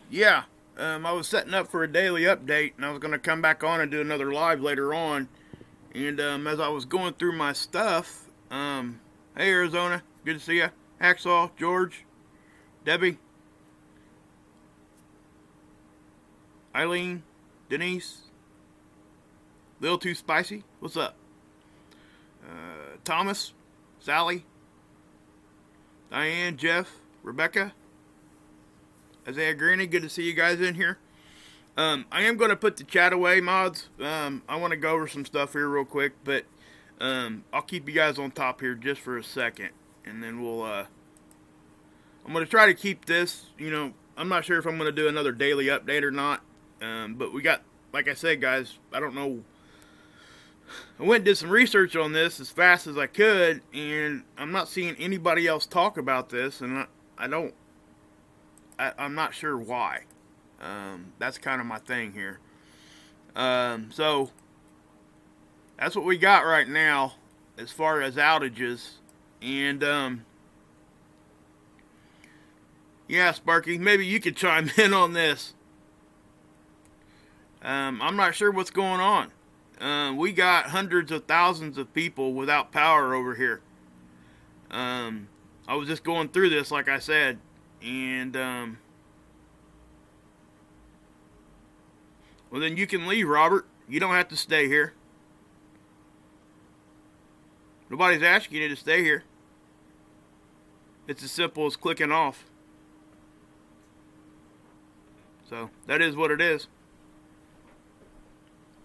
Yeah, I was setting up for a daily update, and I was going to come back on and do another live later on. And as I was going through my stuff, hey Arizona, good to see you. Hacksaw, George, Debbie, Eileen, Denise, Little Too Spicy, what's up? Thomas, Sally, Diane, Jeff, Rebecca, Isaiah Granny, good to see you guys in here. I am going to put the chat away, mods. I want to go over some stuff here real quick, but I'll keep you guys on top here just for a second, and then I'm going to try to keep this, I'm not sure if I'm going to do another daily update or not, but we got, like I said, guys, I don't know. I went and did some research on this as fast as I could, and I'm not seeing anybody else talk about this, and I'm not sure why. That's kind of my thing here. So that's what we got right now as far as outages. And yeah, Sparky, maybe you could chime in on this. I'm not sure what's going on. We got hundreds of thousands of people without power over here. I was just going through this, like I said, and well, then you can leave, Robert. You don't have to stay here. Nobody's asking you to stay here. It's as simple as clicking off. So, that is what it is.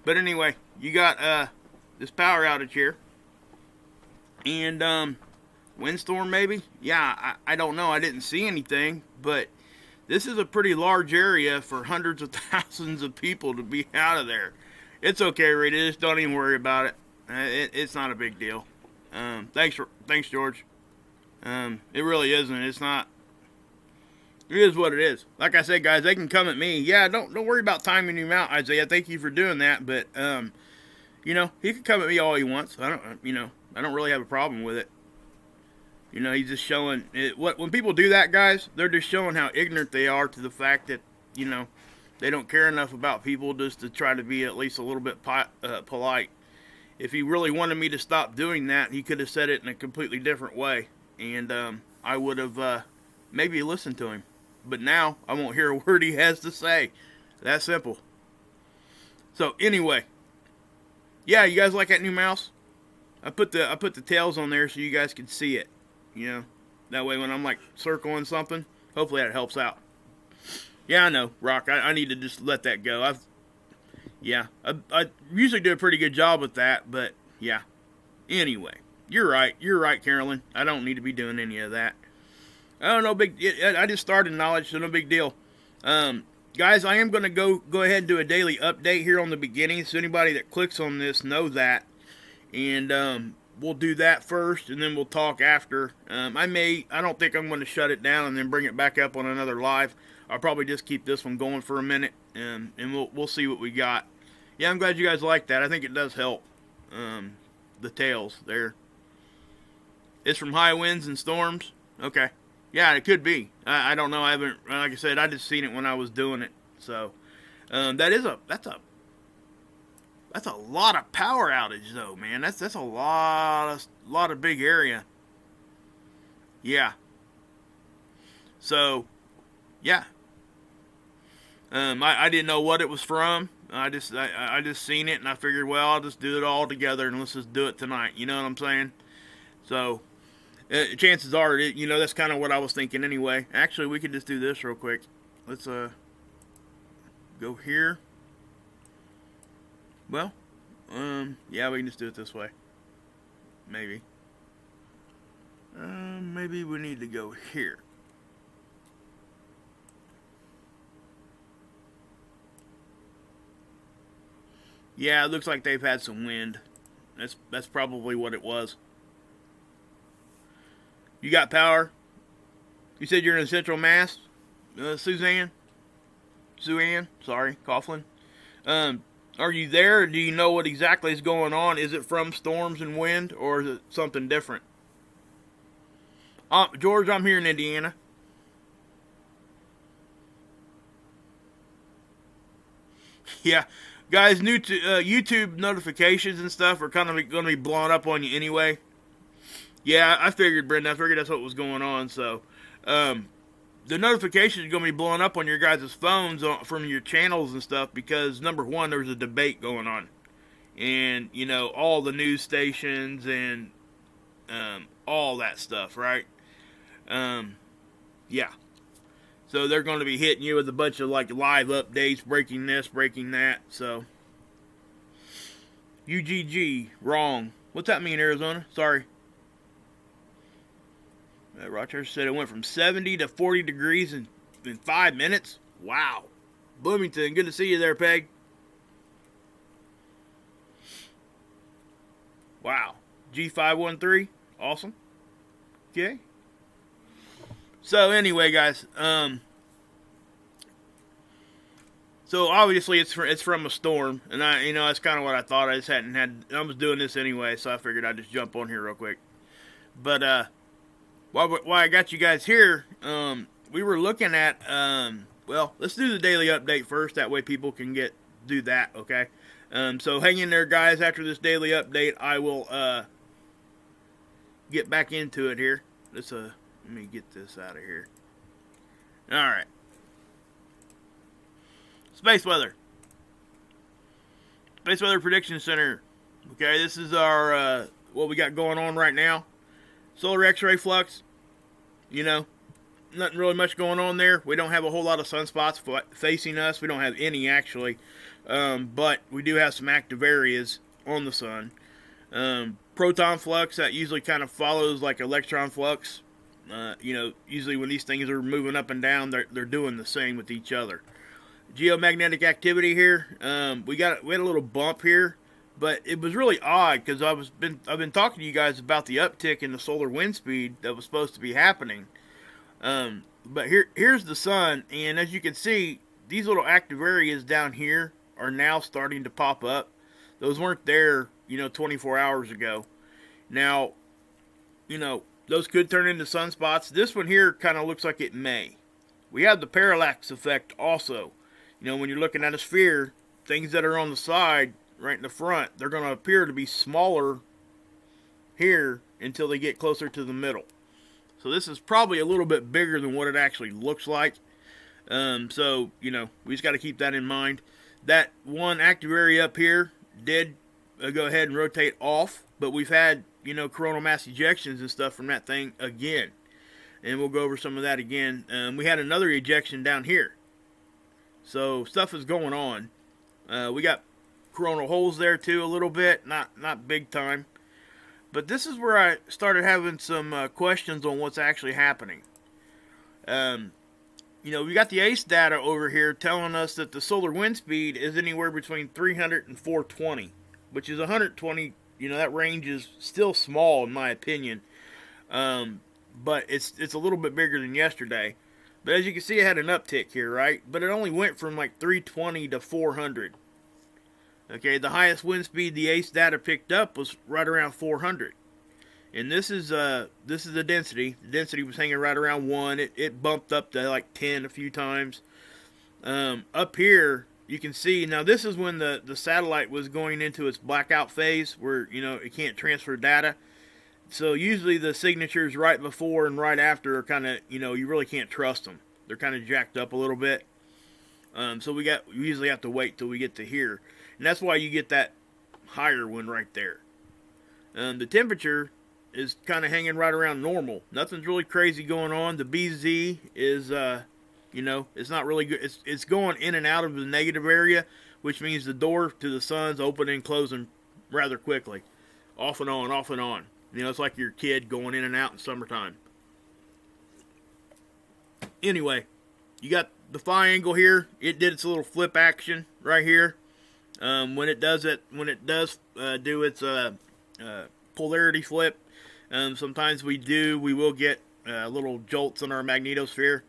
But anyway, you got this power outage here. And windstorm maybe? Yeah, I don't know. I didn't see anything, but this is a pretty large area for hundreds of thousands of people to be out of there. It's okay, Rita. Just don't even worry about it. It's not a big deal. Thanks, George. It really isn't. It's not. It is what it is. Like I said, guys, they can come at me. Yeah, don't worry about timing him out, Isaiah. Thank you for doing that. But he can come at me all he wants. I don't really have a problem with it. He's just showing it. When people do that, guys, they're just showing how ignorant they are to the fact that, they don't care enough about people just to try to be at least a little bit polite. If he really wanted me to stop doing that, he could have said it in a completely different way. And I would have maybe listened to him. But now, I won't hear a word he has to say. That simple. So, anyway. Yeah, you guys like that new mouse? I put the tails on there so you guys can see it. That way when I'm like circling something, hopefully that helps out. Yeah, I know, Rock. I need to just let that go. I usually do a pretty good job with that, but yeah. Anyway, you're right, Carolyn. I don't need to be doing any of that. Oh, no big. I just started knowledge, so no big deal. Guys, I am going to go ahead and do a daily update here on the beginning, so anybody that clicks on this know that, and we'll do that first, and then we'll talk after. I don't think I'm going to shut it down and then bring it back up on another live. I'll probably just keep this one going for a minute, and we'll see what we got. Yeah, I'm glad you guys like that. I think it does help. The tails there. It's from high winds and storms. Okay. Yeah, it could be. I don't know. I haven't. Like I said, I just seen it when I was doing it. So that's a lot of power outage, though, man. That's a lot of big area. Yeah. So, yeah. I didn't know what it was from. I just seen it and I figured, well, I'll just do it all together and let's just do it tonight. You know what I'm saying? So, chances are, that's kind of what I was thinking anyway. Actually, we could just do this real quick. Let's go here. Well, yeah, we can just do it this way. Maybe. Maybe we need to go here. Yeah, it looks like they've had some wind. That's probably what it was. You got power? You said you're in Central Mass? Suzanne? Sorry, Coughlin. Are you there, or do you know what exactly is going on? Is it from storms and wind, or is it something different? George, I'm here in Indiana. Yeah, guys, new to YouTube notifications and stuff are kind of going to be blowing up on you anyway. Yeah, I figured, Brenda. I figured that's what was going on. So, the notifications are going to be blowing up on your guys' phones from your channels and stuff because, number one, there's a debate going on. And, you know, all the news stations and all that stuff, right? Yeah. So they're going to be hitting you with a bunch of, like, live updates, breaking this, breaking that. So, UGG, wrong. What's that mean, Arizona? Sorry. Rochester said it went from 70 to 40 degrees in 5 minutes. Wow. Bloomington, good to see you there, Peg. Wow. G513, awesome. Okay. So anyway, guys, so obviously it's from a storm, and that's kind of what I thought. I just I was doing this anyway, so I figured I'd just jump on here real quick. But while I got you guys here, we were looking at, well, let's do the daily update first. That way people can do that, okay? So hang in there, guys. After this daily update, I will get back into it here. Let me get this out of here. All right. Space weather. Space Weather Prediction Center. Okay, this is our what we got going on right now. Solar X-ray flux. You know, nothing really much going on there. We don't have a whole lot of sunspots facing us. We don't have any, actually. But we do have some active areas on the sun. Proton flux, that usually kind of follows like electron flux. Usually when these things are moving up and down, they're doing the same with each other. Geomagnetic activity here. We had a little bump here. But it was really odd because I've been talking to you guys about the uptick in the solar wind speed that was supposed to be happening. But here's the sun, and as you can see, these little active areas down here are now starting to pop up. Those weren't there, 24 hours ago. Now, those could turn into sunspots. This one here kind of looks like it may. We have the parallax effect also. When you're looking at a sphere, things that are on the side, right in the front, they're going to appear to be smaller here until they get closer to the middle. So this is probably a little bit bigger than what it actually looks like. So, we just got to keep that in mind. That one active area up here did go ahead and rotate off, but we've had, coronal mass ejections and stuff from that thing again. And we'll go over some of that again. We had another ejection down here. So stuff is going on. We got coronal holes there too a little bit, not big time. But this is where I started having some questions on what's actually happening. We got the ACE data over here telling us that the solar wind speed is anywhere between 300 and 420, which is 120. That range is still small in my opinion. But it's a little bit bigger than yesterday. But as you can see, it had an uptick here, right? But it only went from like 320 to 400. Okay, the highest wind speed the ACE data picked up was right around 400. And this is the density. The density was hanging right around 1. It bumped up to like 10 a few times. Up here, you can see, now this is when the satellite was going into its blackout phase where, it can't transfer data. So usually the signatures right before and right after are kind of, you really can't trust them. They're kind of jacked up a little bit. So we usually have to wait till we get to here. And that's why you get that higher one right there. The temperature is kind of hanging right around normal. Nothing's really crazy going on. The BZ is, it's not really good. It's going in and out of the negative area, which means the door to the sun's opening and closing rather quickly. Off and on, off and on. It's like your kid going in and out in summertime. Anyway, you got the phi angle here. It did its little flip action right here. When it does do its polarity flip, sometimes we will get little jolts on our magnetosphere.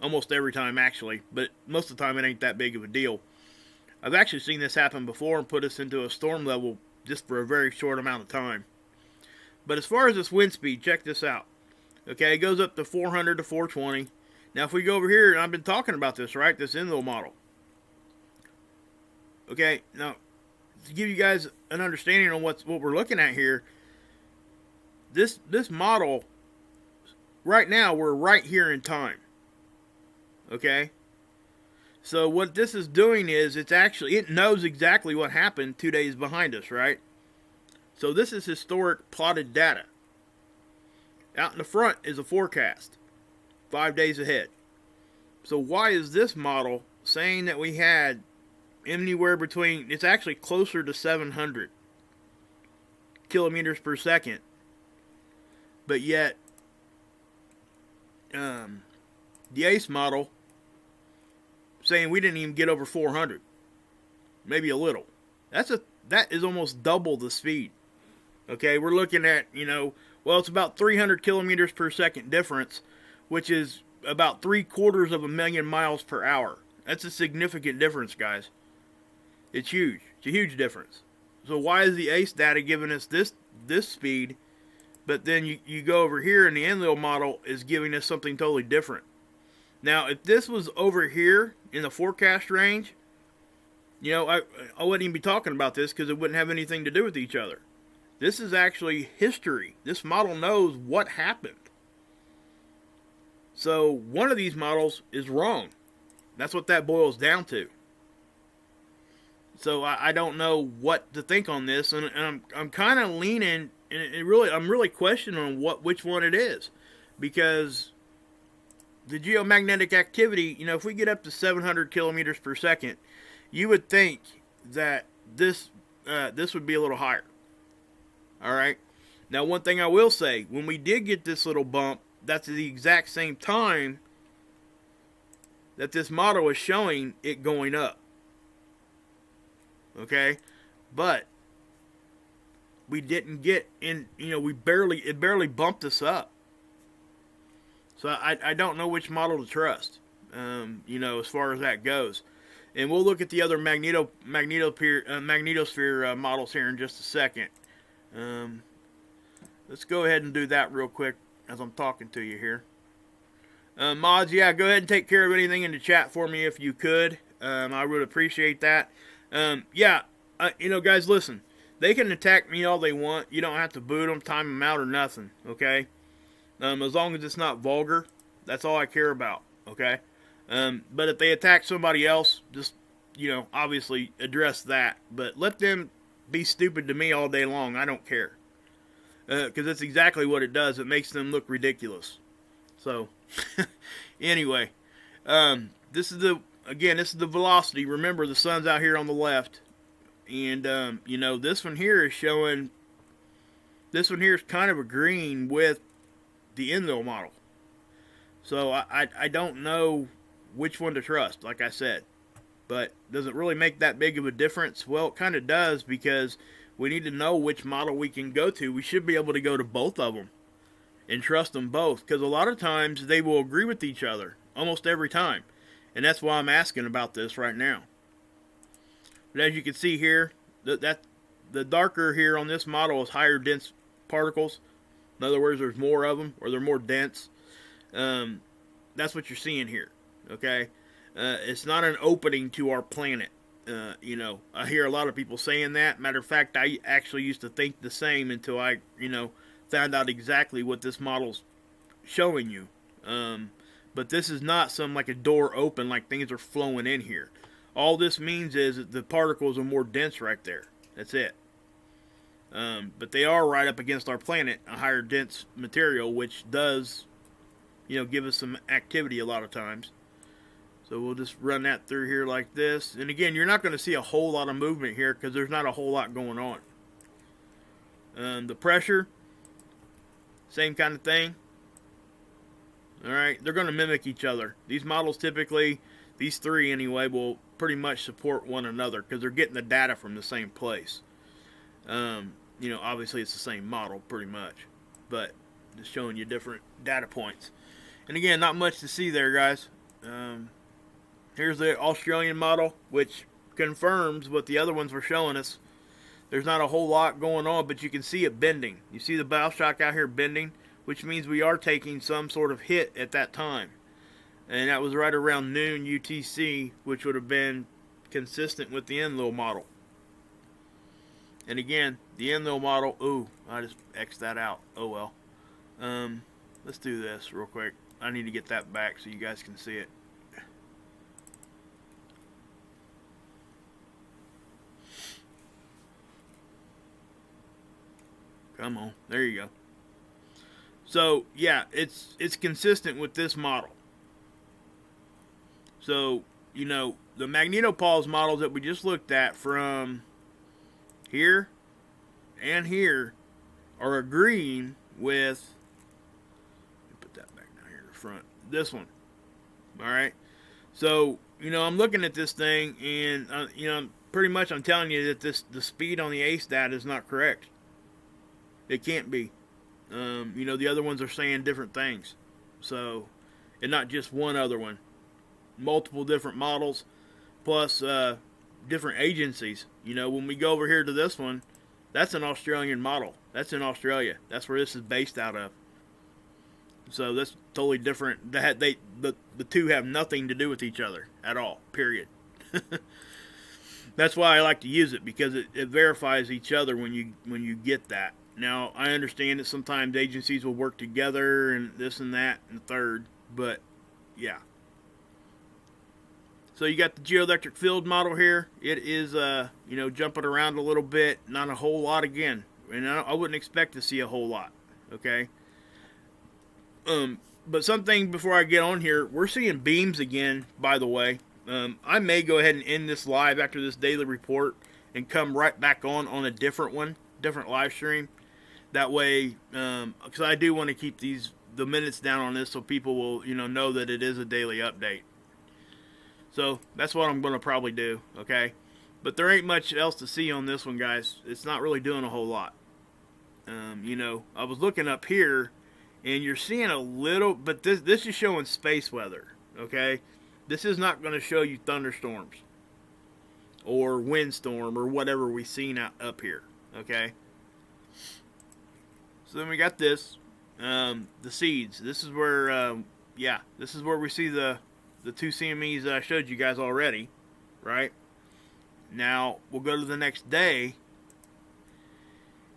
Almost every time, actually, but most of the time it ain't that big of a deal. I've actually seen this happen before and put us into a storm level just for a very short amount of time. But as far as this wind speed, check this out. Okay, it goes up to 400 to 420. Now, if we go over here, and I've been talking about this, right? This Enlil model. Okay, now to give you guys an understanding on what we're looking at here, this model right now, we're right here in time. Okay, so what this is doing is it knows exactly what happened 2 days behind us, right? So this is historic plotted data. Out in the front is a forecast 5 days ahead. So why is this model saying that we had anywhere between, it's actually closer to 700 kilometers per second, but yet the ACE model saying we didn't even get over 400, maybe a little. That is almost double the speed. Okay, we're looking at, well, it's about 300 kilometers per second difference, which is about 750,000 miles per hour. That's a significant difference, guys. It's huge. It's a huge difference. So why is the ACE data giving us this speed, but then you go over here and the Enlil model is giving us something totally different? Now, if this was over here in the forecast range, I wouldn't even be talking about this because it wouldn't have anything to do with each other. This is actually history. This model knows what happened. So one of these models is wrong. That's what that boils down to. So I don't know what to think on this, and I'm kind of leaning, and I'm really questioning which one it is, because the geomagnetic activity, if we get up to 700 kilometers per second, you would think that this would be a little higher. All right. Now, one thing I will say, when we did get this little bump, that's the exact same time that this model is showing it going up. Okay, but we didn't get in. It barely bumped us up. So I don't know which model to trust. As far as that goes. And we'll look at the other magnetosphere models here in just a second. Let's go ahead and do that real quick as I'm talking to you here. Mods, yeah, go ahead and take care of anything in the chat for me if you could. I would appreciate that. Guys, listen. They can attack me all they want. You don't have to boot them, time them out, or nothing, okay? As long as it's not vulgar, that's all I care about, okay? But if they attack somebody else, just, obviously address that. But let them be stupid to me all day long. I don't care. Because that's exactly what it does. It makes them look ridiculous. So, anyway. This is the velocity. Remember, the sun's out here on the left. And, this one here is showing... This one here is kind of agreeing with the Enlil model. So, I don't know which one to trust, like I said. But does it really make that big of a difference? Well, it kind of does, because we need to know which model we can go to. We should be able to go to both of them and trust them both, because a lot of times they will agree with each other almost every time. And that's why I'm asking about this right now. But as you can see here, the darker here on this model is higher dense particles. In other words, there's more of them, or they're more dense. That's what you're seeing here. Okay? It's not an opening to our planet. I hear a lot of people saying that. Matter of fact, I actually used to think the same until I, found out exactly what this model's showing you. But this is not some like a door open, like things are flowing in here. All this means is that the particles are more dense right there. That's it. But they are right up against our planet, a higher dense material, which does, give us some activity a lot of times. So we'll just run that through here like this. And again, you're not going to see a whole lot of movement here because there's not a whole lot going on. The pressure, same kind of thing. Alright, they're going to mimic each other. These models typically, these three anyway, will pretty much support one another because they're getting the data from the same place. Obviously it's the same model pretty much. But just showing you different data points. And again, not much to see there, guys. Here's the Australian model, which confirms what the other ones were showing us. There's not a whole lot going on, but you can see it bending. You see the bow shock out here bending, which means we are taking some sort of hit at that time. And that was right around noon UTC, which would have been consistent with the Enlil model. And again, the Enlil model, ooh, I just X'd that out. Oh well. Let's do this real quick. I need to get that back so you guys can see it. Come on, there you go. So yeah, it's consistent with this model. So, you know, the magnetopause models that we just looked at from here and here are agreeing with, let me put that back down here in the front, this one. All right. So, you know, I'm looking at this thing and, you know, pretty much I'm telling you that the speed on the A stat is not correct. It can't be. You know, the other ones are saying different things. So, and not just one other one. Multiple different models, plus different agencies. You know, when we go over here to this one, that's an Australian model. That's in Australia. That's where this is based out of. So that's totally different. The two have nothing to do with each other at all. Period. That's why I like to use it, because it verifies each other when you get that. Now, I understand that sometimes agencies will work together and this and that and the third, but yeah. So you got the geoelectric field model here. It is, you know, jumping around a little bit. Not a whole lot again. And I wouldn't expect to see a whole lot. Okay. But something before I get on here, we're seeing beams again, by the way. I may go ahead and end this live after this daily report and come right back on a different one, different live stream. That way, because I do want to keep the minutes down on this so people will, you know that it is a daily update. So that's what I'm going to probably do, okay? But there ain't much else to see on this one, guys. It's not really doing a whole lot. You know, I was looking up here, and you're seeing a little, but this is showing space weather, okay? This is not going to show you thunderstorms or windstorm or whatever we've seen up here, okay? So then we got this, the seeds. This is where, this is where we see the two CMEs that I showed you guys already, right? Now, we'll go to the next day,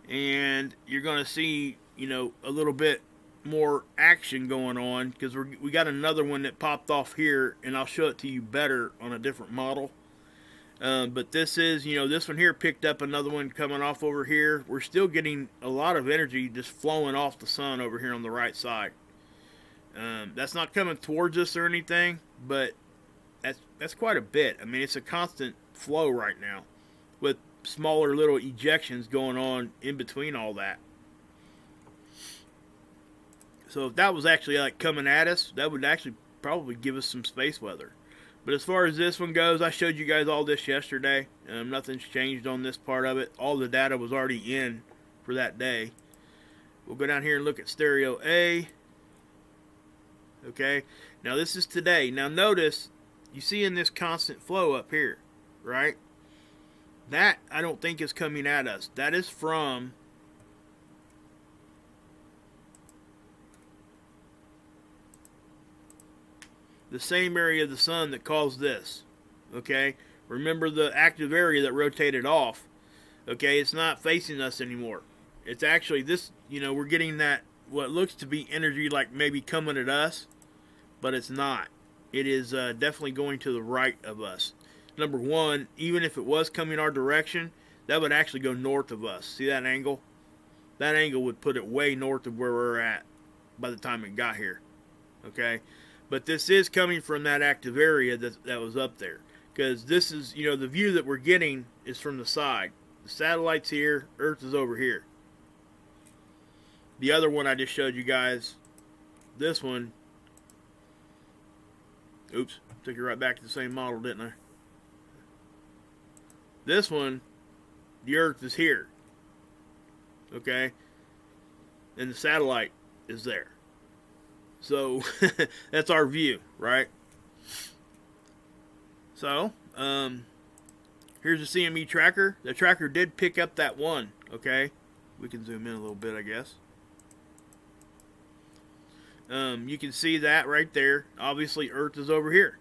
and you're going to see, you know, a little bit more action going on, because we got another one that popped off here, and I'll show it to you better on a different model. But this is, you know, this one here picked up another one coming off over here. We're still getting a lot of energy just flowing off the sun over here on the right side. That's not coming towards us or anything, but that's quite a bit. I mean, it's a constant flow right now with smaller little ejections going on in between all that. So if that was actually like coming at us, that would actually probably give us some space weather. But as far as this one goes, I showed you guys all this yesterday. Nothing's changed on this part of it. All the data was already in for that day. We'll go down here and look at stereo A. Okay, now this is today. Now notice, you see in this constant flow up here, right? That I don't think is coming at us. That is from the same area of the sun that caused this. Okay, remember the active area that rotated off. Okay, it's not facing us anymore. It's actually this, you know, we're getting that, what looks to be energy like maybe coming at us, but it's not. It is definitely going to the right of us. Number one, even if it was coming our direction, that would actually go north of us. See that angle? That angle would put it way north of where we're at by the time it got here. Okay? But this is coming from that active area that was up there. Because this is, you know, the view that we're getting is from the side. The satellite's here, Earth is over here. The other one I just showed you guys, this one, oops, took you right back to the same model, didn't I? This one, the Earth is here. Okay? And the satellite is there. So, that's our view, right? So, here's the CME tracker. The tracker did pick up that one, okay? We can zoom in a little bit, I guess. You can see that right there. Obviously, Earth is over here.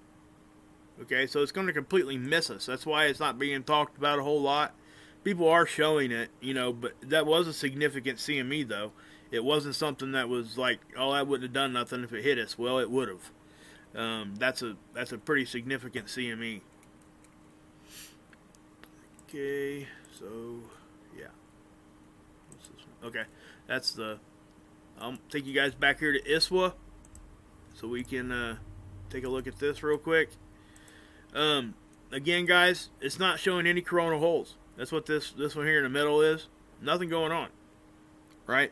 Okay, so it's going to completely miss us. That's why it's not being talked about a whole lot. People are showing it, but that was a significant CME though. It wasn't something that was like, oh, that wouldn't have done nothing if it hit us. Well, it would have. That's a pretty significant CME. Okay, so yeah. What's this one? Okay, that's the. I'll take you guys back here to ISWA, so we can take a look at this real quick. Again, guys, it's not showing any coronal holes. That's what this one here in the middle is. Nothing going on, right?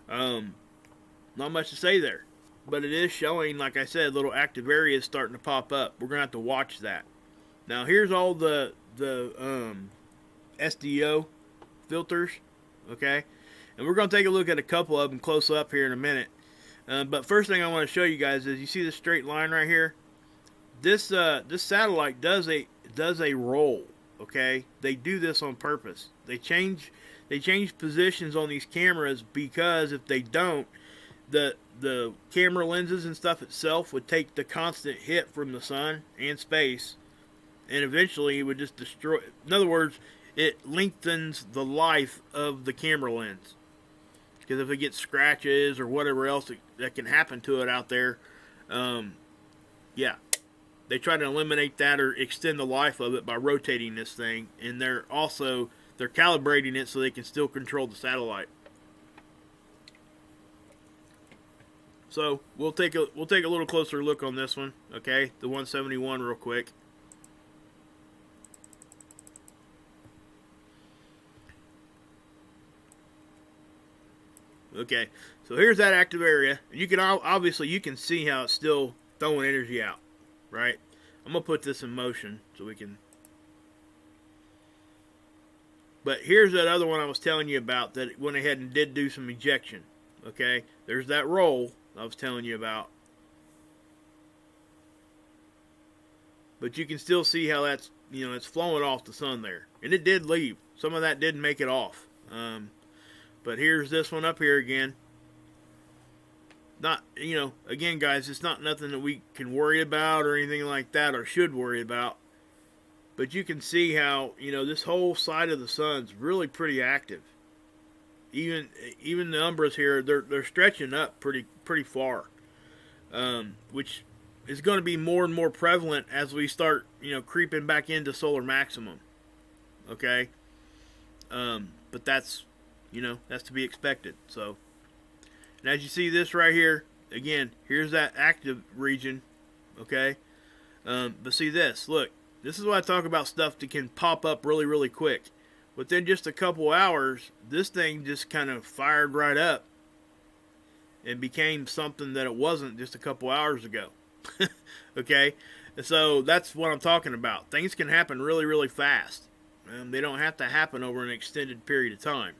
Not much to say there, but it is showing, like I said, little active areas starting to pop up. We're gonna have to watch that. Now, here's all the SDO filters, okay, and we're gonna take a look at a couple of them close up here in a minute. But first thing I want to show you guys is, you see this straight line right here. This satellite does a roll. Okay, they do this on purpose. They change positions on these cameras, because if they don't, the camera lenses and stuff itself would take the constant hit from the sun and space, and eventually it would just destroy. In other words, it lengthens the life of the camera lens, because if it gets scratches or whatever else that can happen to it out there, yeah, they try to eliminate that or extend the life of it by rotating this thing, and they're calibrating it so they can still control the satellite. So we'll take a little closer look on this one, okay? The 171 real quick. Okay, so here's that active area. You can obviously you can see how it's still throwing energy out, right? I'm gonna put this in motion so we can. But here's that other one I was telling you about that went ahead and did do some ejection. Okay, there's that roll I was telling you about. But you can still see how that's, it's flowing off the sun there. And it did leave. Some of that didn't make it off. But here's this one up here again. Not, again, guys, it's not nothing that we can worry about or anything like that, or should worry about. But you can see how, this whole side of the sun's really pretty active. Even the umbras here, they're stretching up pretty far. Which is going to be more and more prevalent as we start, creeping back into solar maximum. Okay? But that's to be expected. So, and as you see this right here, again, here's that active region. Okay? But see this, look, this is what I talk about, stuff that can pop up really, really quick. Within just a couple hours, this thing just kind of fired right up and became something that it wasn't just a couple hours ago. Okay? And so that's what I'm talking about. Things can happen really, really fast. They don't have to happen over an extended period of time.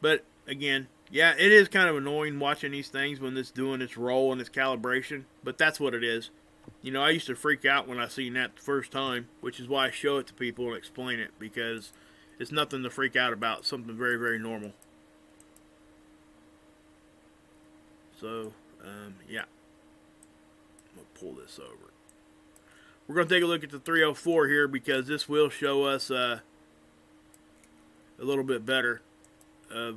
But, again, yeah, it is kind of annoying watching these things when it's doing its roll and its calibration. But that's what it is. I used to freak out when I seen that the first time, which is why I show it to people and explain it, because it's nothing to freak out about. It's something very, very normal. So, yeah. I'm going to pull this over. We're going to take a look at the 304 here, because this will show us a little bit better of,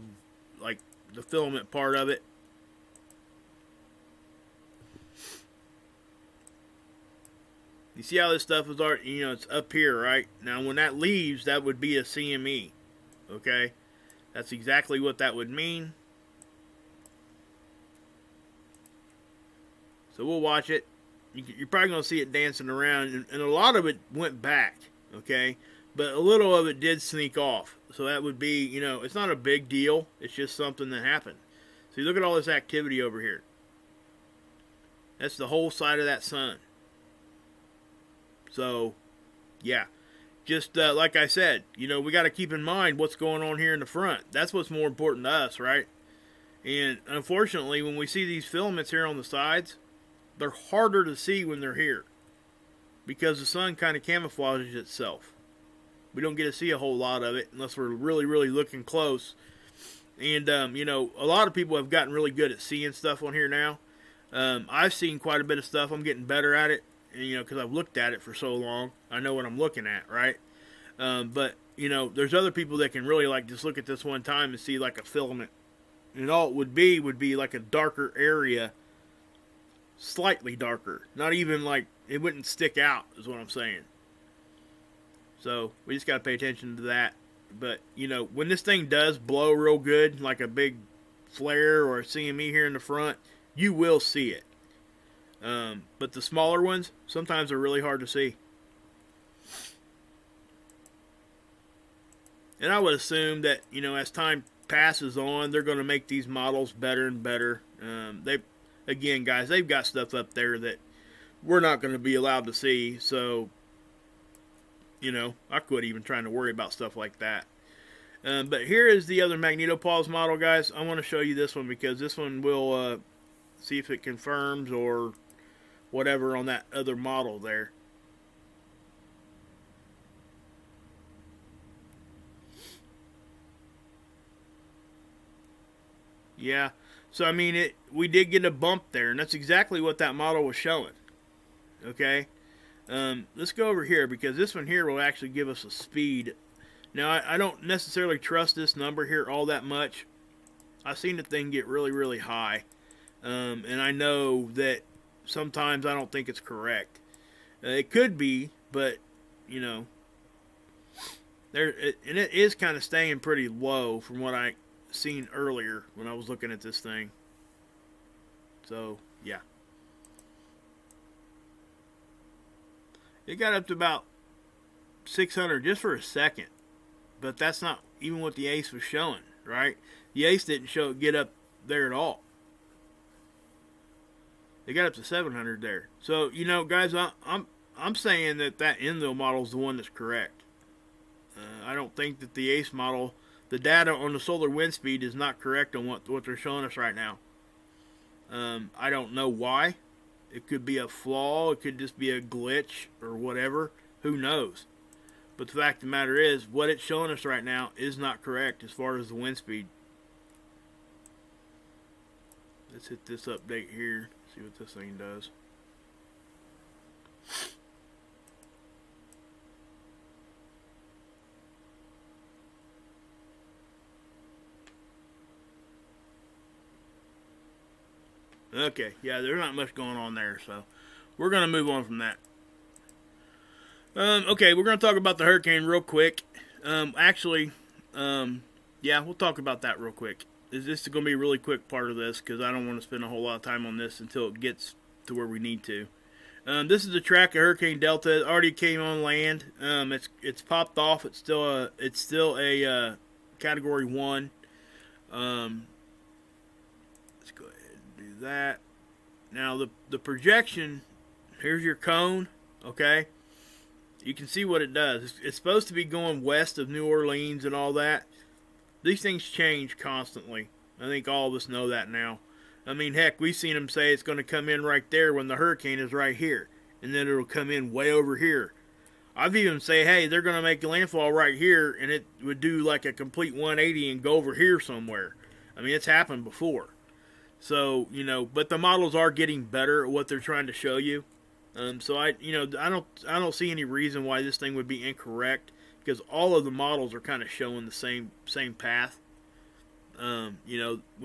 like, the filament part of it. You see how this stuff is already, it's up here, right? Now, when that leaves, that would be a CME. Okay? That's exactly what that would mean. So we'll watch it. You're probably going to see it dancing around. And a lot of it went back. Okay? But a little of it did sneak off. So that would be, it's not a big deal. It's just something that happened. So you look at all this activity over here. That's the whole side of that sun. So, yeah, just like I said, we got to keep in mind what's going on here in the front. That's what's more important to us, right? And unfortunately, when we see these filaments here on the sides, they're harder to see when they're here, because the sun kind of camouflages itself. We don't get to see a whole lot of it unless we're really, really looking close. And, a lot of people have gotten really good at seeing stuff on here now. I've seen quite a bit of stuff. I'm getting better at it. because I've looked at it for so long. I know what I'm looking at, right? But there's other people that can really like just look at this one time and see like a filament, and all it would be like a darker area, slightly darker. Not even like it wouldn't stick out, is what I'm saying. So we just gotta pay attention to that. But when this thing does blow real good, like a big flare or a CME here in the front, you will see it. But the smaller ones sometimes are really hard to see. And I would assume that as time passes on, they're going to make these models better and better. Guys, they've got stuff up there that we're not going to be allowed to see. So, I quit even trying to worry about stuff like that. But here is the other magnetopause model, guys. I want to show you this one because this one will see if it confirms or whatever on that other model there. Yeah, so I mean, we did get a bump there, and that's exactly what that model was showing. Okay, let's go over here because this one here will actually give us a speed. Now, I don't necessarily trust this number here all that much. I've seen the thing get really, really high, and I know that sometimes I don't think it's correct. It could be, but and it is kind of staying pretty low from what I seen earlier when I was looking at this thing. So yeah, it got up to about 600 just for a second, but that's not even what the ace was showing, right? The ace didn't get up there at all. They got up to 700 there. So guys, I'm saying that Enlil model is the one that's correct. I don't think that the ace model, the data on the solar wind speed is not correct on what they're showing us right now. I don't know why. It could be a flaw. It could just be a glitch or whatever. Who knows? But the fact of the matter is, what it's showing us right now is not correct as far as the wind speed. Let's hit this update here. See what this thing does. Okay, yeah, there's not much going on there, so we're going to move on from that. Okay, we're going to talk about the hurricane real quick. Yeah, we'll talk about that real quick. This is going to be a really quick part of this because I don't want to spend a whole lot of time on this until it gets to where we need to. This is the track of Hurricane Delta. It already came on land. It's popped off. It's still a Category 1. Let's go ahead and do that. Now the projection, here's your cone, okay? You can see what it does. It's supposed to be going west of New Orleans and all that. These things change constantly. I think all of us know that now. I mean, heck, we've seen them say it's going to come in right there when the hurricane is right here. And then it'll come in way over here. I've even say, hey, they're going to make a landfall right here, and it would do like a complete 180 and go over here somewhere. I mean, it's happened before. So, but the models are getting better at what they're trying to show you. So I don't see any reason why this thing would be incorrect because all of the models are kind of showing the same path. When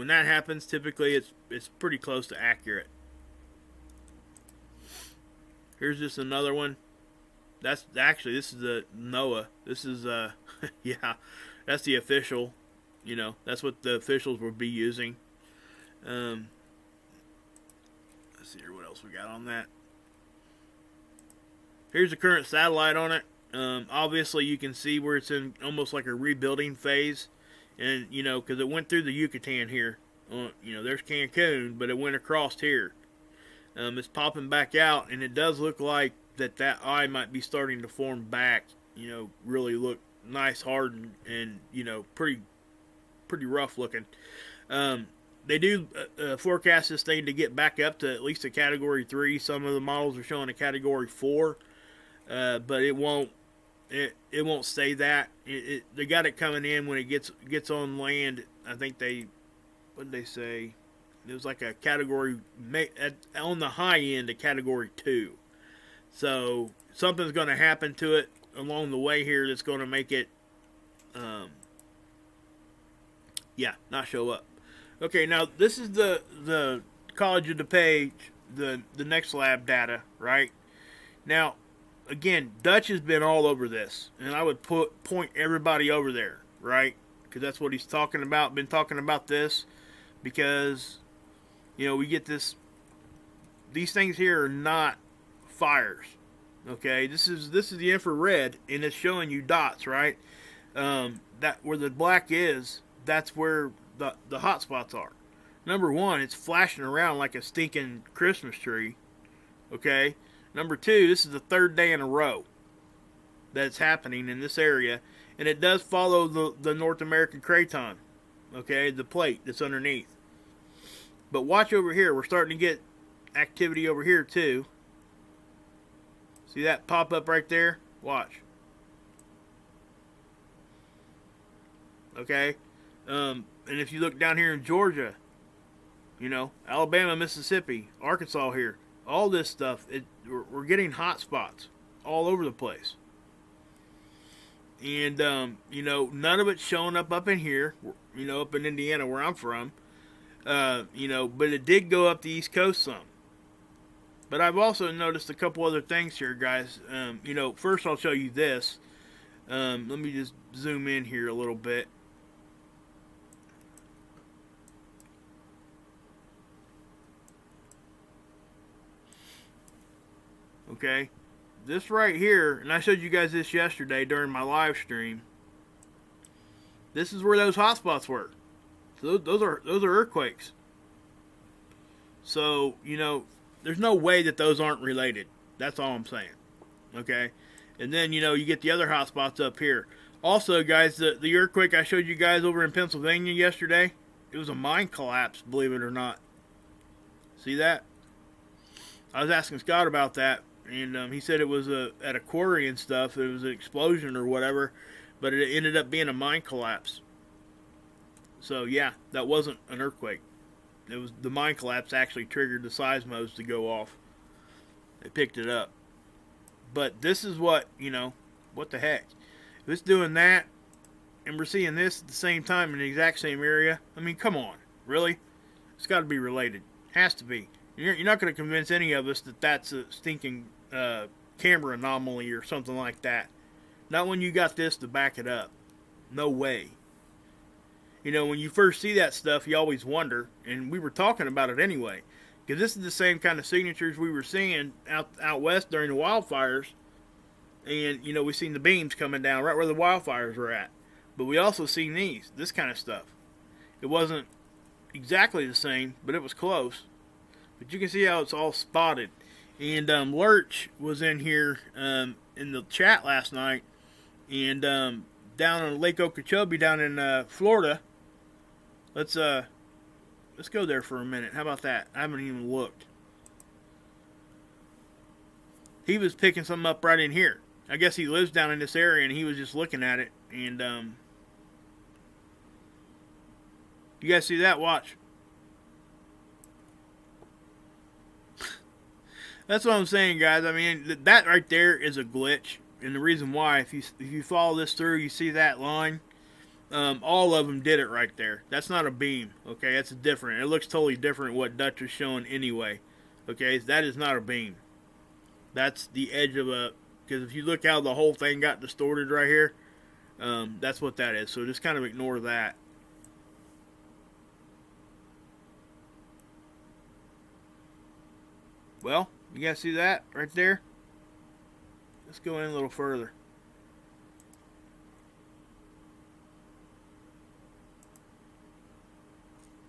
that happens, typically it's pretty close to accurate. Here's just another one. This is the NOAA. This is yeah, that's the official. That's what the officials would be using. Let's see here what else we got on that. Here's the current satellite on it. Obviously, you can see where it's in almost like a rebuilding phase. And, because it went through the Yucatan here. There's Cancun, but it went across here. It's popping back out, and it does look like that eye might be starting to form back. Really look nice, hard, and pretty rough looking. They do forecast this thing to get back up to at least a Category 3. Some of the models are showing a Category 4. But it won't stay that. They got it coming in when it gets on land. I think what did they say? It was like a category on the high end, a Category 2. So something's going to happen to it along the way here that's going to make it, not show up. Okay, now this is the College of DuPage, the next lab data, right? Now, again, Dutch has been all over this, and I would point everybody over there, right? Because that's what he's talking about. Been talking about this because, we get this. These things here are not fires. Okay, this is the infrared, and it's showing you dots, right? That where the black is, that's where the hot spots are. Number one, it's flashing around like a stinking Christmas tree. Okay. Number two, this is the third day in a row that it's happening in this area, and it does follow the North American craton. Okay, the plate that's underneath. But watch over here. We're starting to get activity over here too. See that pop up right there? Watch. Okay. And if you look down here in Georgia, Alabama, Mississippi, Arkansas here, all this stuff, we're getting hot spots all over the place. And, none of it's showing up in here, up in Indiana where I'm from. But it did go up the East Coast some. But I've also noticed a couple other things here, guys. First I'll show you this. Let me just zoom in here a little bit. Okay. This right here, and I showed you guys this yesterday during my live stream. This is where those hotspots were. So those are earthquakes. So, there's no way that those aren't related. That's all I'm saying. Okay? And then, you get the other hot spots up here. Also, guys, the earthquake I showed you guys over in Pennsylvania yesterday, it was a mine collapse, believe it or not. See that? I was asking Scott about that, and he said it was at a quarry and stuff. It was an explosion or whatever, but it ended up being a mine collapse. So, yeah, that wasn't an earthquake. It was the mine collapse actually triggered the seismos to go off. They picked it up. But this is what the heck? If it's doing that, and we're seeing this at the same time in the exact same area, I mean, come on. Really? It's got to be related. Has to be. You're not going to convince any of us that that's a stinking camera anomaly or something like that. Not when you got this to back it up. No way. When you first see that stuff, you always wonder, and we were talking about it anyway, because this is the same kind of signatures we were seeing out west during the wildfires, and, we seen the beams coming down right where the wildfires were at, but we also seen this kind of stuff. It wasn't exactly the same, but it was close, but you can see how it's all spotted, and Lurch was in here in the chat last night, and down on Lake Okeechobee down in Florida. Let's go there for a minute. How about that? I haven't even looked. He was picking something up right in here. I guess he lives down in this area, and he was just looking at it. And you guys see that? Watch. That's what I'm saying, guys. I mean, that right there is a glitch, and the reason why, if you follow this through, you see that line. All of them did it right there. That's not a beam, okay? That's different. It looks totally different what Dutch was showing anyway, okay? That is not a beam. That's the edge of because if you look how the whole thing got distorted right here, that's what that is. So just kind of ignore that. Well, you guys see that right there? Let's go in a little further.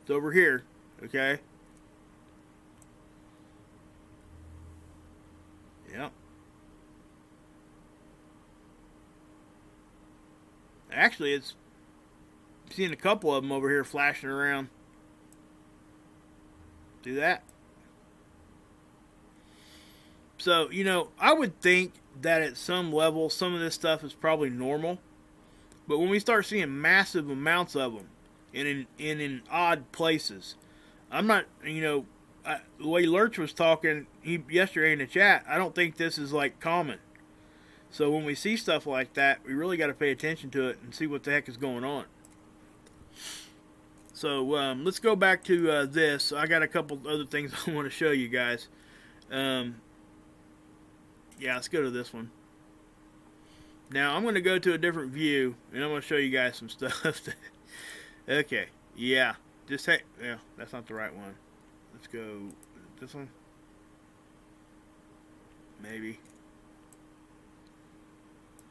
It's over here, okay? Yep. Actually, it's seeing a couple of them over here flashing around. See that? So, I would think that at some level, some of this stuff is probably normal. But when we start seeing massive amounts of them, and in odd places, I'm not, the way Lurch was talking yesterday in the chat, I don't think this is like common. So when we see stuff like that, we really got to pay attention to it and see what the heck is going on. So let's go back to this. I got a couple other things I want to show you guys. Yeah, let's go to this one. Now I'm going to go to a different view, and I'm going to show you guys some stuff. Okay, yeah, just hey, yeah, that's not the right one. Let's go this one. Maybe.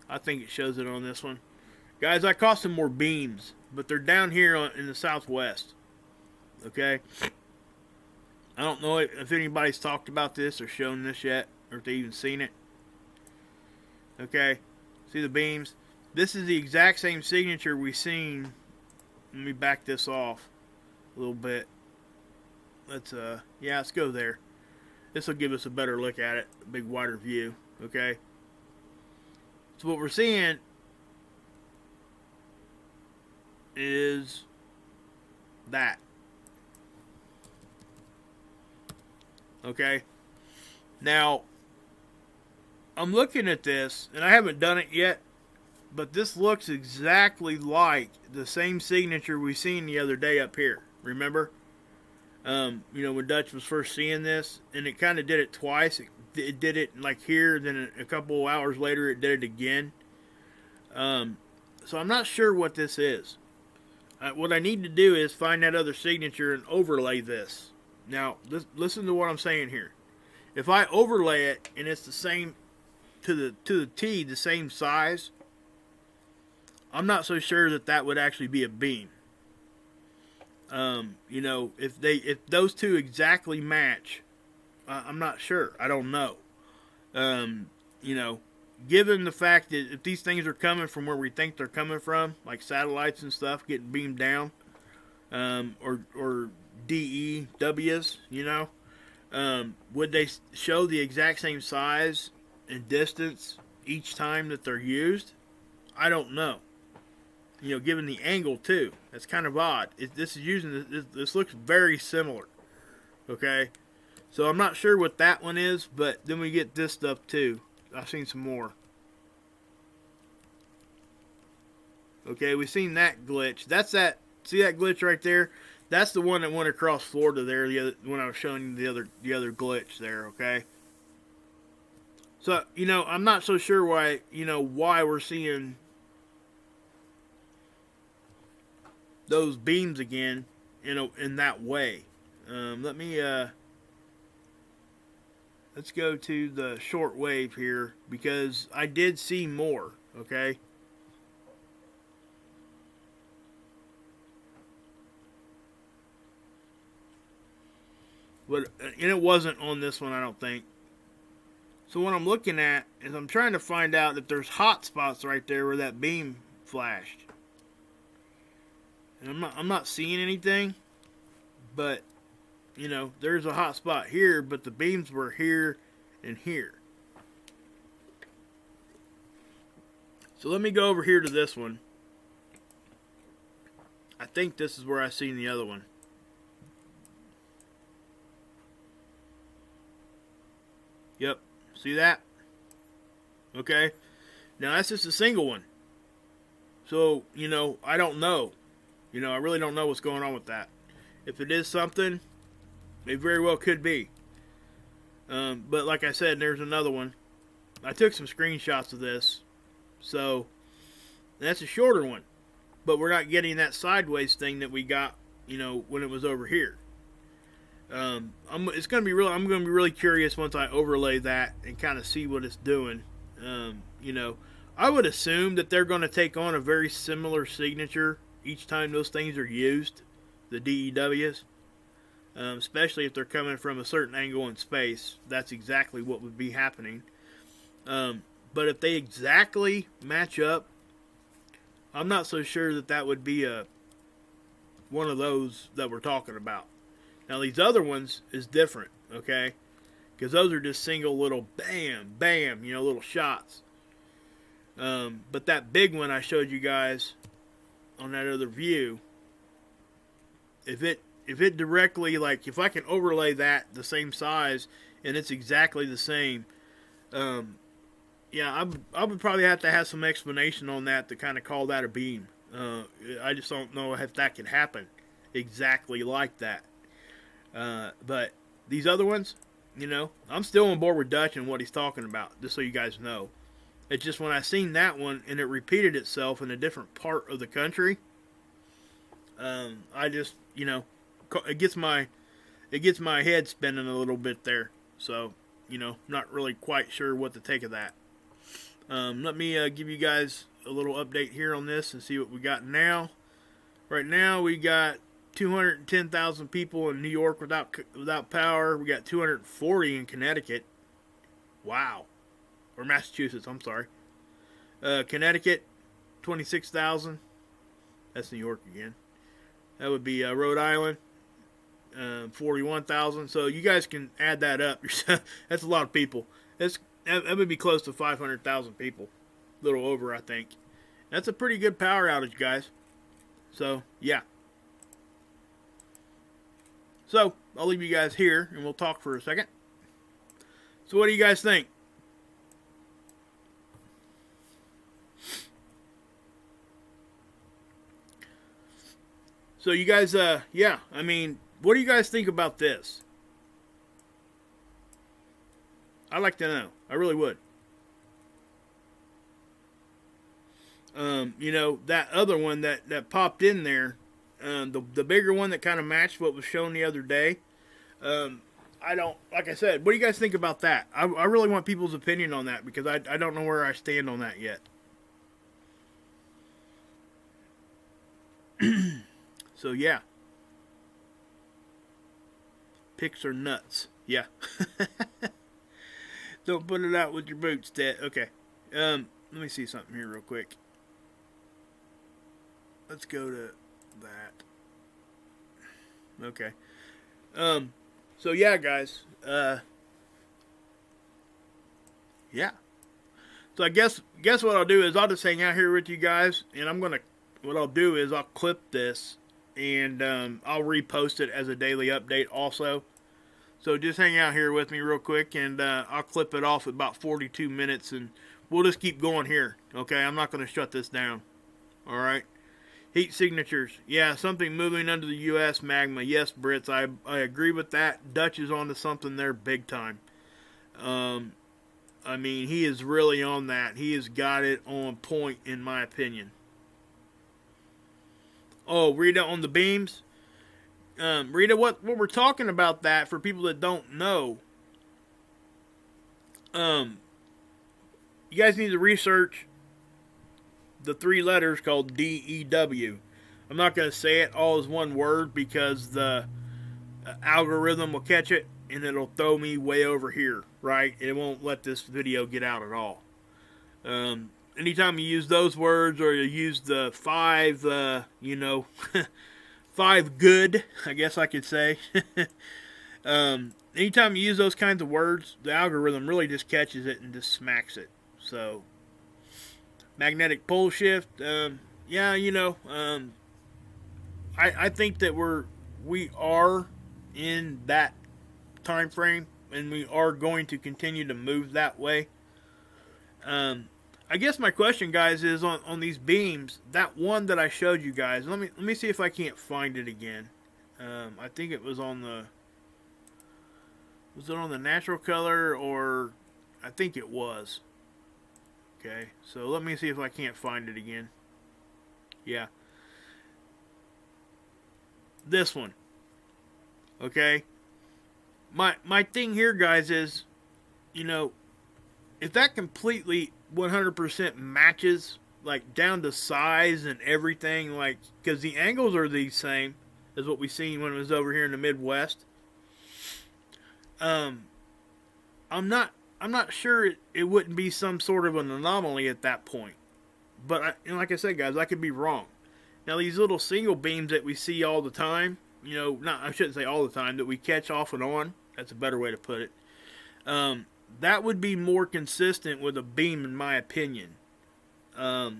I think it shows it on this one. Guys, I caught some more beams, but they're down here in the southwest. Okay? I don't know if anybody's talked about this or shown this yet, or if they've even seen it. Okay? See the beams? This is the exact same signature we've seen. Let me back this off a little bit. Let's go there. This will give us a better look at it, a big wider view. Okay? So what we're seeing is that. Okay? Now, I'm looking at this, and I haven't done it yet, but this looks exactly like the same signature we seen the other day up here. Remember? When Dutch was first seeing this, and it kind of did it twice. It did it like here, then a couple hours later it did it again. So I'm not sure what this is. What I need to do is find that other signature and overlay this. Now, listen to what I'm saying here. If I overlay it and it's the same to the T, the same size, I'm not so sure that would actually be a beam. If those two exactly match, I'm not sure. I don't know. Given the fact that if these things are coming from where we think they're coming from, like satellites and stuff getting beamed down, or DEWs, would they show the exact same size and distance each time that they're used? I don't know. Given the angle too, that's kind of odd. This looks very similar. Okay, so I'm not sure what that one is, but then we get this stuff too. I've seen some more. Okay, we've seen that glitch. See that glitch right there? That's the one that went across Florida there. When I was showing you the other glitch there. Okay. So I'm not so sure why we're seeing those beams again in that way. Let's go to the short wave here, because I did see more, okay? And it wasn't on this one, I don't think. So what I'm looking at is I'm trying to find out if there's hot spots right there where that beam flashed. And I'm not seeing anything, but there's a hot spot here, but the beams were here and here. So let me go over here to this one. I think this is where I seen the other one. Yep. See that? Okay. Now that's just a single one. So, I don't know. I really don't know what's going on with that. If it is something, it very well could be. But like I said, there's another one. I took some screenshots of this. So, that's a shorter one. But we're not getting that sideways thing that we got, when it was over here. I'm going to be really curious once I overlay that and kind of see what it's doing. I would assume that they're going to take on a very similar signature each time those things are used, the DEWs. Especially if they're coming from a certain angle in space. That's exactly what would be happening. But if they exactly match up, I'm not so sure that would be one of those that we're talking about. Now these other ones is different, okay? Because those are just single little bam, bam, little shots. But that big one I showed you guys on that other view, if if it directly, like, if I can overlay that the same size and it's exactly the same, yeah, I would probably have to have some explanation on that to kind of call that a beam. I just don't know if that could happen exactly like that. But these other ones, you know, I'm still on board with Dutch and what he's talking about, just so you guys know. It's just when I seen that one and it repeated itself in a different part of the country, I just, you know, it gets my head spinning a little bit there. So, you know, not really quite sure what to take of that. Let me give you guys a little update here on this and see what we got now. Right now we got 210,000 people in New York without power. We got 240 in Connecticut. Wow. Or Massachusetts, I'm sorry. Connecticut, 26,000. That's New York again. That would be Rhode Island, 41,000. So you guys can add that up. That's a lot of people. That would be close to 500,000 people. A little over, I think. That's a pretty good power outage, guys. So, yeah. So, I'll leave you guys here, and we'll talk for a second. So, what do you guys think? So, you guys, yeah, I mean, what do you guys think about this? I'd like to know. I really would. You know, that other one that popped in there, the bigger one that kind of matched what was shown the other day. I don't, like I said, what do you guys think about that? I really want people's opinion on that because I don't know where I stand on that yet. So, yeah. Picks are nuts. Yeah. Don't put it out with your boots, Dad. Okay. Let me see something here real quick. Let's go to that. Okay. So yeah, guys. Yeah. So I guess what I'll do is I'll just hang out here with you guys, and what I'll do is I'll clip this, and I'll repost it as a daily update also. So just hang out here with me real quick, and I'll clip it off at about 42 minutes, and we'll just keep going here. Okay, I'm not going to shut this down. All right. Heat signatures. Yeah, something moving under the U.S. magma. Yes, Brits, I agree with that. Dutch is onto something there big time. I mean, he is really on that. He has got it on point, in my opinion. Oh, Rita on the beams. Rita, what we're talking about that, for people that don't know, you guys need to research the three letters called DEW. I'm not going to say it all as one word because the algorithm will catch it and it'll throw me way over here, right? It won't let this video get out at all. Anytime you use those words, or you use the five, five good, I guess I could say. Anytime you use those kinds of words, the algorithm really just catches it and just smacks it. So, magnetic pole shift, yeah, I think that we are in that time frame, and we are going to continue to move that way. I guess my question, guys, is on these beams, that one that I showed you guys. Let me see if I can't find it again. I think it was on the. Was it on the natural color, or I think it was. Okay, so let me see if I can't find it again. Yeah. This one. Okay. My thing here, guys, is, if that completely 100% matches, like down to size and everything, like, because the angles are the same as what we seen when it was over here in the Midwest. I'm not sure it wouldn't be some sort of an anomaly at that point. But like I said, guys, I could be wrong. Now, these little single beams that we see all the time, I shouldn't say all the time, that we catch off and on. That's a better way to put it. That would be more consistent with a beam, in my opinion. Now,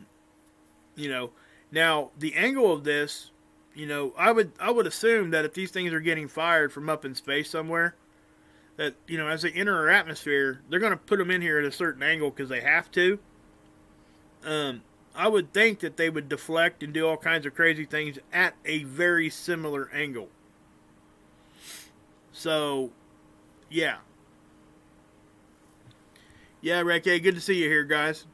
the angle of this I would assume that if these things are getting fired from up in space somewhere, that as they enter our atmosphere, they're going to put them in here at a certain angle because they have to. I would think that they would deflect and do all kinds of crazy things at a very similar angle. So, yeah. Yeah, Rick, hey, good to see you here, guys.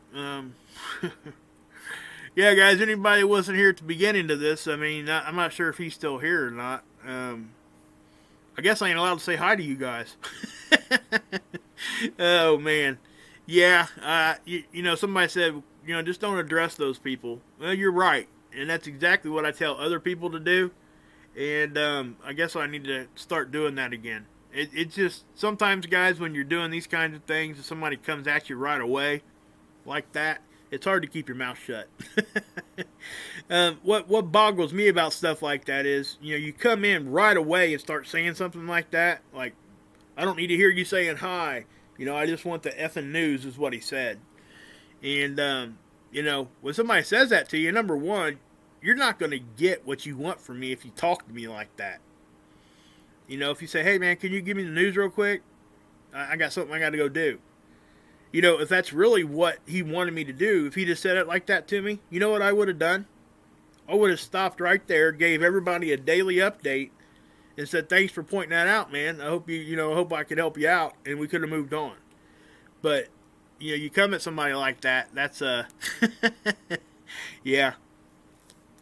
Yeah, guys, anybody who wasn't here at the beginning of this, I mean, I'm not sure if he's still here or not. I guess I ain't allowed to say hi to you guys. Oh, man. Yeah, somebody said, just don't address those people. Well, you're right. And that's exactly what I tell other people to do. And I guess I need to start doing that again. It's just, sometimes, guys, when you're doing these kinds of things, and somebody comes at you right away like that, it's hard to keep your mouth shut. What boggles me about stuff like that is, you come in right away and start saying something like that. Like, I don't need to hear you saying hi. I just want the effing news is what he said. And, when somebody says that to you, number one, you're not going to get what you want from me if you talk to me like that. If you say, hey, man, can you give me the news real quick? I got something I got to go do. If that's really what he wanted me to do, if he just said it like that to me, you know what I would have done? I would have stopped right there, gave everybody a daily update, and said, thanks for pointing that out, man. I hope I hope I could help you out, and we could have moved on. But, you come at somebody like that, that's, yeah.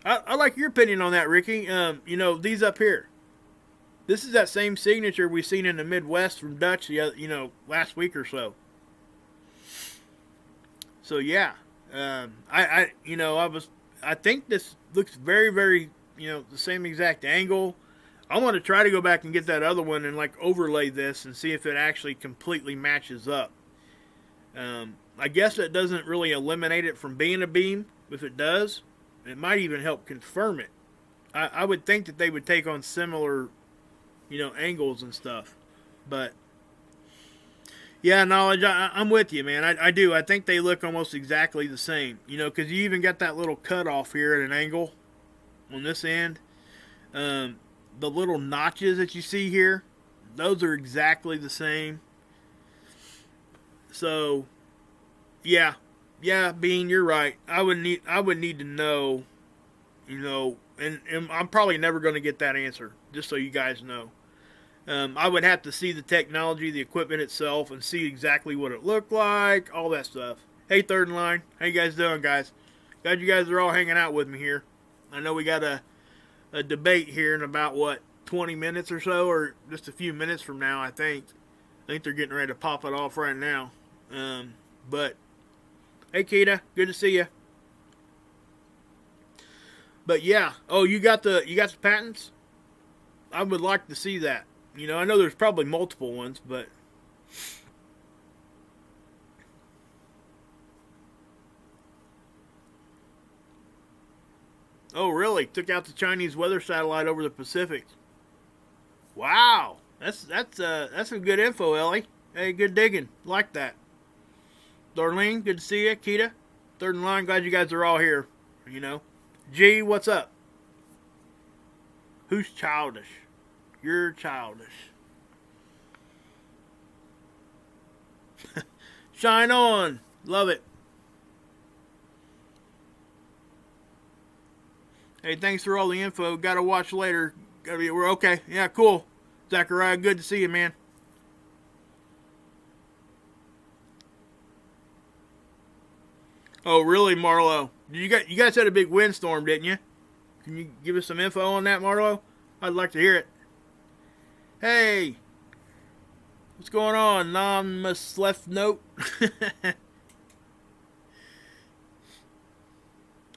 I like your opinion on that, Ricky. These up here. This is that same signature we've seen in the Midwest from Dutch, last week or so. So yeah, I think this looks very, very, the same exact angle. I want to try to go back and get that other one and overlay this and see if it actually completely matches up. I guess that doesn't really eliminate it from being a beam. If it does, it might even help confirm it. I would think that they would take on similar, angles and stuff, but. Yeah, Knowledge, I'm with you, man. I do. I think they look almost exactly the same. Because you even got that little cutoff here at an angle on this end. The little notches that you see here, those are exactly the same. So, yeah, Bean, you're right. I would need to know, and I'm probably never going to get that answer, just so you guys know. I would have to see the technology, the equipment itself, and see exactly what it looked like, all that stuff. Hey, Third in Line. How you guys doing, guys? Glad you guys are all hanging out with me here. I know we got a debate here in about, 20 minutes or so, or just a few minutes from now, I think. I think they're getting ready to pop it off right now. But, hey, Keita. Good to see you. But, yeah. Oh, you got the patents? I would like to see that. I know there's probably multiple ones, but... Oh, really? Took out the Chinese weather satellite over the Pacific. Wow. That's some good info, Ellie. Hey, good digging. Like that. Darlene, good to see you. Keita, Third in Line, glad you guys are all here. G, what's up? Who's childish? You're childish. Shine on. Love it. Hey, thanks for all the info. Gotta watch later. We're okay. Yeah, cool. Zachariah, good to see you, man. Oh, really, Marlo? You guys had a big windstorm, didn't you? Can you give us some info on that, Marlo? I'd like to hear it. Hey, what's going on? Left note.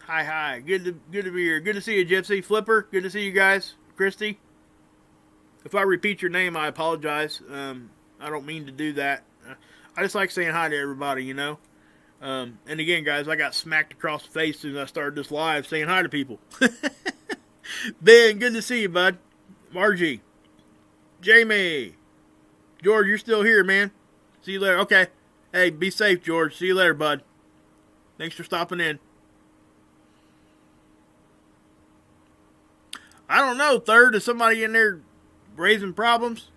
Hi. Good to be here. Good to see you, Gypsy. Flipper, good to see you guys. Christy, if I repeat your name, I apologize. I don't mean to do that. I just like saying hi to everybody, And again, guys, I got smacked across the face as soon as I started this live saying hi to people. Ben, good to see you, bud. Margie. Jamie. George, you're still here, man. See you later. Okay. Hey, be safe, George. See you later, bud. Thanks for stopping in. I don't know, third. Is somebody in there raising problems?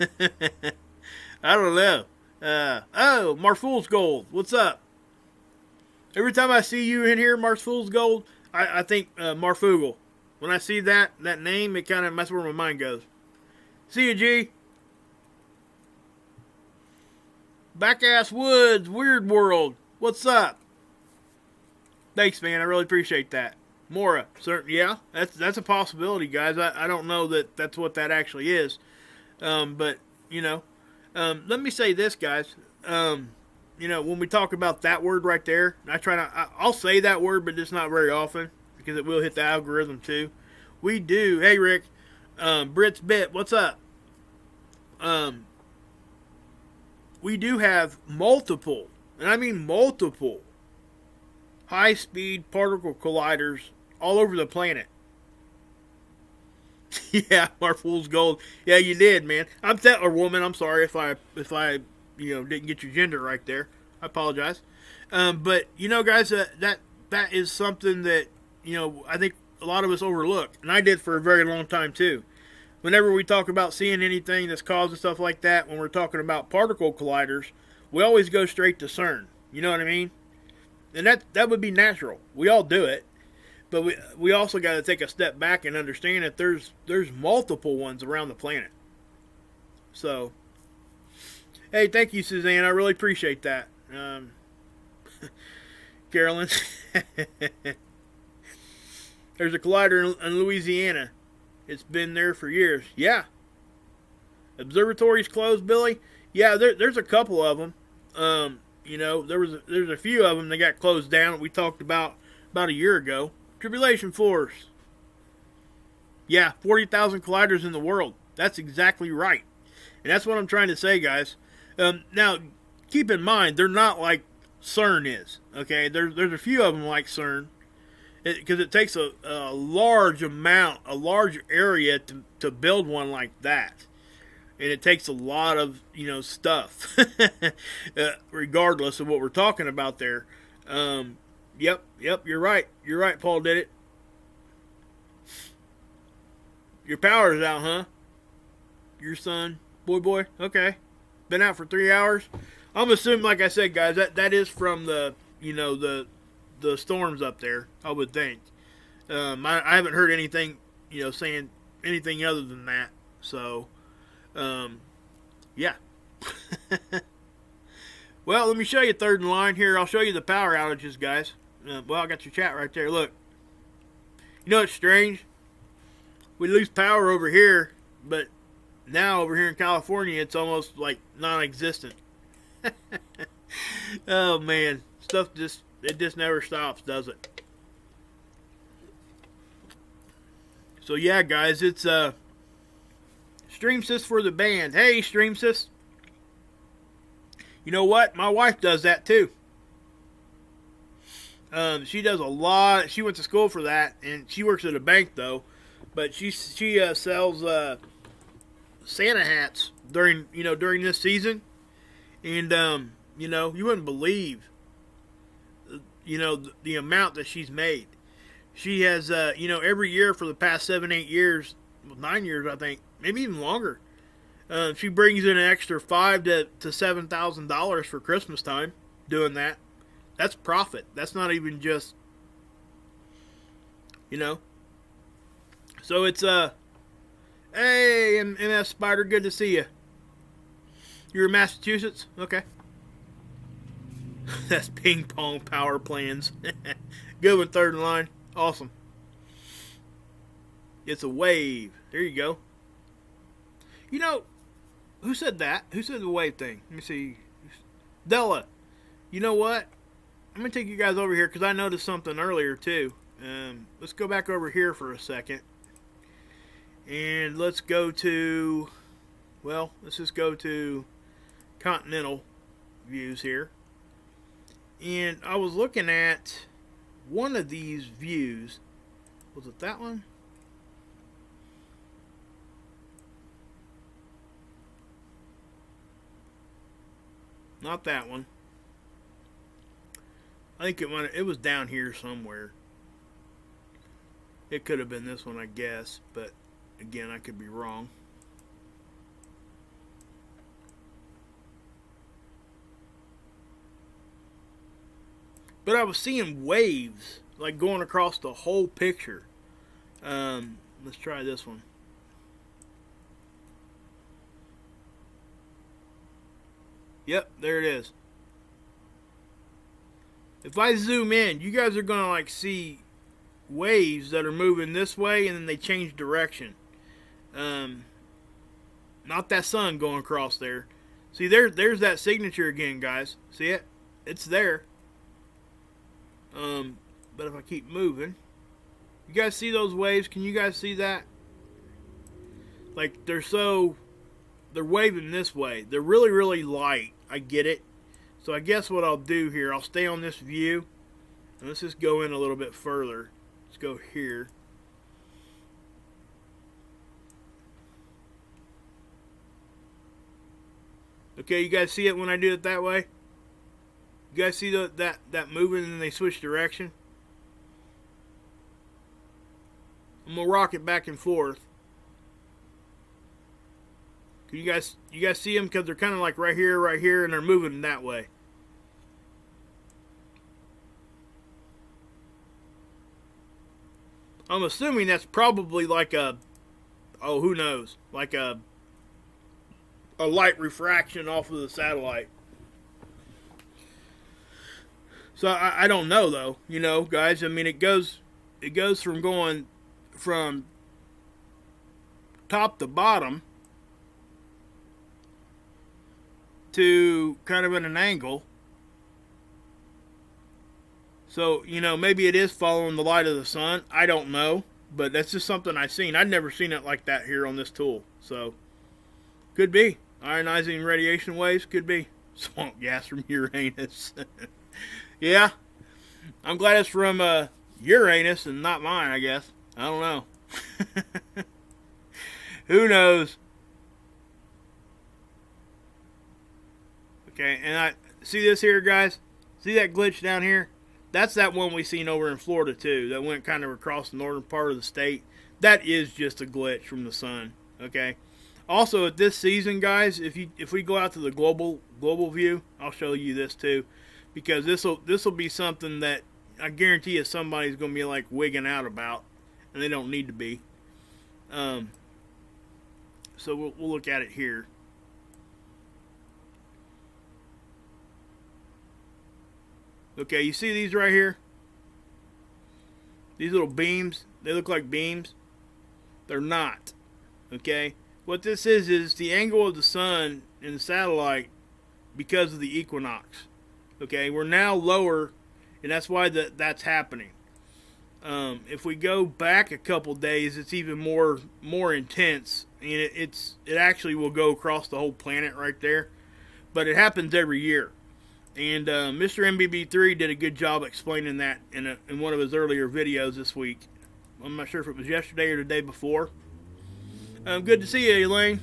I don't know. Oh, Marfool's Gold. What's up? Every time I see you in here, Marfool's Gold, I think Marfoogle. When I see that name, it kind of messes where my mind goes. See you, G. Backass Woods, Weird World. What's up? Thanks, man. I really appreciate that. Mora, yeah, that's a possibility, guys. I don't know that that's what that actually is, but you know, let me say this, guys. You know, when we talk about that word right there, I'll say that word, but it's not very often because it will hit the algorithm too. We do. Hey, Rick, Brits Bit, what's up? We do have multiple, and I mean multiple, high-speed particle colliders all over the planet. Yeah, Marfool's Gold. Yeah, you did, man. Or woman. I'm sorry if I didn't get your gender right there. I apologize. But you know, guys, that is something that I think a lot of us overlook, and I did for a very long time too. Whenever we talk about seeing anything that's causing stuff like that, when we're talking about particle colliders, we always go straight to CERN. You know what I mean? And that would be natural. We all do it. But we also got to take a step back and understand that there's multiple ones around the planet. So, hey, thank you, Suzanne. I really appreciate that. Carolyn. There's a collider in Louisiana. It's been there for years. Yeah. Observatories closed, Billy? Yeah, there's a couple of them. There's a few of them that got closed down. We talked about a year ago. Tribulation Force. Yeah, 40,000 colliders in the world. That's exactly right. And that's what I'm trying to say, guys. Now, keep in mind, they're not like CERN is. Okay, there's a few of them like CERN. Because it takes a large area to build one like that. And it takes a lot of, stuff. Regardless of what we're talking about there. Yep, you're right. You're right, Paul did it. Your power's out, huh? Your son, boy, okay. Been out for 3 hours. I'm assuming, like I said, guys, that is from the storms up there, I would think. I haven't heard anything, saying anything other than that. So, yeah. Well, let me show you third in line here. I'll show you the power outages, guys. Well, I got your chat right there. Look. You know what's strange? We lose power over here, but now over here in California, it's almost like non-existent. Oh, man. Stuff just never stops, does it? So, yeah, guys, it's StreamSys for the band. Hey, StreamSys. You know what? My wife does that too. She does a lot. She went to school for that, and she works at a bank though. But she sells Santa hats during this season, and you wouldn't believe the amount that she's made. She has every year for the past 7-8 years, 9 years I think, maybe even longer. She brings in an extra $5,000 to $7,000 for Christmas time doing that. That's profit. That's not even just, So it's, hey, MS Spider, good to see you. You're in Massachusetts? Okay. That's ping pong power plans. Good one, third in line. Awesome. It's a wave. There you go. Who said that? Who said the wave thing? Let me see. Della. You know what? I'm going to take you guys over here because I noticed something earlier too. Let's go back over here for a second. And let's go to, let's just go to continental views here. And I was looking at one of these views. Was it that one? Not that one. I think it was down here somewhere. It could have been this one, I guess, but again, I could be wrong. But I was seeing waves like going across the whole picture. Let's try this one. Yep, there it is. If I zoom in, you guys are gonna like see waves that are moving this way and then they change direction. Not that sun going across there. See, there's that signature again, guys. See it? It's there. But if I keep moving, you guys see those waves? Can you guys see that? Like they're waving this way. They're really, really light. I get it. So I guess what I'll do here, I'll stay on this view. And let's just go in a little bit further. Let's go here. Okay, you guys see it when I do it that way? You guys see that moving and then they switch direction? I'm gonna rock it back and forth. Can you guys see them? Because they're kind of like right here, and they're moving that way. I'm assuming that's probably like a, oh, who knows, like a light refraction off of the satellite. So I don't know though, you know, guys. I mean, it goes from going from top to bottom to kind of at an angle. So, you know, maybe it is following the light of the sun. I don't know, but that's just something I've seen. I've never seen it like that here on this tool. So, could be. Ionizing radiation waves, could be. Swamp gas from Uranus. Yeah, I'm glad it's from Uranus and not mine, I guess. I don't know. Who knows? Okay, and I see this here, guys. See that glitch down here? That's that one we seen over in Florida too. That went kind of across the northern part of the state. That is just a glitch from the sun. Okay. Also, at this season, guys, if we go out to the global view, I'll show you this too, because this will be something that I guarantee you somebody's going to be like wigging out about, and they don't need to be. So we'll look at it here. Okay, you see these right here? These little beams, they look like beams. They're not. Okay? What this is the angle of the sun and the satellite because of the equinox. Okay? We're now lower, and that's why that's happening. If we go back a couple days, it's even more intense, and it actually will go across the whole planet right there. But it happens every year. And Mr. MBB3 did a good job explaining that in one of his earlier videos this week. I'm not sure if it was yesterday or the day before. Good to see you, Elaine.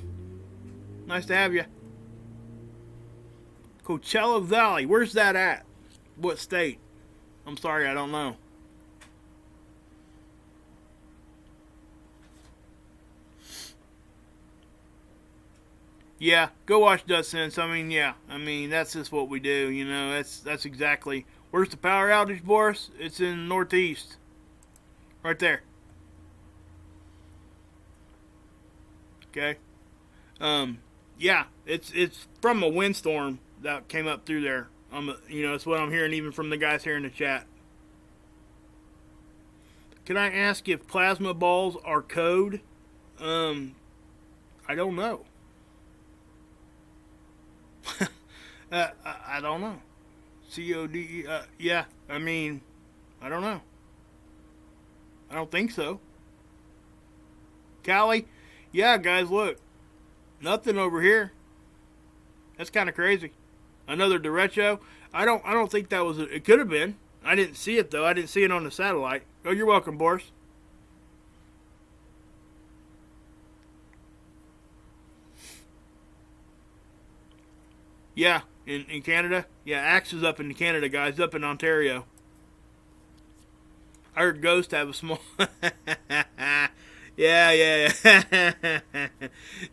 Nice to have you. Coachella Valley. Where's that at? What state? I'm sorry, I don't know. Yeah, go watch Dust Sense. I mean, yeah. I mean, that's just what we do, you know. That's exactly. Where's the power outage, Boris? It's in Northeast. Right there. Okay. Yeah, it's from a windstorm that came up through there. You know, it's what I'm hearing even from the guys here in the chat. Can I ask if plasma balls are code? I don't know. I don't know. CODE. Yeah, I mean, I don't know. I don't think so. Callie? Yeah, guys, look. Nothing over here. That's kind of crazy. Another derecho. I don't think that was it could have been. I didn't see it though. I didn't see it on the satellite. Oh, you're welcome, Boris. Yeah, in Canada. Yeah, Axe is up in Canada, guys, up in Ontario. I heard Ghost have a small. Yeah, yeah,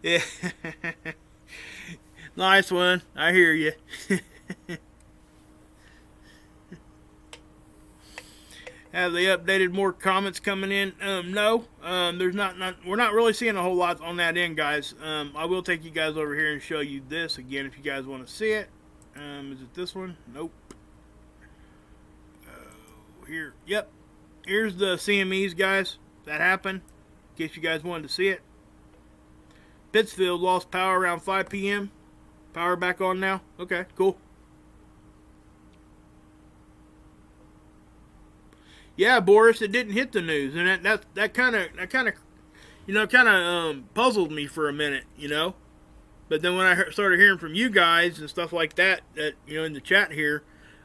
yeah. Nice one. I hear you. Have they updated more comments coming in? No. There's not. We're not really seeing a whole lot on that end, guys. I will take you guys over here and show you this again if you guys want to see it. Is it this one? Nope. Here. Yep. Here's the CMEs, guys. That happened. In case you guys wanted to see it. Pittsfield lost power around 5 p.m. Power back on now. Okay, cool. Yeah, Boris, it didn't hit the news, and that kind of puzzled me for a minute, But then when I started hearing from you guys and stuff like that, in the chat here,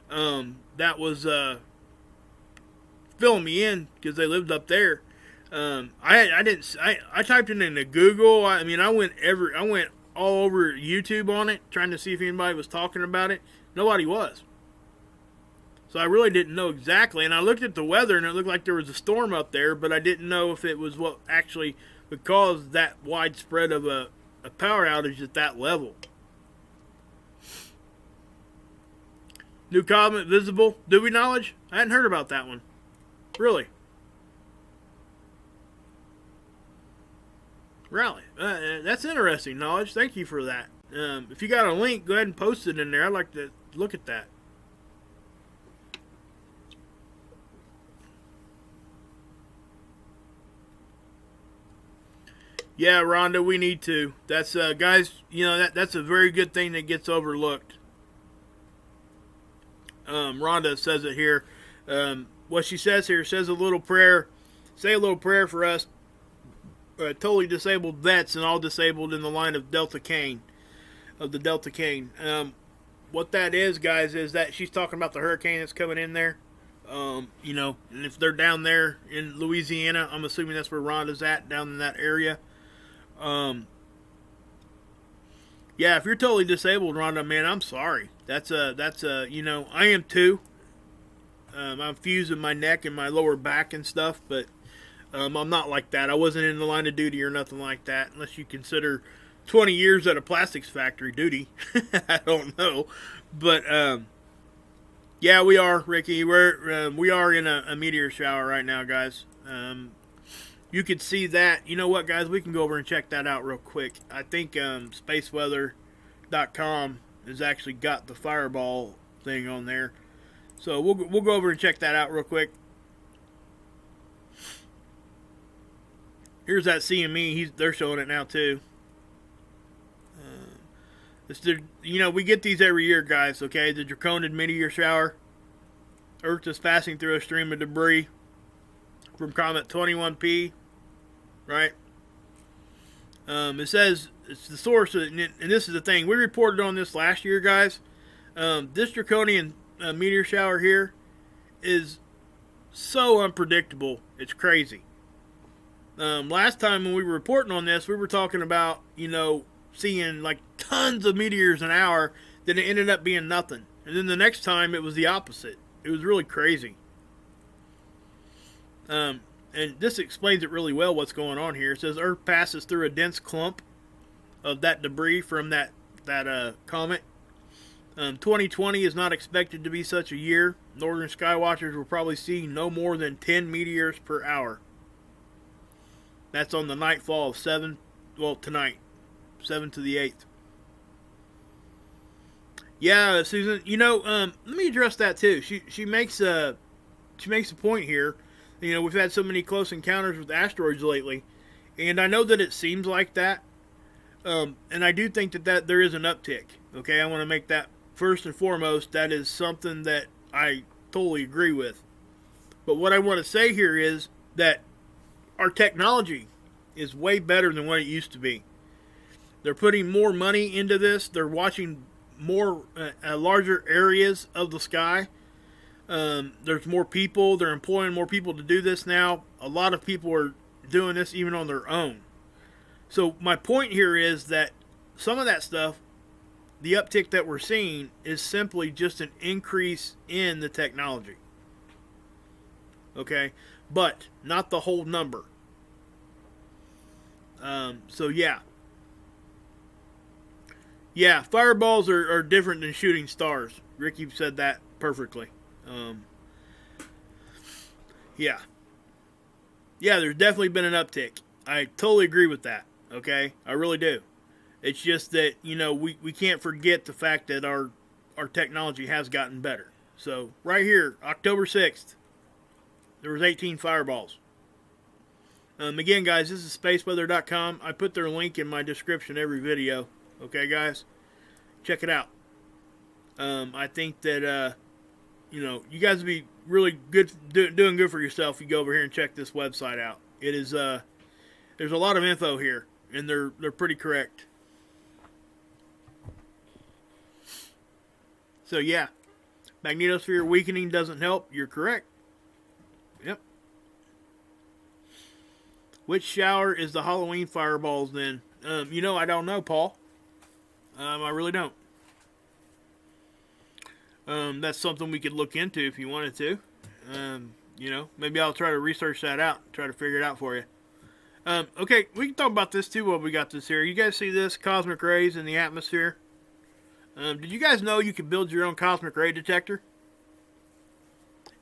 that was filling me in because they lived up there. I typed it into Google. I went all over YouTube on it, trying to see if anybody was talking about it. Nobody was. So I really didn't know exactly. And I looked at the weather, and it looked like there was a storm up there, but I didn't know if it was what actually would cause that widespread of a power outage at that level. New comment visible. Do we knowledge? I hadn't heard about that one. Really? Really? That's interesting, knowledge. Thank you for that. If you got a link, go ahead and post it in there. I'd like to look at that. Yeah, Rhonda, we need to. That's guys, that's a very good thing that gets overlooked. Rhonda says it here. What she says here, says a little prayer. Say a little prayer for us totally disabled vets and all disabled in the line of Delta Cane, of the Delta Cane. What that is, guys, is that she's talking about the hurricane that's coming in there. And if they're down there in Louisiana, I'm assuming that's where Rhonda's at, down in that area. Yeah, if you're totally disabled, Rhonda, man, I'm sorry. That's I am too. I'm fused in my neck and my lower back and stuff, but I'm not like that. I wasn't in the line of duty or nothing like that, unless you consider 20 years at a plastics factory duty. I don't know, but yeah, we are, Ricky. We are in a meteor shower right now, guys. You could see that. You know what, guys? We can go over and check that out real quick. I think spaceweather.com has actually got the fireball thing on there. So we'll go over and check that out real quick. Here's that CME. They're showing it now too. We get these every year, guys. Okay, the draconian meteor shower. Earth is passing through a stream of debris from comet 21P. Right? It says it's the source, and this is the thing. We reported on this last year, guys. This draconian meteor shower here is so unpredictable. It's crazy. Last time when we were reporting on this, we were talking about, seeing like tons of meteors an hour, then it ended up being nothing. And then the next time it was the opposite. It was really crazy. And this explains it really well what's going on here. It says Earth passes through a dense clump of that debris from that comet. 2020 is not expected to be such a year. Northern skywatchers will probably see no more than 10 meteors per hour. That's on the nightfall of tonight, 7 to the 8th. Yeah, Susan, let me address that too. She makes a point here. We've had so many close encounters with asteroids lately, and I know that it seems like that, and I do think that there is an uptick. Okay, I want to make that first and foremost. That is something that I totally agree with. But what I want to say here is that our technology is way better than what it used to be. They're putting more money into this. They're watching more larger areas of the sky. There's more people. They're employing more people to do this now. A lot of people are doing this even on their own. So my point here is that some of that stuff, the uptick that we're seeing, is simply just an increase in the technology. okay, but not the whole number. So yeah, fireballs are different than shooting stars. Ricky said that perfectly. Um, yeah, yeah, there's definitely been an uptick. I totally agree with that. Okay, I really do. It's just that we can't forget the fact that our technology has gotten better. So right here, October 6th, there was 18 fireballs. Again, guys, this is spaceweather.com. I put their link in my description every video. Okay, guys, check it out. I think that you guys would be really good, doing good for yourself if you go over here and check this website out. It is there's a lot of info here, and they're pretty correct. So yeah, magnetosphere weakening doesn't help. You're correct. Yep. Which shower is the Halloween fireballs then? I don't know, Paul. I really don't. That's something we could look into if you wanted to. Maybe I'll try to research that out, try to figure it out for you. Okay, we can talk about this too while we got this here. You guys see this? Cosmic rays in the atmosphere. Did you guys know you could build your own cosmic ray detector?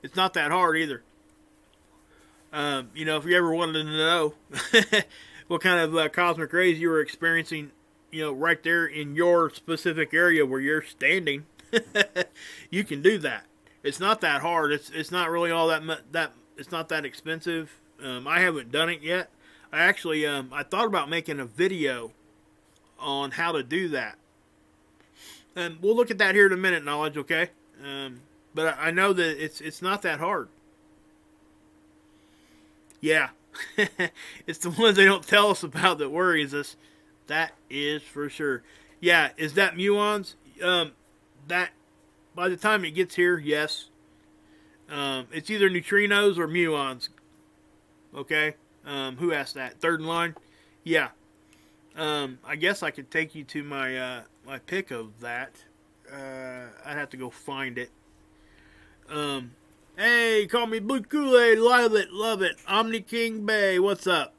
It's not that hard either. If you ever wanted to know what kind of cosmic rays you were experiencing, right there in your specific area where you're standing, you can do that. It's not that hard. It's not really all that it's not that expensive. I haven't done it yet. I actually I thought about making a video on how to do that. And we'll look at that here in a minute, Knowledge, okay? But I know that it's not that hard. Yeah. It's the ones they don't tell us about that worries us. That is for sure. Yeah, is that muons? That by the time it gets here, yes. It's either neutrinos or muons. Okay? Who asked that? Third in line? Yeah. I guess I could take you to my my pic of that. I'd have to go find it. Hey, call me Blue Kool-Aid, love it. Omni King Bay, what's up?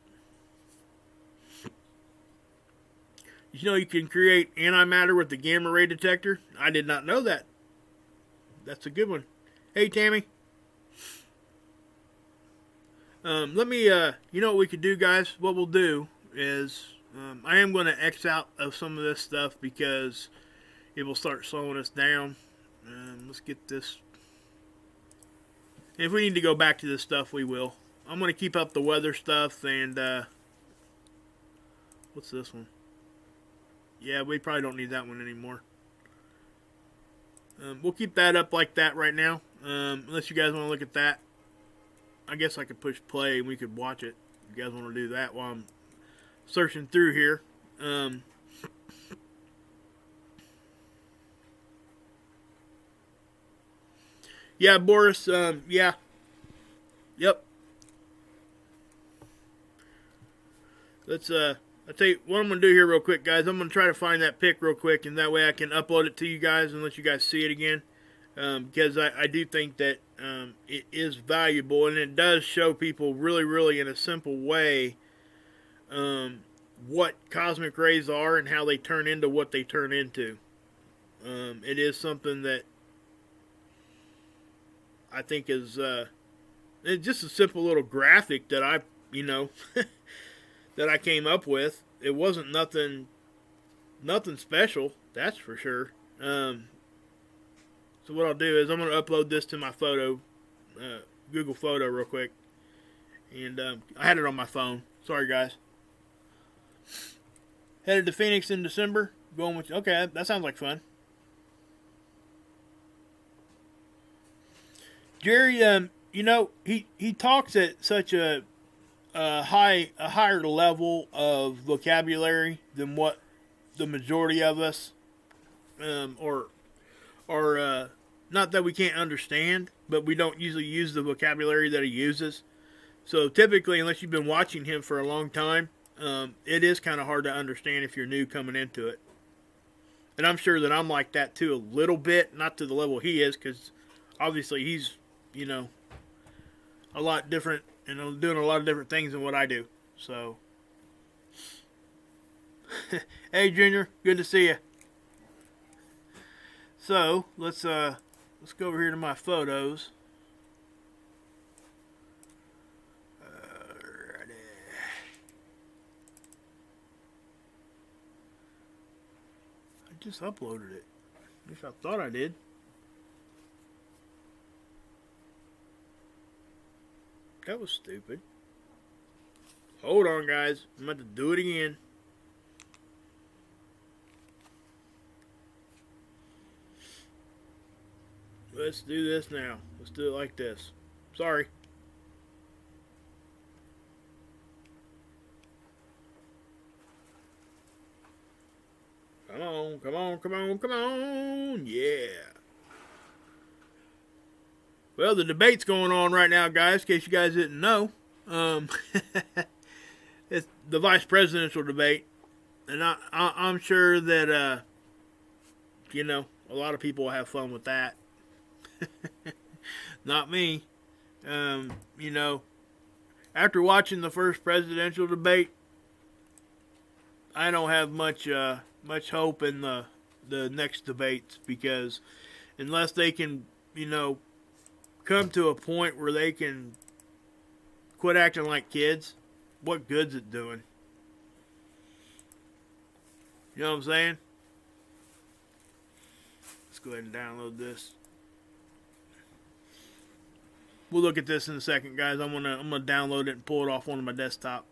You can create antimatter with the gamma ray detector? I did not know that. That's a good one. Hey, Tammy. Let me, what we could do, guys? What we'll do is, I am going to X out of some of this stuff because it will start slowing us down. Let's get this. If we need to go back to this stuff, we will. I'm going to keep up the weather stuff and, what's this one? Yeah, we probably don't need that one anymore. We'll keep that up like that right now. Unless you guys want to look at that. I guess I could push play and we could watch it. If you guys want to do that while I'm searching through here. Yeah, Boris, yeah. Yep. Let's, I'll tell you what I'm going to do here real quick, guys. I'm going to try to find that pic real quick, and that way I can upload it to you guys and let you guys see it again. Because I do think that it is valuable, and it does show people really, really in a simple way what cosmic rays are and how they turn into what they turn into. It is something that I think is it's just a simple little graphic that I, that I came up with. It wasn't nothing special, that's for sure. So what I'll do is I'm going to upload this to my photo, Google Photo real quick. And I had it on my phone. Sorry, guys. Headed to Phoenix in December. Going with, okay, that sounds like fun. Jerry, he talks at such a higher level of vocabulary than what the majority of us, or not that we can't understand, but we don't usually use the vocabulary that he uses. So typically, unless you've been watching him for a long time, it is kind of hard to understand if you're new coming into it. And I'm sure that I'm like that too a little bit, not to the level he is, because obviously he's, a lot different and doing a lot of different things than what I do. So, hey Junior, good to see you. So let's go over here to my photos. I just uploaded it. At least I thought I did. That was stupid. Hold on, guys. I'm about to do it again. Let's do this now. Let's do it like this. Sorry. Come on, come on, come on, come on. Yeah. Well, the debate's going on right now, guys, in case you guys didn't know. It's the vice presidential debate. And I'm sure that, you know, a lot of people will have fun with that. Not me. You know, after watching the first presidential debate, I don't have much hope in the next debates, because unless they can, you know, come to a point where they can quit acting like kids, what good's it doing? You know what I'm saying? Let's go ahead and download this. We'll look at this in a second, guys. I'm gonna download it and pull it off one of my desktop.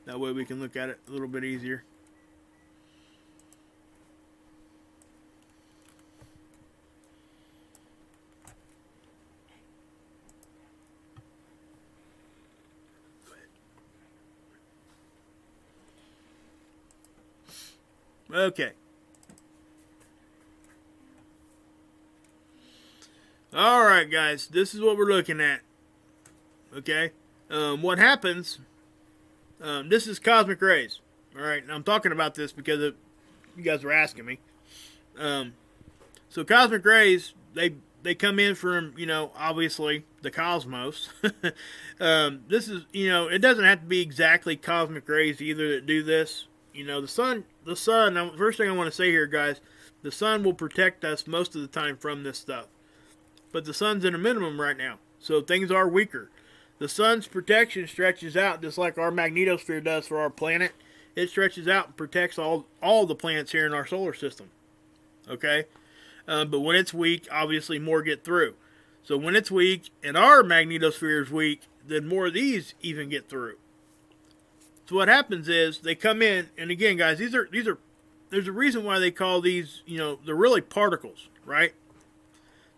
That way we can look at it a little bit easier. Okay. Alright, guys. This is what we're looking at. Okay? What happens... this is cosmic rays. Alright? I'm talking about this because you guys were asking me. So cosmic rays, they come in from, you know, obviously, the cosmos. This is, you know, it doesn't have to be exactly cosmic rays either that do this. You know, the sun, first thing I want to say here, guys, the sun will protect us most of the time from this stuff. But the sun's in a minimum right now, so things are weaker. The sun's protection stretches out just like our magnetosphere does for our planet. It stretches out and protects all the planets here in our solar system. Okay? But when it's weak, obviously more get through. So when it's weak and our magnetosphere is weak, then more of these even get through. So what happens is they come in, and again, guys, these are there's a reason why they call these, you know, they're really particles, right?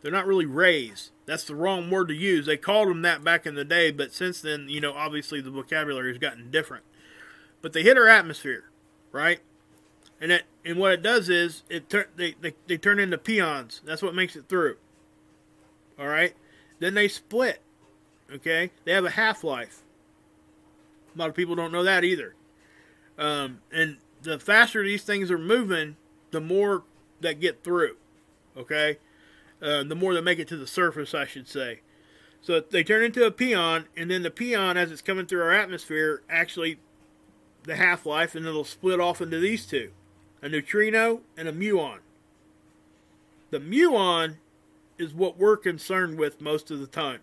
They're not really rays. That's the wrong word to use. They called them that back in the day, but since then, you know, obviously the vocabulary has gotten different. But they hit our atmosphere, right? And what it does is they turn into pions. That's what makes it through. All right? Then they split. Okay? They have a half-life. A lot of people don't know that either. And the faster these things are moving, the more that get through. Okay? The more that make it to the surface, I should say. So they turn into a pion, and then the pion, as it's coming through our atmosphere, actually, the half-life, and it'll split off into these two. A neutrino and a muon. The muon is what we're concerned with most of the time.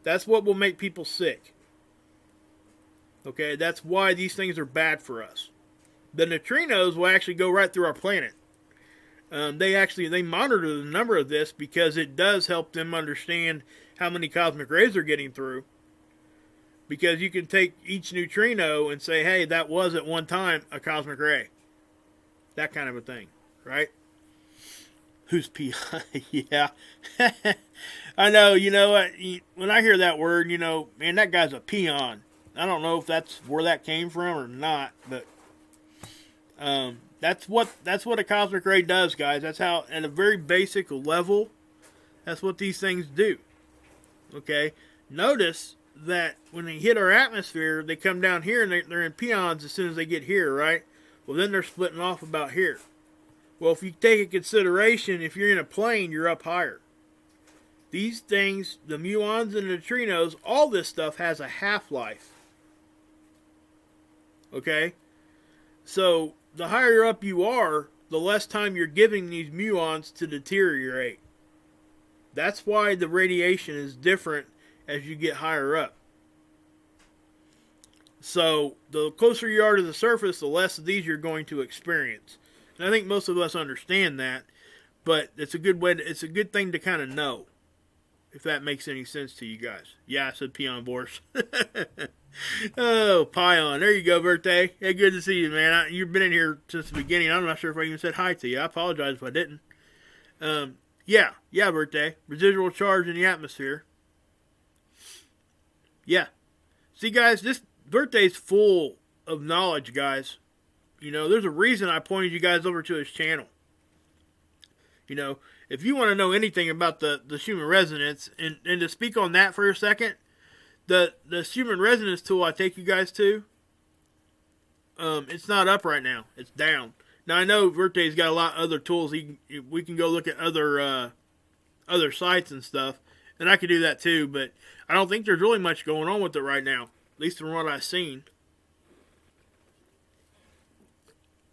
That's what will make people sick. Okay, that's why these things are bad for us. The neutrinos will actually go right through our planet. They monitor the number of this because it does help them understand how many cosmic rays they're getting through. Because you can take each neutrino and say, hey, that was at one time a cosmic ray. That kind of a thing, right? Who's P? Yeah. I know, you know what? When I hear that word, you know, man, that guy's a peon. I don't know if that's where that came from or not, but that's what a cosmic ray does, guys. That's how, at a very basic level, that's what these things do. Okay? Notice that when they hit our atmosphere, they come down here and they're in peons as soon as they get here, right? Well, then they're splitting off about here. Well, if you take into consideration, if you're in a plane, you're up higher. These things, the muons and the neutrinos, all this stuff has a half-life. Okay? So, the higher up you are, the less time you're giving these muons to deteriorate. That's why the radiation is different as you get higher up. So, the closer you are to the surface, the less of these you're going to experience. And I think most of us understand that, but it's a good thing to kind of know, if that makes any sense to you guys. Yeah, I said peon Boris. Oh, Pion. There you go, birthday. Hey, good to see you, man. You've been in here since the beginning. I'm not sure if I even said hi to you. I apologize if I didn't. Yeah, birthday. Residual charge in the atmosphere. Yeah. See, guys, this birthday's full of knowledge, guys. You know, there's a reason I pointed you guys over to his channel. You know, if you want to know anything about the Schumann resonance, and to speak on that for a second, the Schumann resonance tool I take you guys to, it's not up right now. It's down. Now, I know Verte's got a lot of other tools. We can go look at other sites and stuff, and I could do that too, but I don't think there's really much going on with it right now, at least from what I've seen.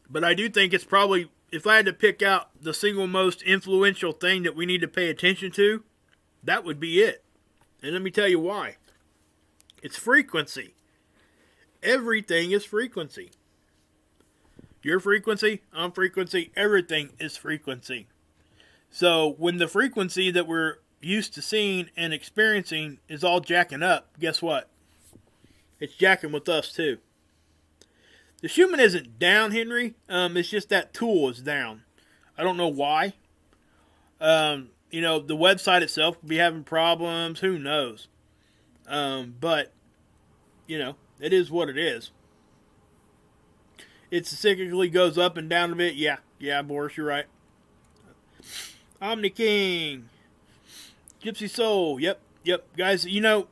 But I do think it's probably, if I had to pick out the single most influential thing that we need to pay attention to, that would be it. And let me tell you why. It's frequency. Everything is frequency. Your frequency, I'm frequency, everything is frequency. So when the frequency that we're used to seeing and experiencing is all jacking up, guess what? It's jacking with us too. The Schumann isn't down, Henry. It's just that tool is down. I don't know why. You know, the website itself could be having problems. Who knows? But, you know, it is what it is. It cyclically goes up and down a bit. Yeah, Boris, you're right. Omni King. Gypsy Soul. Yep. Guys, you know,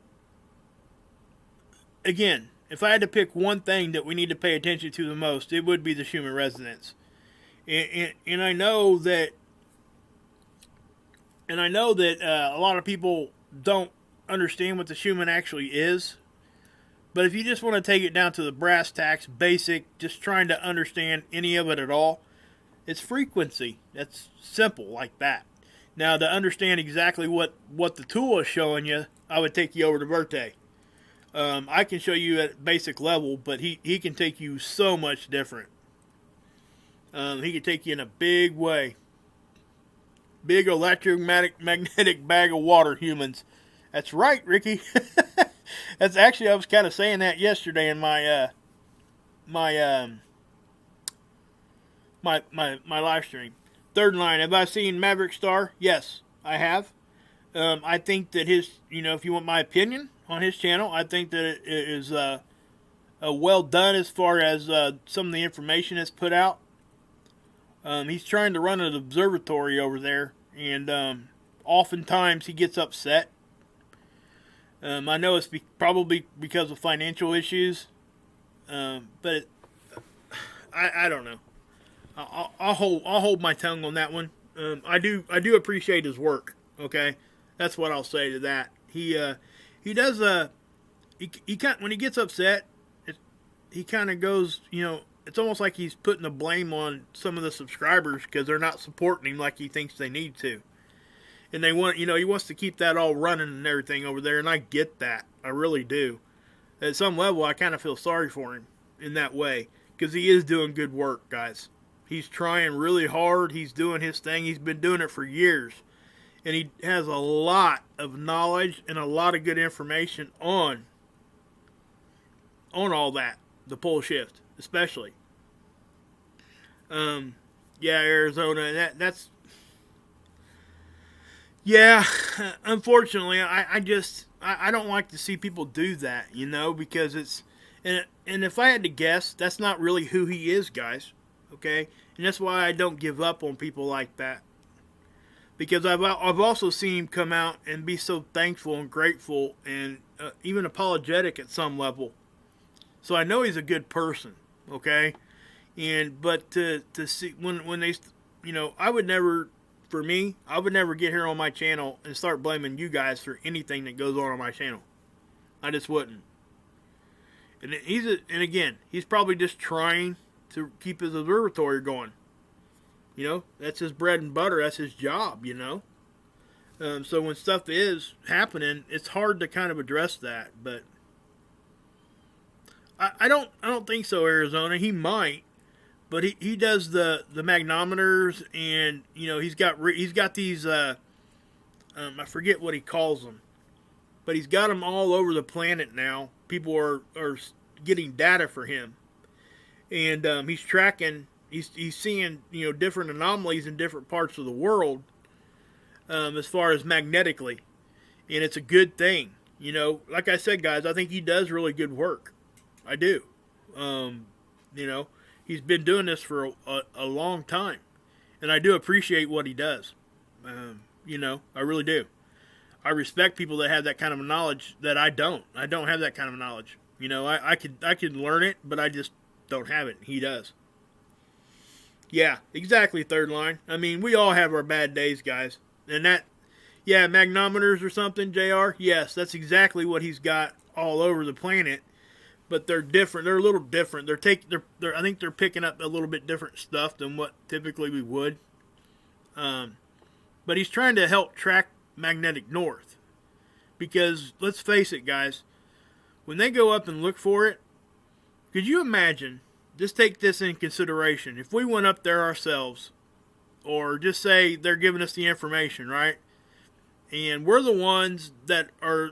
again, if I had to pick one thing that we need to pay attention to the most, it would be the Schumann resonance. And I know that a lot of people don't understand what the Schumann actually is. But if you just want to take it down to the brass tacks, basic, just trying to understand any of it at all, it's frequency. That's simple like that. Now, to understand exactly what the tool is showing you, I would take you over to Verte. I can show you at basic level, but he can take you so much different. He can take you in a big way. Big electromagnetic bag of water, humans. That's right, Ricky. That's actually, I was kind of saying that yesterday in my live stream. Third line, have I seen Maverick Star? Yes, I have. I think that his, you know, if you want my opinion on his channel, I think that it is well done as far as some of the information that's put out. He's trying to run an observatory over there, and oftentimes he gets upset. I know it's probably because of financial issues, but I don't know. I'll hold my tongue on that one. I do appreciate his work. Okay, that's what I'll say to that. He does when he gets upset, he kind of goes, you know, it's almost like he's putting the blame on some of the subscribers because they're not supporting him like he thinks they need to. And they want, you know, he wants to keep that all running and everything over there, and I get that. I really do. At some level, I kind of feel sorry for him in that way, because he is doing good work, guys. He's trying really hard. He's doing his thing. He's been doing it for years. And he has a lot of knowledge and a lot of good information on all that, the pole shift, especially. Yeah, Arizona, that's... Yeah, unfortunately, I don't like to see people do that, you know, because it's, and if I had to guess, that's not really who he is, guys, okay? And that's why I don't give up on people like that. Because I've also seen him come out and be so thankful and grateful and even apologetic at some level. So I know he's a good person, okay? But to see, when they, you know, I would never for me, I would never get here on my channel and start blaming you guys for anything that goes on my channel. I just wouldn't. And again, he's probably just trying to keep his observatory going. You know, that's his bread and butter. That's his job, you know. So when stuff is happening, it's hard to kind of address that. But I don't think so, Arizona. He might, but he does the magnometers, and you know he's got these I forget what he calls them, but he's got them all over the planet now. People are getting data for him, and he's tracking. He's seeing, you know, different anomalies in different parts of the world, as far as magnetically, and it's a good thing. You know, like I said, guys, I think he does really good work. I do. You know, he's been doing this for a long time, and I do appreciate what he does. You know, I really do. I respect people that have that kind of knowledge that I don't. I don't have that kind of knowledge. You know, I could learn it, but I just don't have it. He does. Yeah, exactly, third line. I mean, we all have our bad days, guys. And that, yeah, magnometers or something, JR? Yes, that's exactly what he's got all over the planet. But they're different. They're a little different. I think they're picking up a little bit different stuff than what typically we would. But he's trying to help track magnetic north. Because, let's face it, guys, when they go up and look for it, could you imagine, just take this in consideration, if we went up there ourselves, or just say they're giving us the information, right? And we're the ones that are,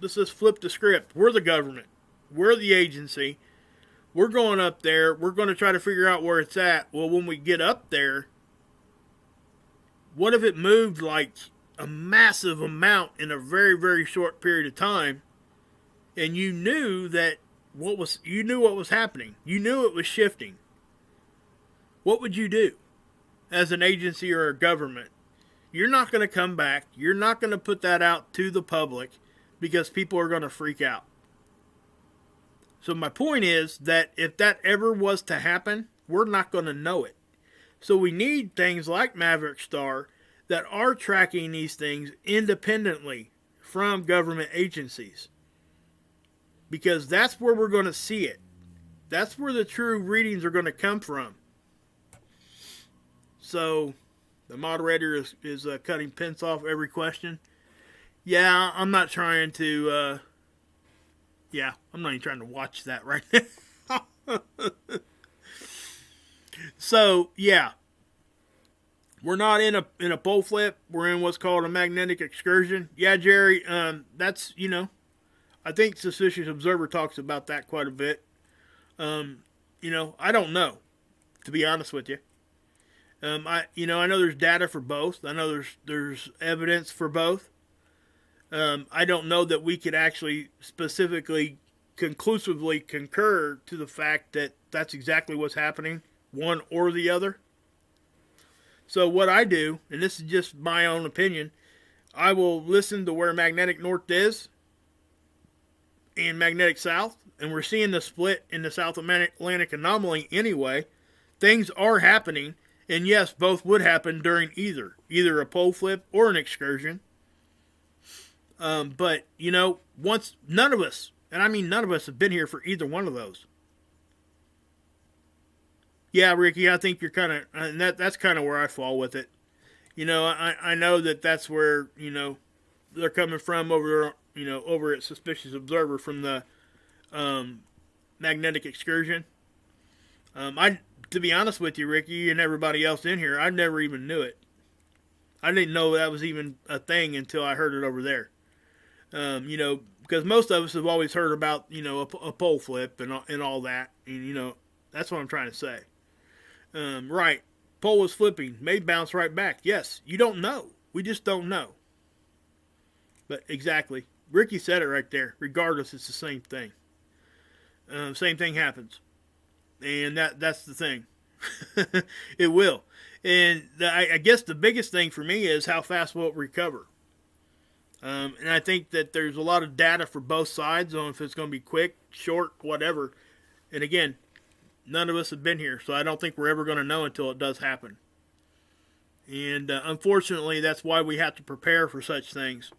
let's just flip the script. We're the government. We're the agency. We're going up there. We're going to try to figure out where it's at. Well, when we get up there, what if it moved like a massive amount in a very, very short period of time, and you knew that you knew what was happening. You knew it was shifting. What would you do as an agency or a government? You're not going to come back. You're not going to put that out to the public because people are going to freak out. So my point is that if that ever was to happen, we're not going to know it. So we need things like Maverick Star that are tracking these things independently from government agencies. Because that's where we're going to see it. That's where the true readings are going to come from. So, the moderator is cutting pence off every question. Yeah, I'm not trying to... I'm not even trying to watch that right now. So, yeah. We're not in a pole flip. We're in what's called a magnetic excursion. Yeah, Jerry, that's, you know... I think Suspicious Observer talks about that quite a bit. You know, I don't know, to be honest with you. I know there's data for both. I know there's evidence for both. I don't know that we could actually specifically, conclusively concur to the fact that that's exactly what's happening, one or the other. So what I do, and this is just my own opinion, I will listen to where magnetic north is and magnetic south, and we're seeing the split in the South Atlantic anomaly anyway. Things are happening, and yes, both would happen during either a pole flip or an excursion. But, you know, once none of us, and I mean none of us, have been here for either one of those. Yeah, Ricky, I think you're kind of, and that's kind of where I fall with it. You know, I know that's where, you know, they're coming from over at Suspicious Observer from the magnetic excursion. To be honest with you, Ricky, and everybody else in here, I never even knew it. I didn't know that was even a thing until I heard it over there. You know, because most of us have always heard about, you know, a pole flip and all that. And, you know, that's what I'm trying to say. Right. Pole is flipping. May bounce right back. Yes, you don't know. We just don't know. But exactly. Ricky said it right there. Regardless, it's the same thing. Same thing happens. And that's the thing. It will. And I guess the biggest thing for me is how fast will it recover. And I think that there's a lot of data for both sides on if it's going to be quick, short, whatever. And again, none of us have been here, so I don't think we're ever going to know until it does happen. And unfortunately, that's why we have to prepare for such things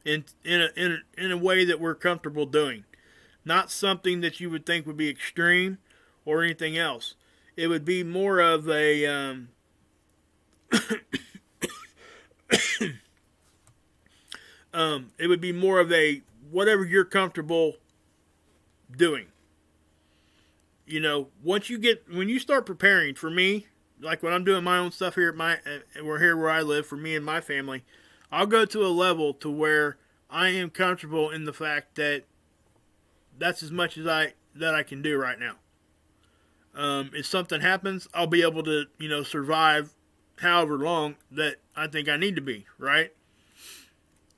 in a way that we're comfortable doing. Not something that you would think would be extreme or anything else. It would be more of a it would be more of a whatever you're comfortable doing. You know, when you start preparing, for me, like when I'm doing my own stuff here we're here where I live, for me and my family, I'll go to a level to where I am comfortable in the fact that that's as much as I can do right now. If something happens, I'll be able to, survive however long that I think I need to be, right?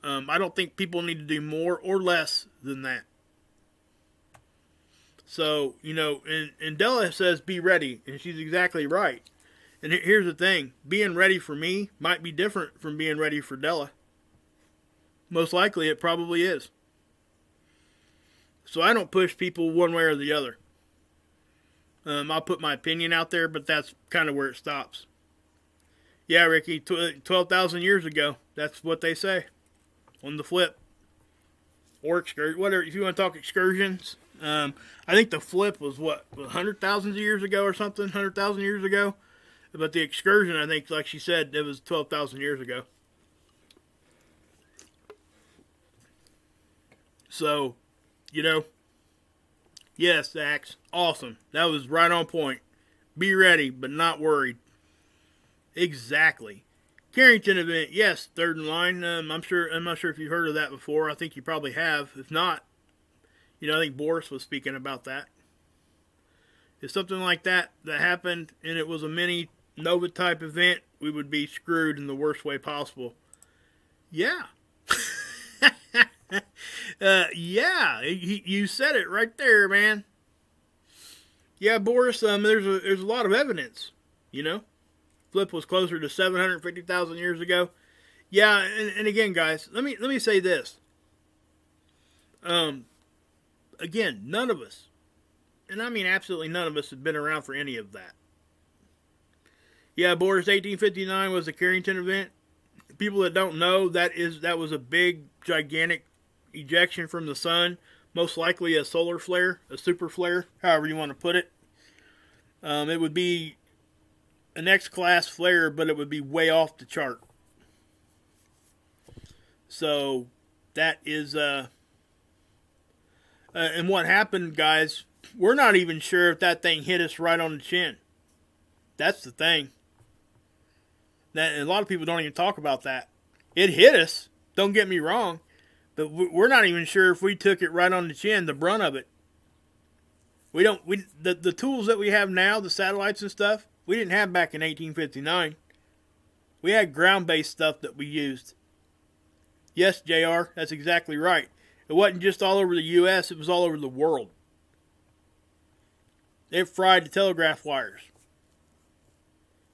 I don't think people need to do more or less than that. So, and Della says be ready, and she's exactly right. And here's the thing, being ready for me might be different from being ready for Della. Most likely it probably is. So I don't push people one way or the other. I'll put my opinion out there, but that's kind of where it stops. Yeah, Ricky, 12,000 years ago, that's what they say on the flip. Or excursion, whatever, if you want to talk excursions. I think the flip was 100,000 years ago or something, 100,000 years ago. But the excursion, I think, like she said, it was 12,000 years ago. So, yes, Dax, awesome. That was right on point. Be ready, but not worried. Exactly. Carrington event, yes, third in line. I'm not sure if you've heard of that before. I think you probably have. If not, I think Boris was speaking about that. If something like that happened and it was a mini Nova type event, we would be screwed in the worst way possible. Yeah. Yeah, you said it right there, man. Yeah, Boris, there's a lot of evidence, Flip was closer to 750,000 years ago. Yeah, and again, guys, let me say this. Again, none of us, and I mean absolutely none of us, have been around for any of that. Yeah, Boris, 1859 was the Carrington event. People that don't know, that was a big, gigantic ejection from the sun. Most likely a solar flare, a super flare, however you want to put it. It would be an X-class flare, but it would be way off the chart. So that is, and what happened, guys, we're not even sure if that thing hit us right on the chin. That's the thing. And a lot of people don't even talk about that. It hit us, don't get me wrong, but we're not even sure if we took it right on the chin, the brunt of it. The tools that we have now, the satellites and stuff, we didn't have back in 1859. We had ground-based stuff that we used. Yes, JR, that's exactly right. It wasn't just all over the U.S., it was all over the world. It fried the telegraph wires.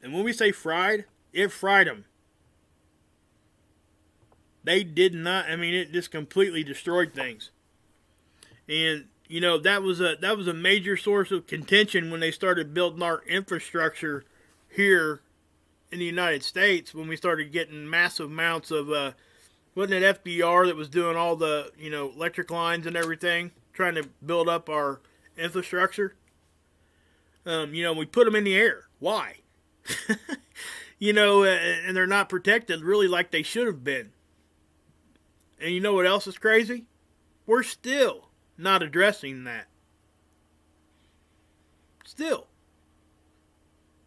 And when we say fried, it fried them. They did not, it just completely destroyed things. And, that was a major source of contention when they started building our infrastructure here in the United States, when we started getting massive amounts of, wasn't it FDR that was doing all the, electric lines and everything, trying to build up our infrastructure? We put them in the air. Why? And they're not protected really like they should have been. And you know what else is crazy? We're still not addressing that. Still.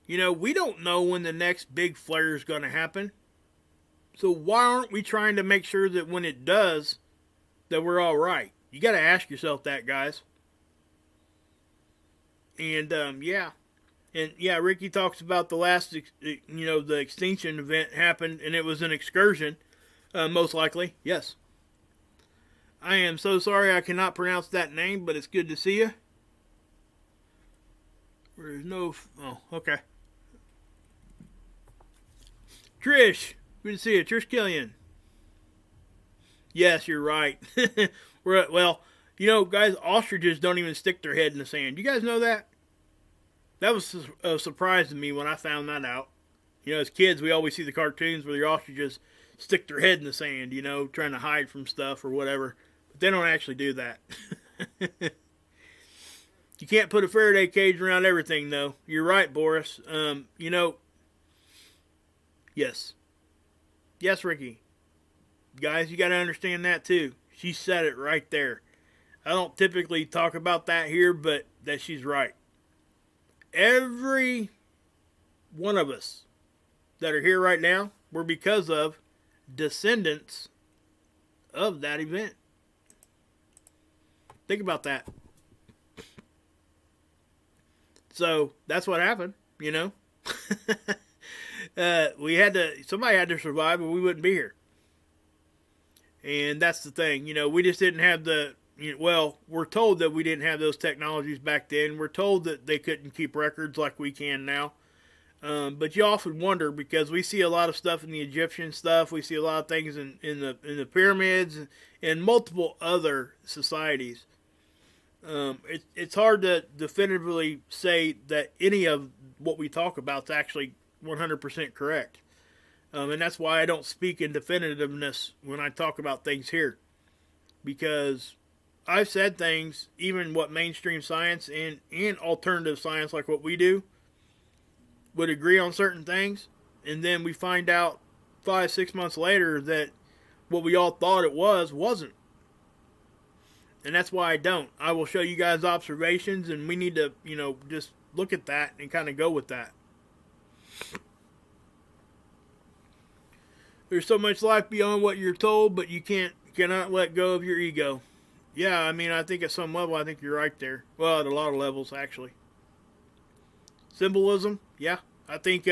We don't know when the next big flare is going to happen. So why aren't we trying to make sure that when it does, that we're all right? You got to ask yourself that, guys. And, yeah. And, yeah, Ricky talks about the last, the extinction event happened, and it was an excursion, most likely. Yes. I am so sorry I cannot pronounce that name, but it's good to see you. There's no... Oh, okay. Trish. Good to see you. Trish Killian. Yes, you're right. Well, guys, ostriches don't even stick their head in the sand. You guys know that? That was a surprise to me when I found that out. You know, as kids, we always see the cartoons where the ostriches stick their head in the sand, you know, trying to hide from stuff or whatever. But they don't actually do that. You can't put a Faraday cage around everything, though. You're right, Boris. You know, yes. Yes, Ricky. Guys, you got to understand that, too. She said it right there. I don't typically talk about that here, but that she's right. Every one of us that are here right now were because of descendants of that event. Think about that. So that's what happened, you know. Somebody had to survive, or we wouldn't be here. And that's the thing, you know. We just didn't have we're told that we didn't have those technologies back then. We're told that they couldn't keep records like we can now. But you often wonder, because we see a lot of stuff in the Egyptian stuff. We see a lot of things in the pyramids and multiple other societies. It's hard to definitively say that any of what we talk about is actually 100% correct. And that's why I don't speak in definitiveness when I talk about things here. Because I've said things, even what mainstream science and alternative science like what we do, would agree on certain things. And then we find out 5-6 months later that what we all thought it wasn't. And that's why I don't. I will show you guys observations, and we need to, you know, just look at that and kind of go with that. There's so much life beyond what you're told, but you cannot let go of your ego. Yeah, I mean, I think at some level, I think you're right there. Well, at a lot of levels, actually. Symbolism, yeah. I think,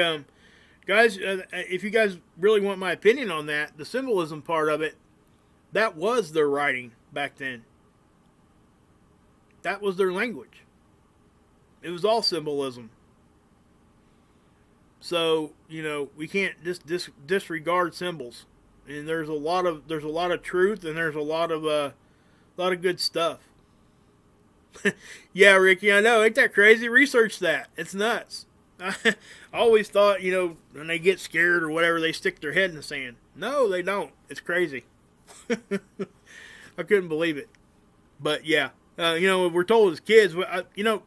guys, if you guys really want my opinion on that, the symbolism part of it, that was their writing back then. That was their language. It was all symbolism. So, you know, we can't just disregard symbols. And there's a lot of truth, and there's a lot of good stuff. Yeah, Ricky, I know. Ain't that crazy? Research that. It's nuts. I always thought, you know, when they get scared or whatever, they stick their head in the sand. No, they don't. It's crazy. I couldn't believe it. But yeah, you know, we're told as kids, you know,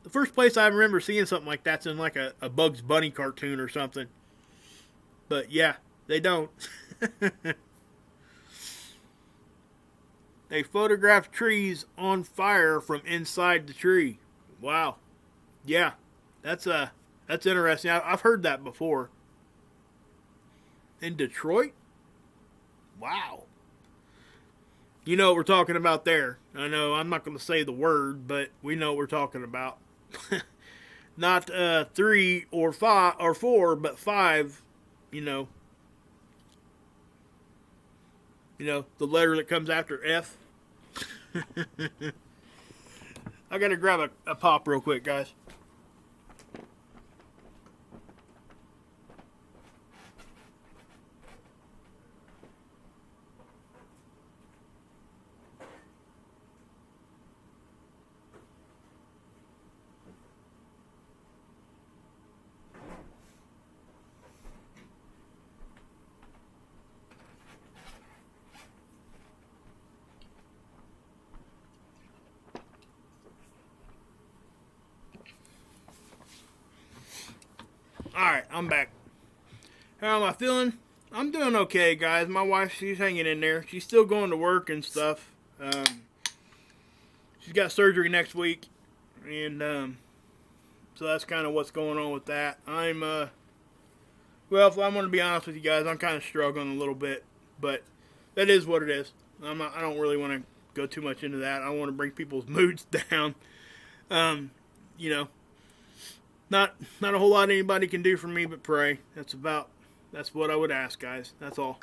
the first place I remember seeing something like that's in like a Bugs Bunny cartoon or something. But yeah, they don't. They photographed trees on fire from inside the tree. Wow. Yeah, that's interesting. I've heard that before. In Detroit? Wow. You know what we're talking about there. I know I'm not going to say the word, but we know what we're talking about. Not 3 or 5 or 4, but 5. You know, the letter that comes after F. I gotta grab a pop real quick, guys. Alright, I'm back. How am I feeling? I'm doing okay, guys. My wife, she's hanging in there. She's still going to work and stuff. She's got surgery next week. And so that's kind of what's going on with that. Well, if I'm going to be honest with you guys, I'm kind of struggling a little bit. But that is what it is. I don't really want to go too much into that. I don't want to bring people's moods down. You know. Not a whole lot anybody can do for me but pray. That's what I would ask, guys. That's all.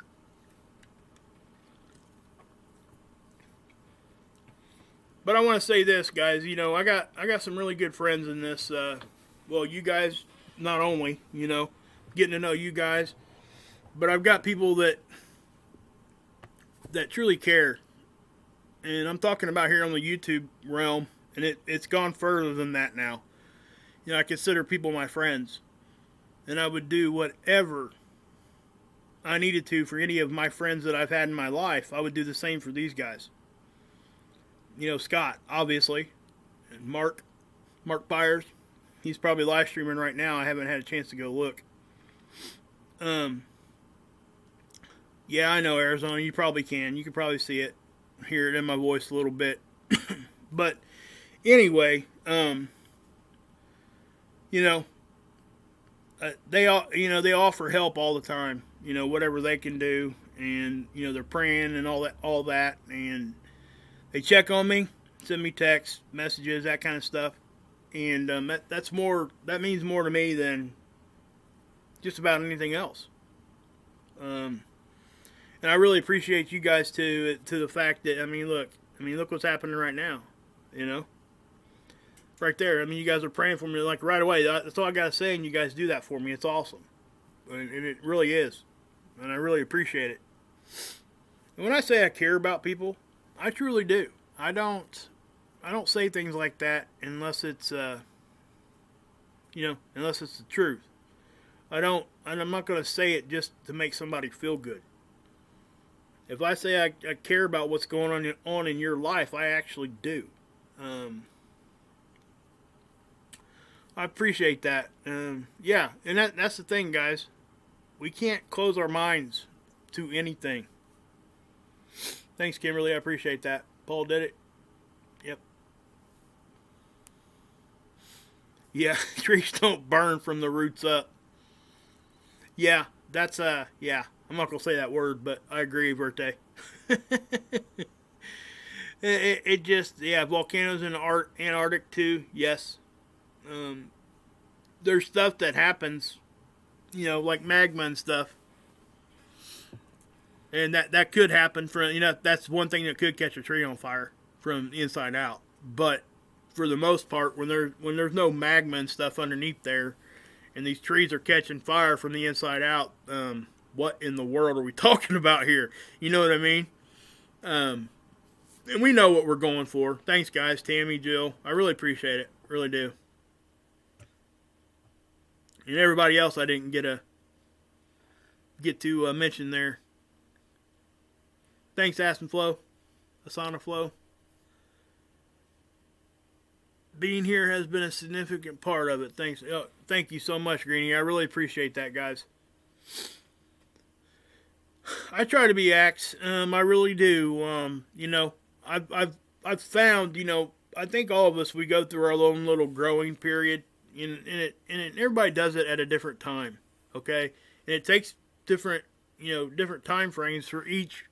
But I want to say this, guys. You know, I got some really good friends in this. Well, you guys, not only, you know, getting to know you guys, but I've got people that truly care. And I'm talking about here on the YouTube realm, and it's gone further than that now. You know, I consider people my friends. and I would do whatever I needed to for any of my friends that I've had in my life. I would do the same for these guys. You know, Scott, obviously, and Mark Byers. He's probably live streaming right now. I haven't had a chance to go look. Yeah, I know, Arizona. You probably can. You can probably see it, hear it in my voice a little bit. But anyway, you know, they offer help all the time. You know, whatever they can do, and you know they're praying and all that, and they check on me, send me texts, messages, that kind of stuff, and that means more to me than just about anything else. And I really appreciate you guys to the fact that look what's happening right now, you know, right there. I mean, you guys are praying for me like right away. That's all I gotta say, and you guys do that for me. It's awesome, and it really is, and I really appreciate it. And when I say I care about people, I truly do. I don't say things like that unless it's unless it's the truth. I'm not going to say it just to make somebody feel good. If I say I care about what's going on in your life, I actually do. I appreciate that. Yeah, and that's the thing, guys. We can't close our minds to anything. Thanks, Kimberly. I appreciate that. Paul did it. Yep. Yeah, trees don't burn from the roots up. Yeah, that's yeah. I'm not gonna say that word, but I agree, birthday. it just, yeah, volcanoes in the Antarctic too. Yes. There's stuff that happens, you know, like magma and stuff. And that could happen from, you know, that's one thing that could catch a tree on fire from the inside out. But for the most part, when there's no magma and stuff underneath there, and these trees are catching fire from the inside out, what in the world are we talking about here? You know what I mean? And we know what we're going for. Thanks, guys. Tammy, Jill. I really appreciate it. Really do. And everybody else I didn't get to mention there. Thanks, Aspen Flow. Asana Flow. Being here has been a significant part of it. Thanks. Thank you so much, Greenie. I really appreciate that, guys. I try to be Axe. I really do. You know, I've found, you know, I think all of us, we go through our own little growing period, and everybody does it at a different time. Okay, and it takes different time frames for each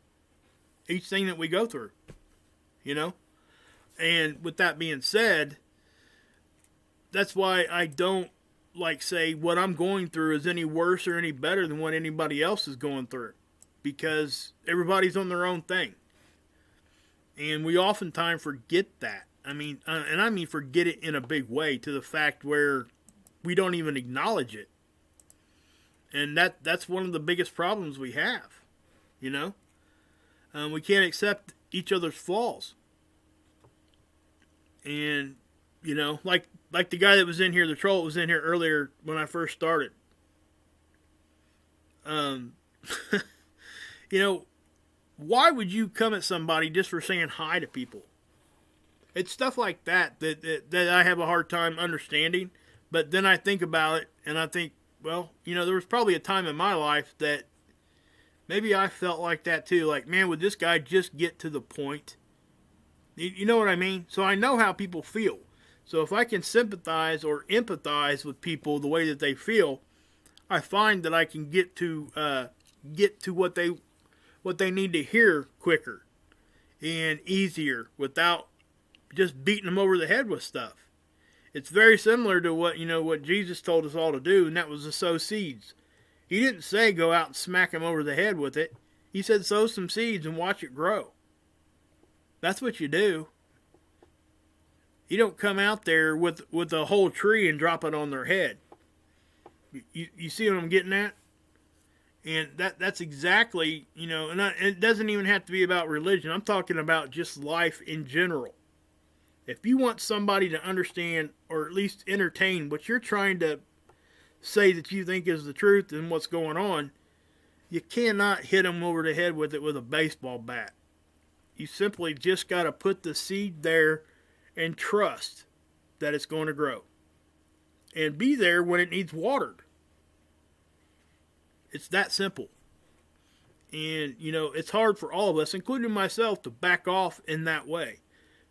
thing that we go through. You know, and with that being said, that's why I don't say what I'm going through is any worse or any better than what anybody else is going through, because everybody's on their own thing. And we oftentimes forget that. I mean forget it in a big way, to the fact where we don't even acknowledge it. And that's one of the biggest problems we have, you know? We can't accept each other's flaws. And, you know, like the guy that was in here, the troll that was in here earlier when I first started. You know, why would you come at somebody just for saying hi to people? It's stuff like that I have a hard time understanding. But then I think about it, and I think, well, you know, there was probably a time in my life that maybe I felt like that too. Like, man, would this guy just get to the point? You know what I mean? So I know how people feel. So if I can sympathize or empathize with people the way that they feel, I find that I can get to what they need to hear quicker and easier without just beating them over the head with stuff. It's very similar to what Jesus told us all to do, and that was to sow seeds. He didn't say go out and smack them over the head with it. He said sow some seeds and watch it grow. That's what you do. You don't come out there with a whole tree and drop it on their head. You see what I'm getting at? And that's exactly, you know, and it doesn't even have to be about religion. I'm talking about just life in general. If you want somebody to understand or at least entertain what you're trying to say that you think is the truth and what's going on, you cannot hit them over the head with it with a baseball bat. You simply just got to put the seed there and trust that it's going to grow. And be there when it needs watered. It's that simple. And, you know, it's hard for all of us, including myself, to back off in that way.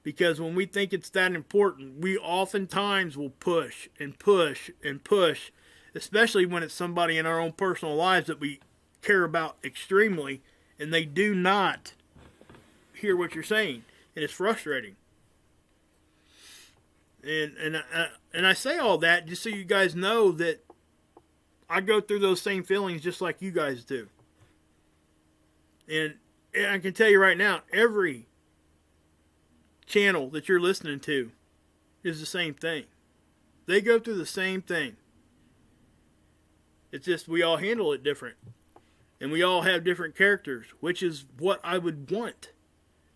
Because when we think it's that important, we oftentimes will push and push and push, especially when it's somebody in our own personal lives that we care about extremely, and they do not hear what you're saying. And it's frustrating. And I say all that just so you guys know that I go through those same feelings just like you guys do. And I can tell you right now, every channel that you're listening to is the same thing. They go through the same thing. It's just we all handle it different. And we all have different characters, which is what I would want.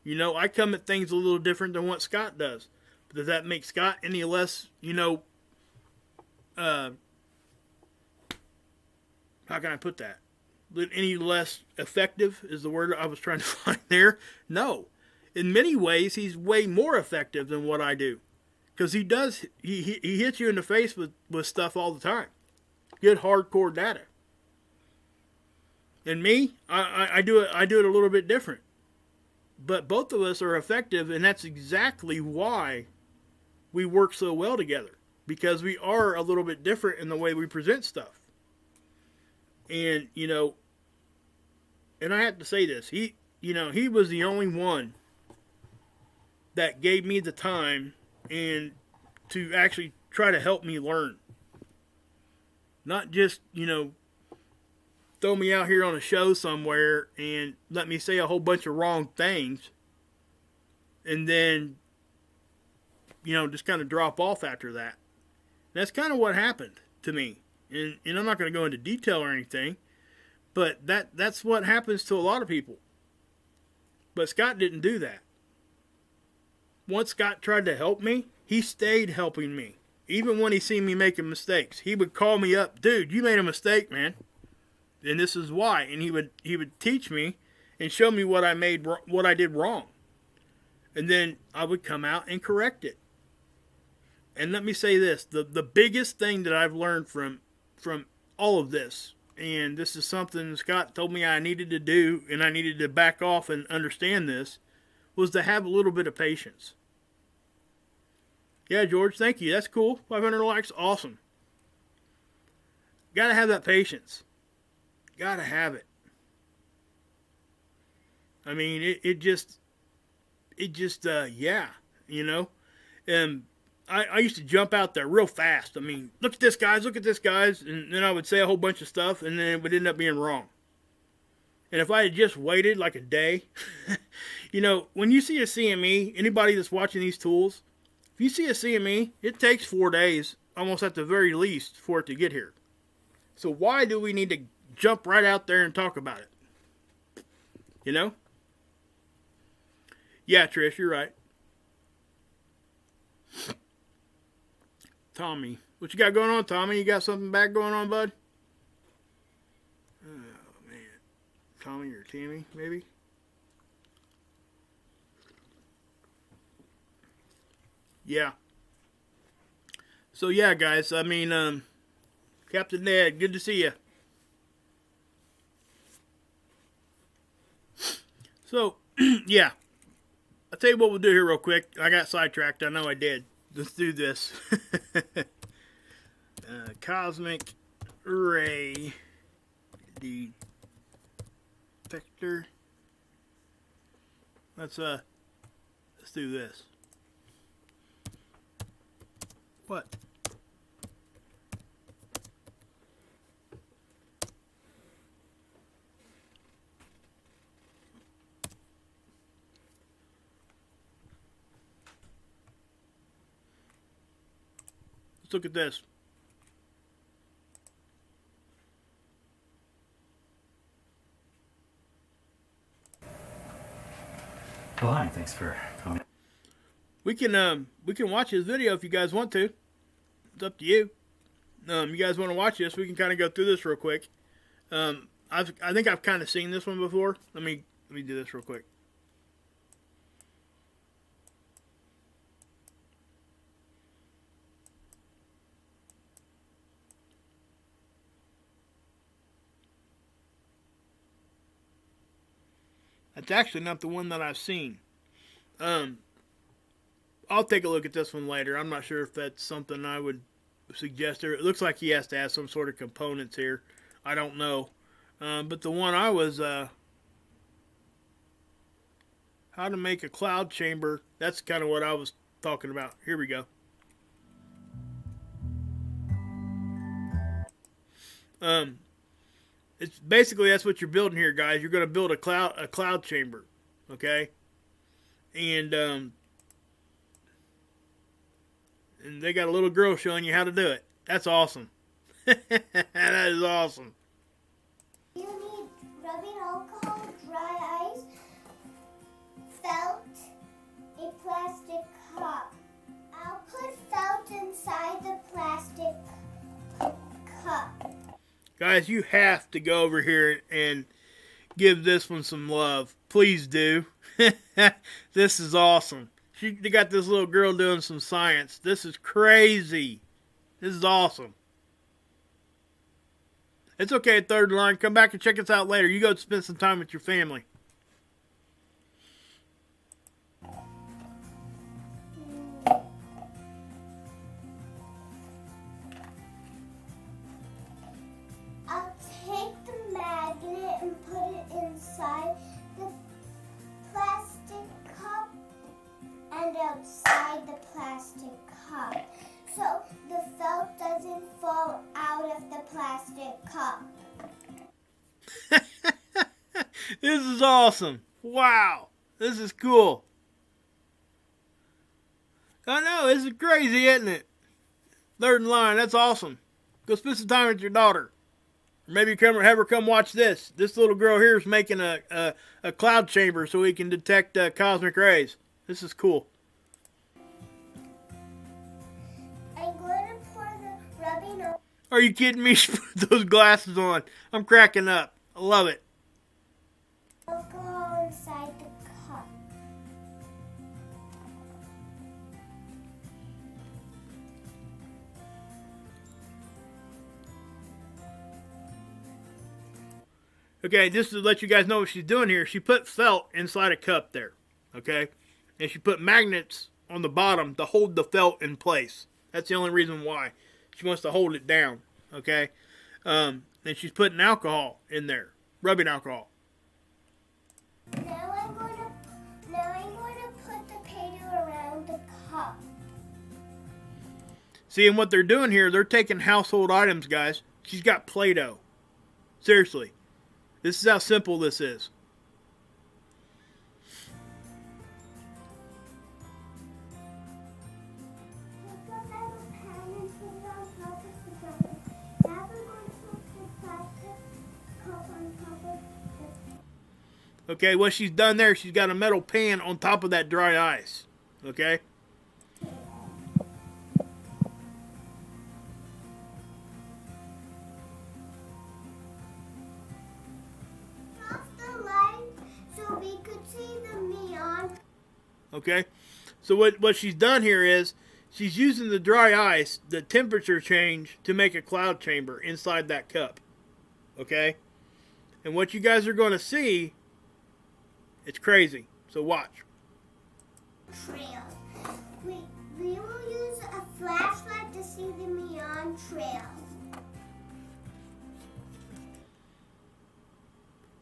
You know, I come at things a little different than what Scott does. But does that make Scott any less, you know, how can I put that? Any less effective is the word I was trying to find there. No. In many ways, he's way more effective than what I do. Because he hits you in the face with stuff all the time. Good hardcore data. And me, I do it a little bit different. But both of us are effective, and that's exactly why we work so well together. Because we are a little bit different in the way we present stuff. And, you know, and I have to say this, he was the only one that gave me the time and to actually try to help me learn. Not just, you know, throw me out here on a show somewhere and let me say a whole bunch of wrong things and then, you know, just kind of drop off after that. That's kind of what happened to me. And I'm not going to go into detail or anything, but that's what happens to a lot of people. But Scott didn't do that. Once Scott tried to help me, he stayed helping me. Even when he seen me making mistakes, he would call me up, dude, you made a mistake, man. And this is why. And he would teach me and show me what I did wrong. And then I would come out and correct it. And let me say this, the biggest thing that I've learned from all of this, and this is something Scott told me I needed to do, and I needed to back off and understand this, was to have a little bit of patience. Yeah, George, thank you. That's cool. 500 likes, awesome. Gotta have that patience. Gotta have it. I mean, it just, yeah, you know. And I used to jump out there real fast. I mean, look at this, guys, and then I would say a whole bunch of stuff, and then it would end up being wrong. And if I had just waited like a day, you know, when you see a CME, anybody that's watching these tools, if you see a CME, it takes 4 days, almost at the very least, for it to get here. So why do we need to jump right out there and talk about it? You know? Yeah, Trish, you're right. Tommy. What you got going on, Tommy? You got something bad going on, bud? Oh, man. Tommy or Tammy, maybe? Yeah. So, yeah, guys. I mean, Captain Ned, good to see you. So, yeah. I'll tell you what we'll do here real quick. I got sidetracked. I know I did. Let's do this. Cosmic Ray Detector. Let's do this. What? Let's look at this. Oh, hi. Thanks for coming. We can watch his video if you guys want to. It's up to you. You guys want to watch this? We can kind of go through this real quick. I think I've kind of seen this one before. Let me do this real quick. That's actually not the one that I've seen. I'll take a look at this one later. I'm not sure if that's something I would suggest. It looks like he has to have some sort of components here. I don't know. But the one I was... how to make a cloud chamber. That's kind of what I was talking about. Here we go. It's basically, that's what you're building here, guys. You're going to build a cloud chamber, okay? And they got a little girl showing you how to do it. That's awesome. That is awesome. You need rubbing alcohol, dry ice, felt, a plastic cup. I'll put felt inside the plastic cup. Guys, you have to go over here and give this one some love. Please do. This is awesome. They got this little girl doing some science. This is crazy. This is awesome. It's okay, Third Line. Come back and check us out later. You go spend some time with your family. I'll take the magnet and put it inside the plastic cup and outside the plastic cup, so the felt doesn't fall out of the plastic cup. This is awesome. Wow. This is cool. I know, this is crazy, isn't it? Third in line, that's awesome. Go spend some time with your daughter. Or maybe have her come watch this. This little girl here is making a cloud chamber so we can detect cosmic rays. This is cool. I'm going to pour the rubbing Are you kidding me? She put those glasses on. I'm cracking up. I love it. alcohol inside the cup. Okay, just to let you guys know what she's doing here, she put felt inside a cup there, okay? And she put magnets on the bottom to hold the felt in place. That's the only reason why. She wants to hold it down, okay? And she's putting alcohol in there, rubbing alcohol. Now I'm going to put the paint around the cup. See, and what they're doing here, they're taking household items, guys. She's got Play-Doh. Seriously. This is how simple this is. Take a metal pan and put it on top of the bucket. Now we're going to put the plastic cup on top of the... Okay, what she's done there, she's got a metal pan on top of that dry ice. Okay? Off the light so we could see the neon. Okay? So what she's done here is she's using the dry ice, the temperature change, to make a cloud chamber inside that cup. Okay? And what you guys are going to see, it's crazy. So watch. Trails. We will use a flashlight to see the neon trails.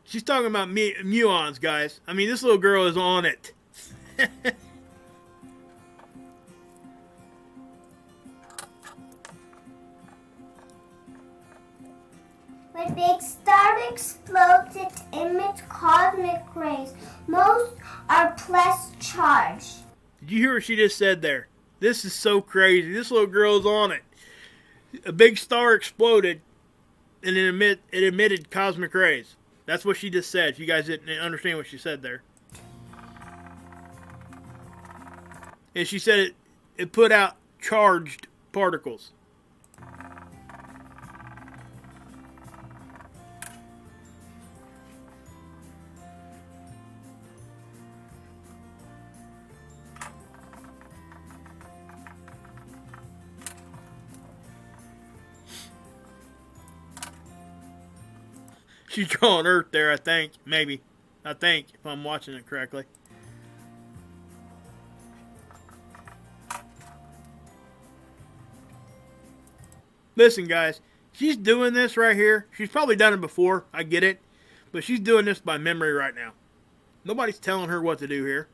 She's talking about muons, guys. I mean, this little girl is on it. When a big star explodes, it emits cosmic rays. Most are plus charged. Did you hear what she just said there? This is so crazy. This little girl's on it. A big star exploded, and it emitted cosmic rays. That's what she just said. You guys didn't understand what she said there. And she said it put out charged particles. She's drawing Earth there, I think. Maybe. I think, if I'm watching it correctly. Listen, guys. She's doing this right here. She's probably done it before. I get it. But she's doing this by memory right now. Nobody's telling her what to do here.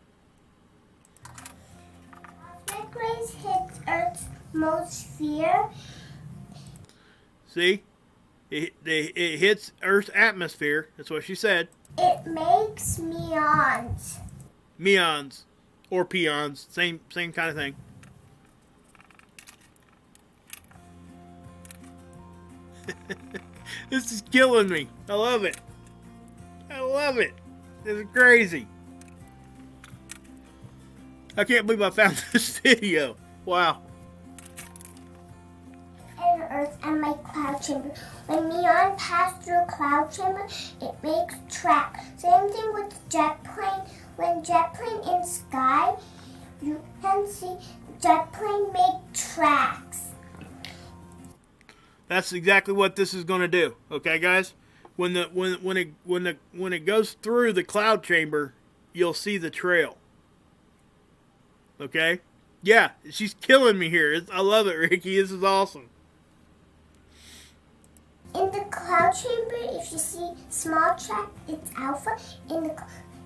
Cosmic rays hit Earth's atmosphere. See? It hits Earth's atmosphere. That's what she said. It makes muons. Muons. Or peons. Same kind of thing. This is killing me. I love it. I love it. This is crazy. I can't believe I found this video. Wow. And Earth and my cloud chamber. When muon pass through a cloud chamber, it makes track. Same thing with jet plane. When jet plane in sky, you can see jet plane make tracks. That's exactly what this is going to do. Okay, guys? When it goes through the cloud chamber, you'll see the trail. Okay? Yeah, she's killing me here. I love it, Ricky. This is awesome. In the cloud chamber, if you see small track, it's alpha.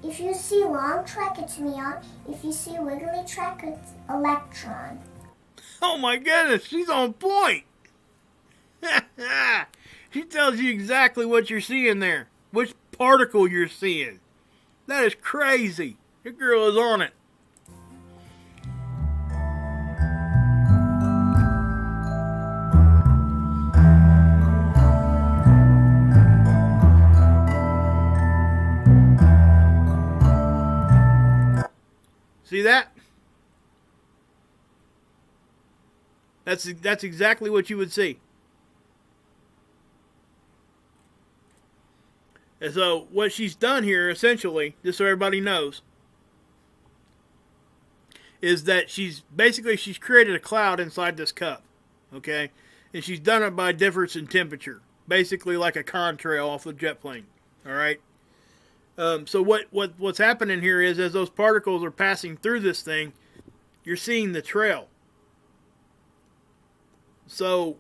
If you see long track, it's muon. If you see wiggly track, it's electron. Oh my goodness, she's on point. She tells you exactly what you're seeing there. Which particle you're seeing. That is crazy. Your girl is on it. See that? That's exactly what you would see. And so what she's done here, essentially, just so everybody knows, is that she's created a cloud inside this cup, okay? And she's done it by difference in temperature, basically like a contrail off the jet plane, all right? So what's happening here is as those particles are passing through this thing, you're seeing the trail. So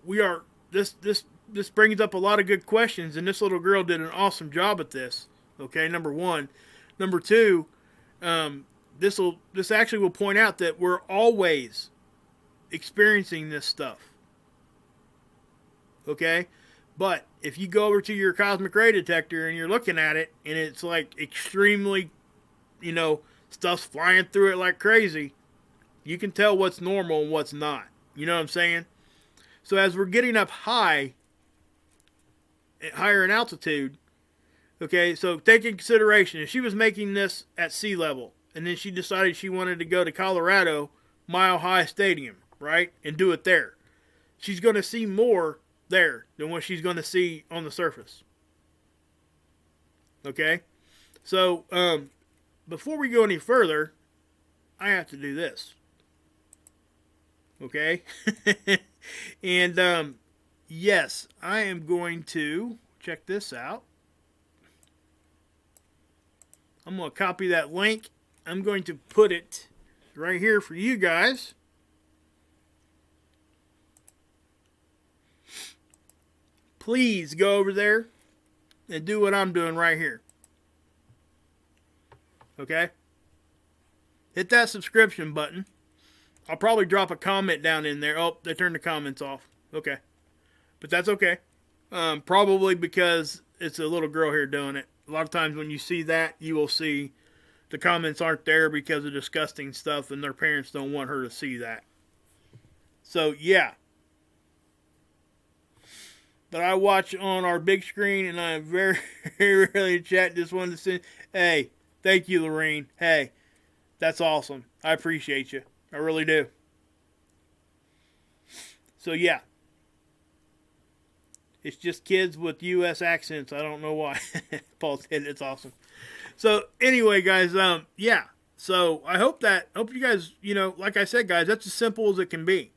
this brings up a lot of good questions, and this little girl did an awesome job at this. Okay, number one. Number two, this actually will point out that we're always experiencing this stuff. Okay? But if you go over to your cosmic ray detector and you're looking at it, and it's like extremely, stuff's flying through it like crazy, you can tell what's normal and what's not. You know what I'm saying? So as we're getting up higher in altitude, okay, so take in consideration, if she was making this at sea level, and then she decided she wanted to go to Colorado, Mile High Stadium, right, and do it there, she's going to see more there than what she's going to see on the surface. Okay? So, before we go any further, I have to do this. Okay? And, yes, I am going to check this out. I'm going to copy that link. I'm going to put it right here for you guys. Please go over there and do what I'm doing right here. Okay? Hit that subscription button. I'll probably drop a comment down in there. Oh, they turned the comments off. Okay. But that's okay. Probably because it's a little girl here doing it. A lot of times when you see that, you will see the comments aren't there because of disgusting stuff and their parents don't want her to see that. So, yeah. But I watch on our big screen, and I am very, very rarely in chat. Just wanted to say, hey, thank you, Lorene. Hey, that's awesome. I appreciate you. I really do. So, yeah. It's just kids with U.S. accents. I don't know why. Paul said it's awesome. So, anyway, guys, yeah. So, I hope you guys, like I said, guys, that's as simple as it can be.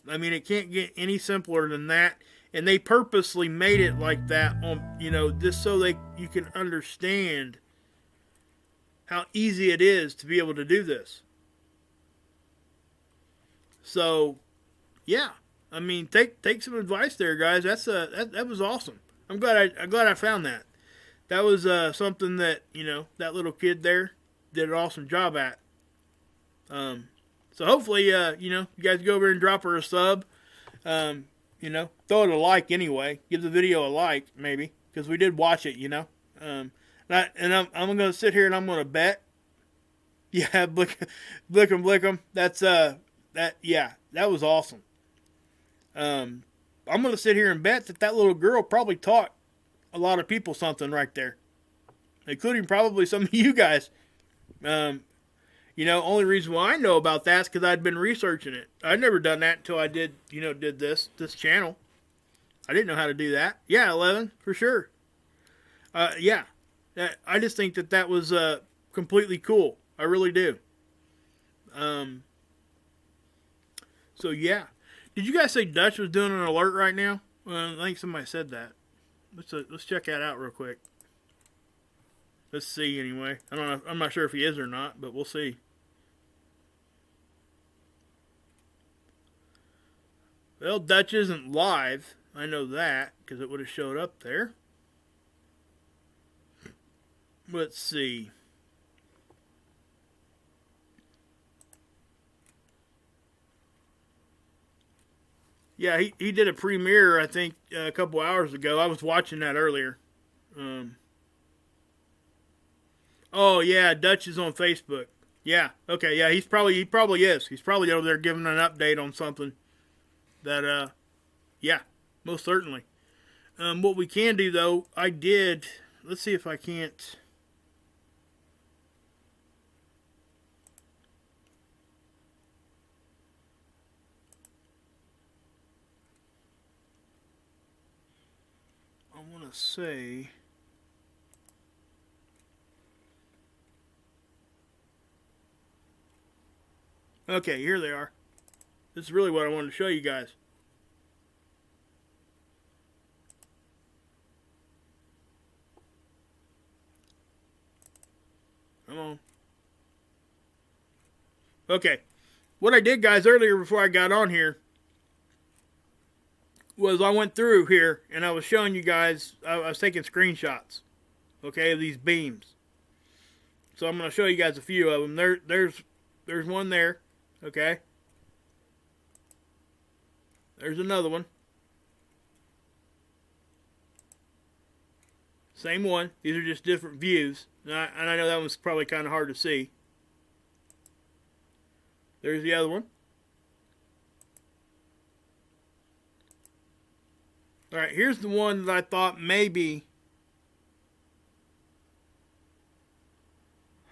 I mean, it can't get any simpler than that. And they purposely made it like that on, just so you can understand how easy it is to be able to do this. So, yeah, I mean, take some advice there, guys. That was awesome. I'm glad I found that. That was something that that little kid there did an awesome job at. So hopefully you guys go over and drop her a sub. Throw it a like anyway. Give the video a like maybe because we did watch it. I'm gonna sit here and I'm gonna bet. Yeah, blick 'em. That's that was awesome. I'm gonna sit here and bet that little girl probably taught a lot of people something right there, including probably some of you guys. Only reason why I know about that is because I'd been researching it. I'd never done that until I did this channel. I didn't know how to do that. Yeah, 11 for sure. Yeah, I just think that was completely cool. I really do. So yeah, did you guys say Dutch was doing an alert right now? I think somebody said that. Let's check that out real quick. Let's see anyway. I don't know. I'm not sure if he is or not, but we'll see. Well, Dutch isn't live. I know that because it would have showed up there. Let's see. Yeah, he did a premiere, I think, a couple hours ago. I was watching that earlier. Oh, yeah, Dutch is on Facebook. Yeah, okay, yeah, he probably is. He's probably over there giving an update on something that, yeah, most certainly. What we can do, though, let's see if I can't. I want to say. Okay, here they are. This is really what I wanted to show you guys. Come on. Okay. What I did, guys, earlier before I got on here was I went through here and I was showing you guys, I was taking screenshots, okay, of these beams. So I'm going to show you guys a few of them. There's one there, okay. There's another one. Same one. These are just different views. And I know that one's probably kind of hard to see. There's the other one. Alright, here's the one that I thought maybe.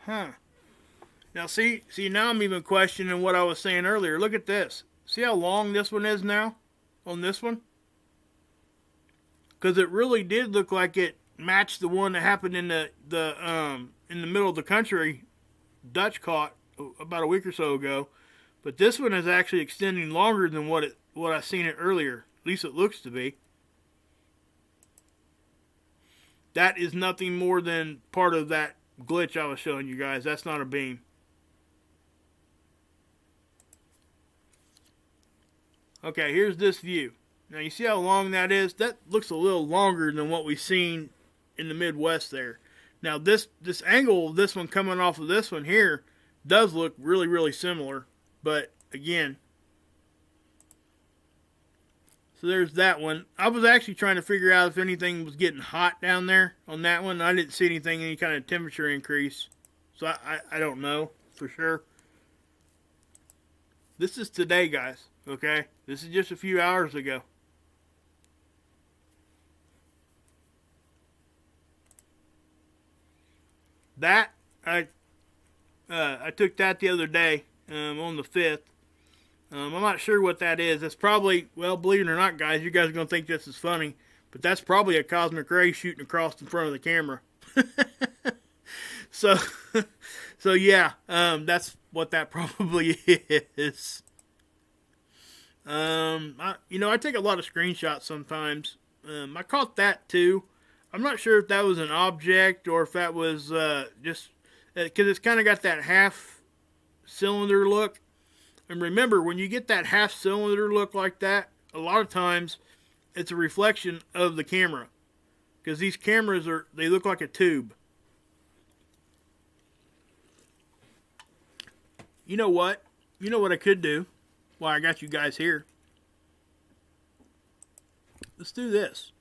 Now see, now I'm even questioning what I was saying earlier. Look at this. See how long this one is now on this one? Because it really did look like it matched the one that happened in the middle of the country Dutch caught about a week or so ago. But this one is actually extending longer than what I seen it earlier. At least it looks to be. That is nothing more than part of that glitch I was showing you guys. That's not a beam. Okay, here's this view. Now you see how long that is? That looks a little longer than what we've seen in the Midwest there. Now this angle of this one coming off of this one here does look really, really similar. But again, so there's that one. I was actually trying to figure out if anything was getting hot down there on that one. I didn't see anything, any kind of temperature increase. So I don't know for sure. This is today, guys. Okay? This is just a few hours ago. That, I took that the other day on the 5th. I'm not sure what that is. That's probably, well, believe it or not, guys, you guys are going to think this is funny, but that's probably a cosmic ray shooting across in front of the camera. So yeah, that's what that probably is. I take a lot of screenshots sometimes. I caught that too. I'm not sure if that was an object or if that was just because it's kind of got that half cylinder look. And remember, when you get that half cylinder look like that, a lot of times it's a reflection of the camera, because these cameras they look like a tube. You know what? You know what I could do while I got you guys here? Let's do this.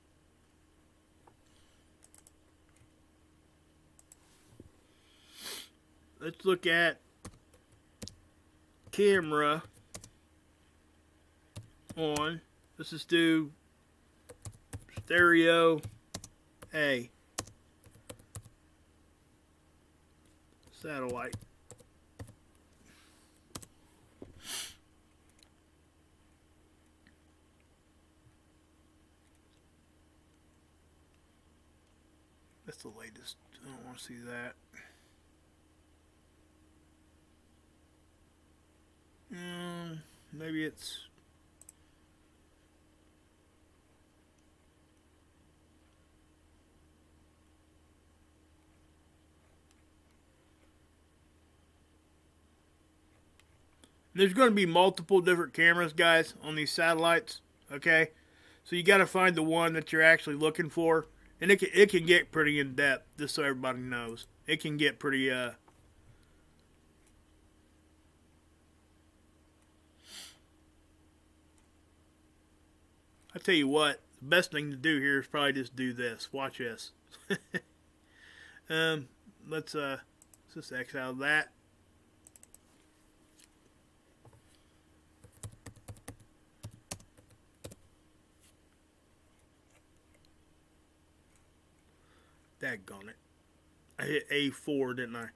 Let's look at camera on. Let's just do stereo A. Satellite. That's the latest. I don't want to see that. Maybe it's... There's going to be multiple different cameras, guys, on these satellites, okay? So you got to find the one that you're actually looking for. And it can get pretty in-depth, just so everybody knows. It can get pretty, I tell you what, the best thing to do here is probably just do this. Watch this. Let's just X out of that. Daggone it. I hit A4, didn't I?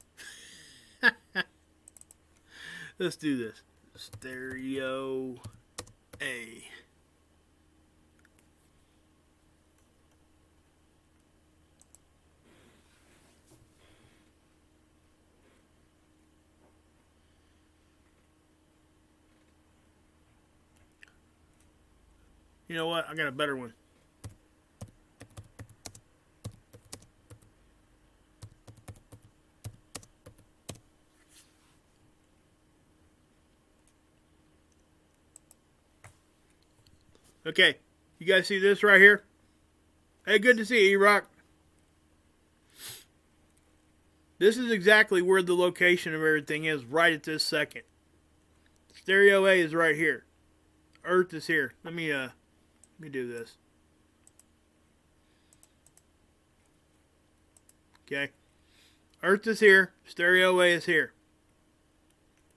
Let's do this. Stereo A. You know what? I got a better one. Okay, you guys see this right here? Hey, good to see you, E-Rock. This is exactly where the location of everything is right at this second. Stereo A is right here. Earth is here. Let me do this. Okay. Earth is here. Stereo A is here.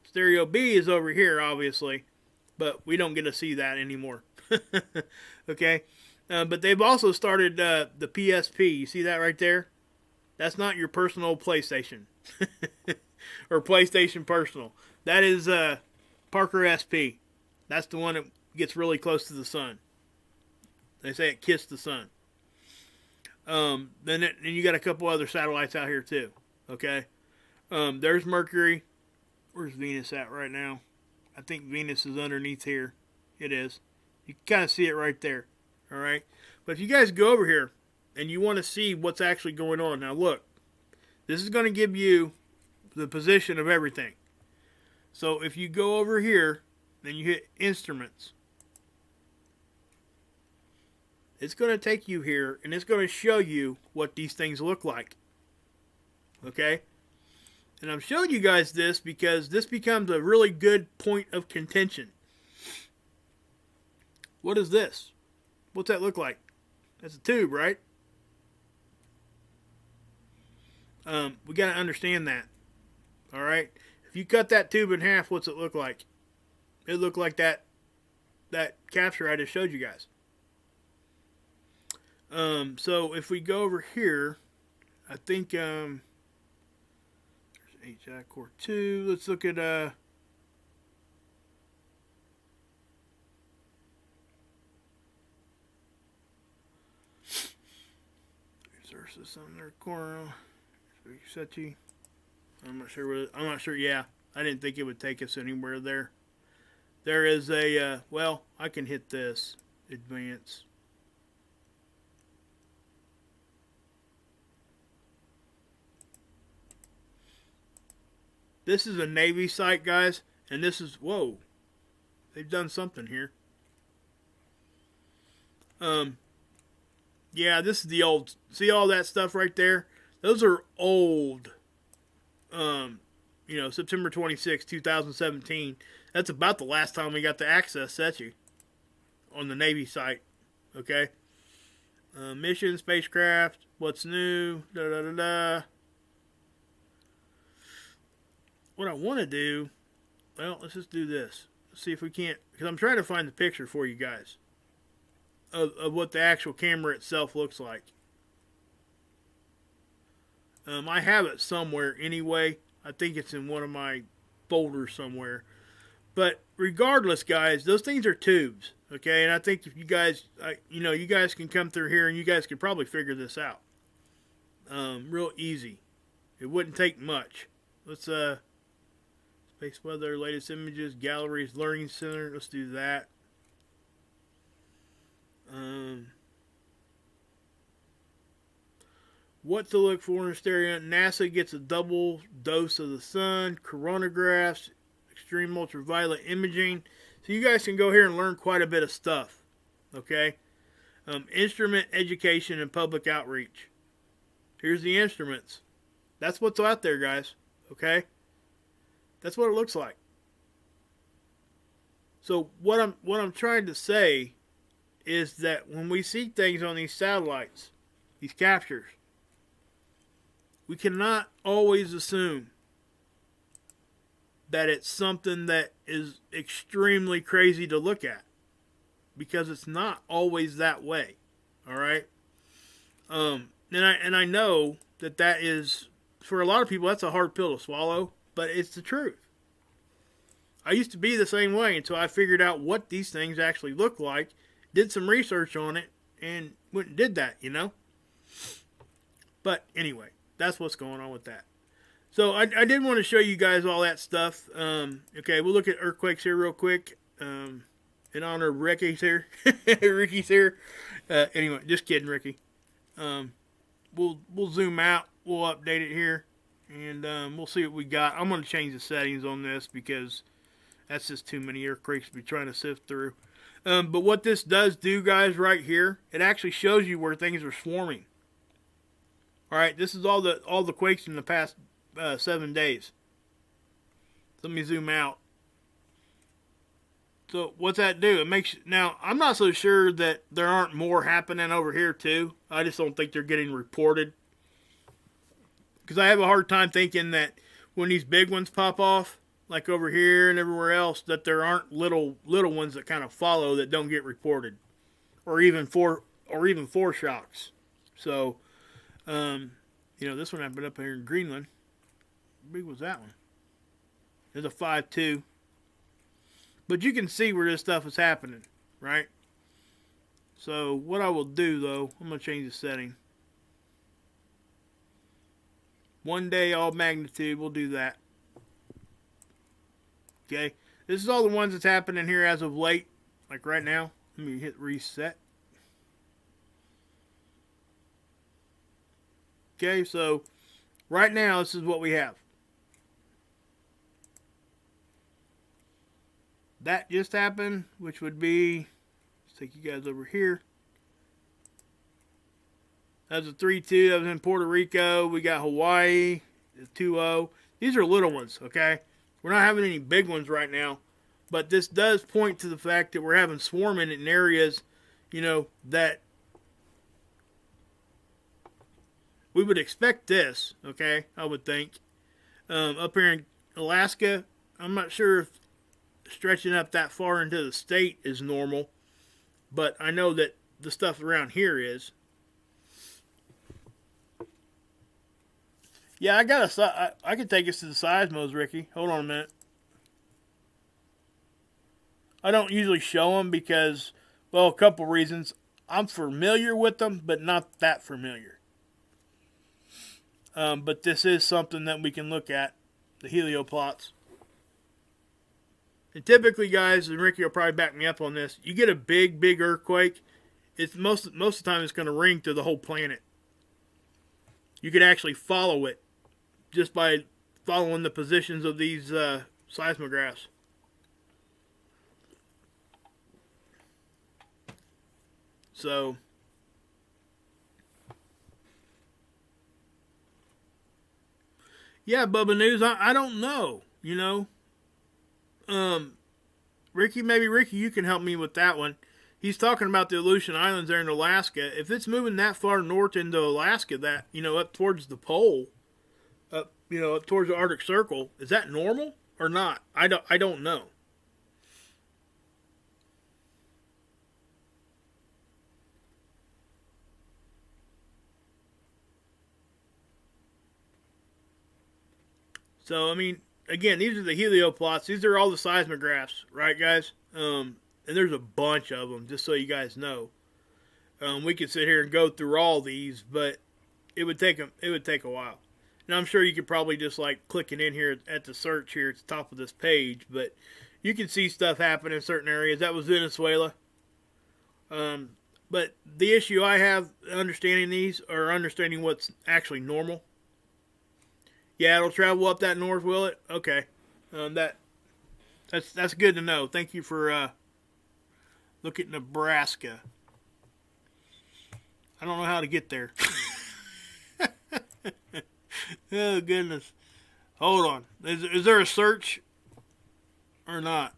Stereo B is over here, obviously, but we don't get to see that anymore. Okay. But they've also started the PSP. You see that right there? That's not your personal PlayStation. Or PlayStation Personal. That is Parker SP. That's the one that gets really close to the sun. They say it kissed the sun. Then you got a couple other satellites out here too. Okay. There's Mercury. Where's Venus at right now? I think Venus is underneath here. It is. You can kind of see it right there. All right. But if you guys go over here and you want to see what's actually going on. Now look. This is going to give you the position of everything. So if you go over here, then you hit Instruments. It's going to take you here, and it's going to show you what these things look like. Okay? And I'm showing you guys this because this becomes a really good point of contention. What is this? What's that look like? That's a tube, right? We got to understand that. All right? If you cut that tube in half, what's it look like? It looked like that capture I just showed you guys. So if we go over here, I think there's HI Core 2. Let's look at there's Ursus on their Coral. Sechi. I'm not sure. Yeah, I didn't think it would take us anywhere there. there is a, well, I can hit this, advance. This is a Navy site, guys, and this is, whoa, they've done something here. Yeah, this is the old, see all that stuff right there? Those are old, September 26, 2017. That's about the last time we got the access set you on the Navy site, okay? Mission, spacecraft, what's new, da-da-da-da. What I want to do, well, let's just do this. Let's see if we can't, because I'm trying to find the picture for you guys of what the actual camera itself looks like. I have it somewhere anyway. I think it's in one of my folders somewhere. But regardless, guys, those things are tubes, okay? And I think if you guys, you guys can come through here and you guys could probably figure this out. Real easy. It wouldn't take much. Let's, space weather, latest images, galleries, learning center. Let's do that. What to look for in stereo. NASA gets a double dose of the sun, coronagraphs, extreme ultraviolet imaging. So you guys can go here and learn quite a bit of stuff. Okay? Instrument education and public outreach. Here's the instruments. That's what's out there, guys. Okay? That's what it looks like. So what I'm trying to say is that when we see things on these satellites, these captures, we cannot always assume that it's something that is extremely crazy to look at, because it's not always that way. All right. And I know that is, for a lot of people, that's a hard pill to swallow, but it's the truth. I used to be the same way until I figured out what these things actually look like, did some research on it, and went and did that, But anyway, that's what's going on with that. So I did want to show you guys all that stuff. Okay, we'll look at earthquakes here real quick. In honor of Ricky's here. Ricky's here. Anyway, just kidding, Ricky. We'll zoom out. We'll update it here. And we'll see what we got. I'm going to change the settings on this because that's just too many earthquakes to be trying to sift through. But what this does do, guys, right here, it actually shows you where things are swarming. All right, this is all the quakes in the past 7 days. Let me zoom out. So what's that do? It makes, now I'm not so sure that there aren't more happening over here too. I just don't think they're getting reported. Because I have a hard time thinking that when these big ones pop off, like over here and everywhere else, that there aren't little ones that kind of follow that don't get reported, or even foreshocks. So, this one happened up here in Greenland. How big was that one? There's a 5.2. But you can see where this stuff is happening, right? So what I will do, though, I'm going to change the setting. 1 day, all magnitude, we'll do that. Okay, this is all the ones that's happening here as of late, like right now. Let me hit reset. Okay, so right now, this is what we have. That just happened, which would be, let's take you guys over here. That was a 3-2. That was in Puerto Rico. We got Hawaii, 2-0. These are little ones, okay? We're not having any big ones right now. But this does point to the fact that we're having swarming in areas, that we would expect this, okay? I would think. Up here in Alaska, I'm not sure if stretching up that far into the state is normal. But I know that the stuff around here is. Yeah, I can take us to the seismos, Ricky. Hold on a minute. I don't usually show them because, well, a couple reasons. I'm familiar with them, but not that familiar. But this is something that we can look at, the helioplots. And typically, guys, and Ricky will probably back me up on this, you get a big earthquake, it's most of the time it's going to ring to the whole planet. You could actually follow it just by following the positions of these seismographs. So, yeah, Bubba News, I don't know, you know. Ricky, maybe Ricky, you can help me with that one. He's talking about the Aleutian Islands there in Alaska. If it's moving that far north into Alaska, that, you know, up towards the pole, up, you know, up towards the Arctic Circle, is that normal or not? I don't know. So, I mean, again, these are the helioplots. These are all the seismographs, right, guys? And there's a bunch of them, just so you guys know. We could sit here and go through all these, but it would take a while. And I'm sure you could probably just like clicking in here at the search here at the top of this page, but you can see stuff happen in certain areas. That was Venezuela. But the issue I have understanding these or understanding what's actually normal. Yeah, it'll travel up that north, will it? Okay. That's good to know. Thank you for look at Nebraska. I don't know how to get there. Oh, goodness. Hold on. Is there a search or not?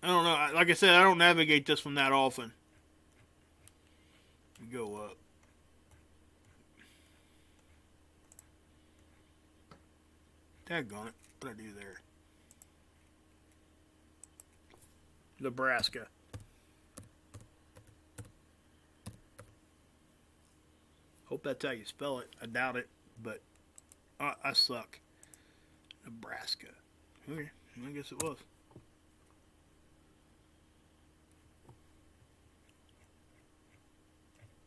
I don't know. Like I said, I don't navigate this one that often. Go up. Daggone it. What did I do there? Nebraska. Hope that's how you spell it. I doubt it, but I suck. Nebraska. Okay, I guess it was.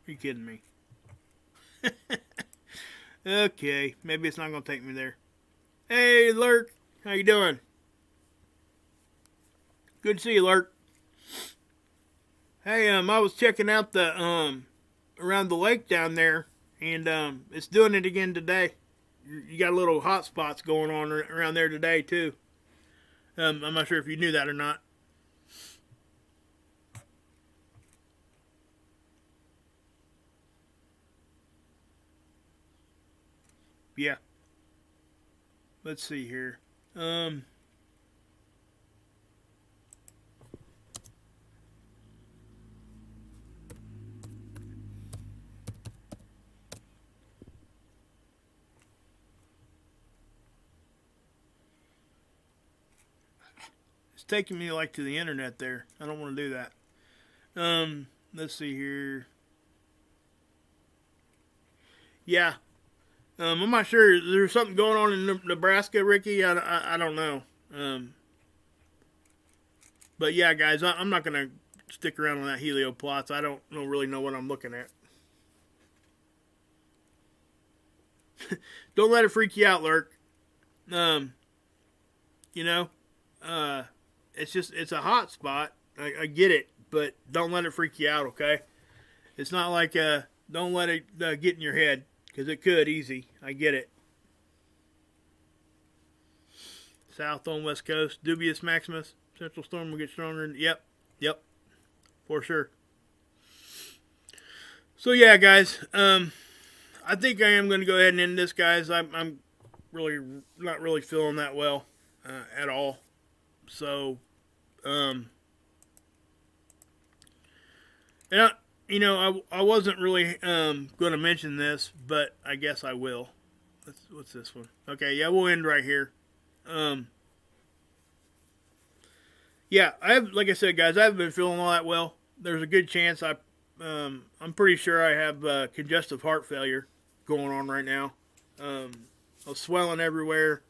Are you kidding me? Okay, maybe it's not going to take me there. Hey, Lurk. How you doing? Good to see you, Lurk. Hey, I was checking out the around the lake down there, and it's doing it again today. You got little hot spots going on around there today too. I'm not sure if you knew that or not. Yeah. Let's see here. It's taking me like to the internet there. I don't want to do that. Let's see here. Yeah. I'm not sure. There's something going on in Nebraska, Ricky. I don't know. But yeah, guys, I'm not going to stick around on that helioplots. I don't really know what I'm looking at. Don't let it freak you out, Lurk. You know, it's a hot spot. I get it, but don't let it freak you out, okay? It's not like don't let it get in your head. Because it could, easy. I get it. South on West Coast. Dubious Maximus. Central storm will get stronger. Yep. For sure. So, yeah, guys. I think I am going to go ahead and end this, guys. I'm really not really feeling that well at all. So, and I wasn't really going to mention this, but I guess I will. What's this one? Okay, yeah, we'll end right here. Yeah, like I said, guys, I haven't been feeling all that well. There's a good chance I'm pretty sure I have congestive heart failure going on right now. I'm swelling everywhere.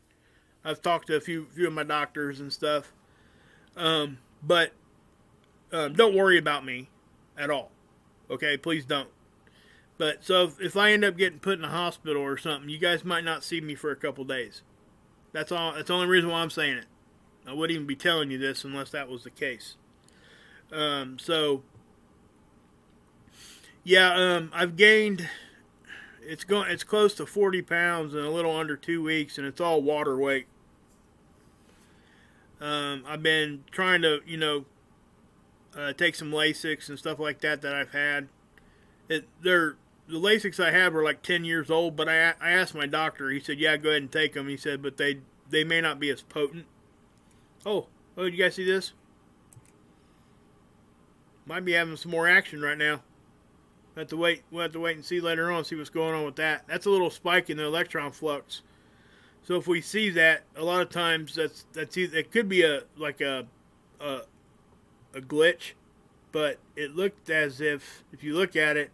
I've talked to a few of my doctors and stuff. But don't worry about me at all. Okay, please don't. But so if I end up getting put in a hospital or something, you guys might not see me for a couple days. That's all. That's the only reason why I'm saying it. I wouldn't even be telling you this unless that was the case. So yeah, I've gained. It's close to 40 pounds in a little under 2 weeks, and it's all water weight. I've been trying to, take some Lasix and stuff like that I've had. The Lasix I had were like 10 years old, but I asked my doctor. He said, "Yeah, go ahead and take them." He said, "But they may not be as potent." Oh, did you guys see this? Might be having some more action right now. We'll have to wait and see later on, see what's going on with that. That's a little spike in the electron flux. So if we see that, a lot of times it could be a glitch, but it looked as if you look at it,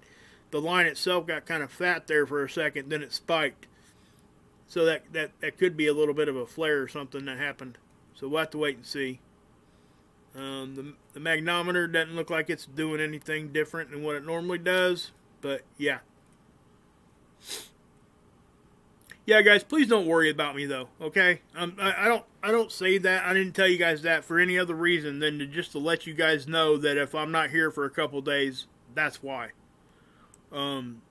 the line itself got kind of fat there for a second, then it spiked. So that could be a little bit of a flare or something that happened. So we'll have to wait and see. The magnometer doesn't look like it's doing anything different than what it normally does, but yeah. Yeah, guys, please don't worry about me though. Okay, I don't say that. I didn't tell you guys that for any other reason than to let you guys know that if I'm not here for a couple days, that's why. I'm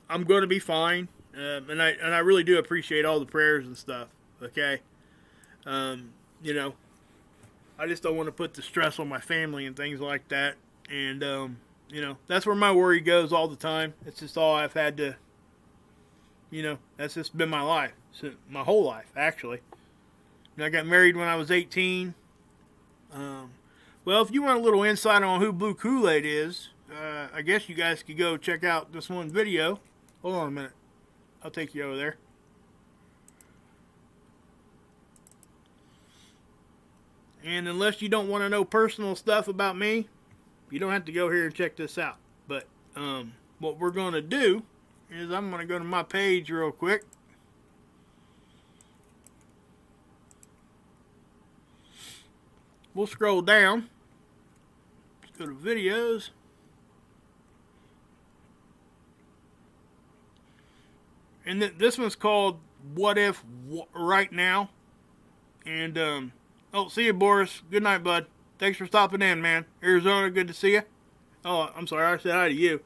going to be fine, and I really do appreciate all the prayers and stuff. Okay, I just don't want to put the stress on my family and things like that, and that's where my worry goes all the time. It's just all I've had to. That's just been my life, my whole life, actually. I got married when I was 18. Well, if you want a little insight on who Blue Kool-Aid is, I guess you guys could go check out this one video. Hold on a minute. I'll take you over there. And unless you don't want to know personal stuff about me, you don't have to go here and check this out. But what we're going to do is I'm going to go to my page real quick. We'll scroll down. Let's go to videos. And this one's called What If Right Now. And, see you, Boris. Good night, bud. Thanks for stopping in, man. Arizona, good to see you. Oh, I'm sorry. I said hi to you.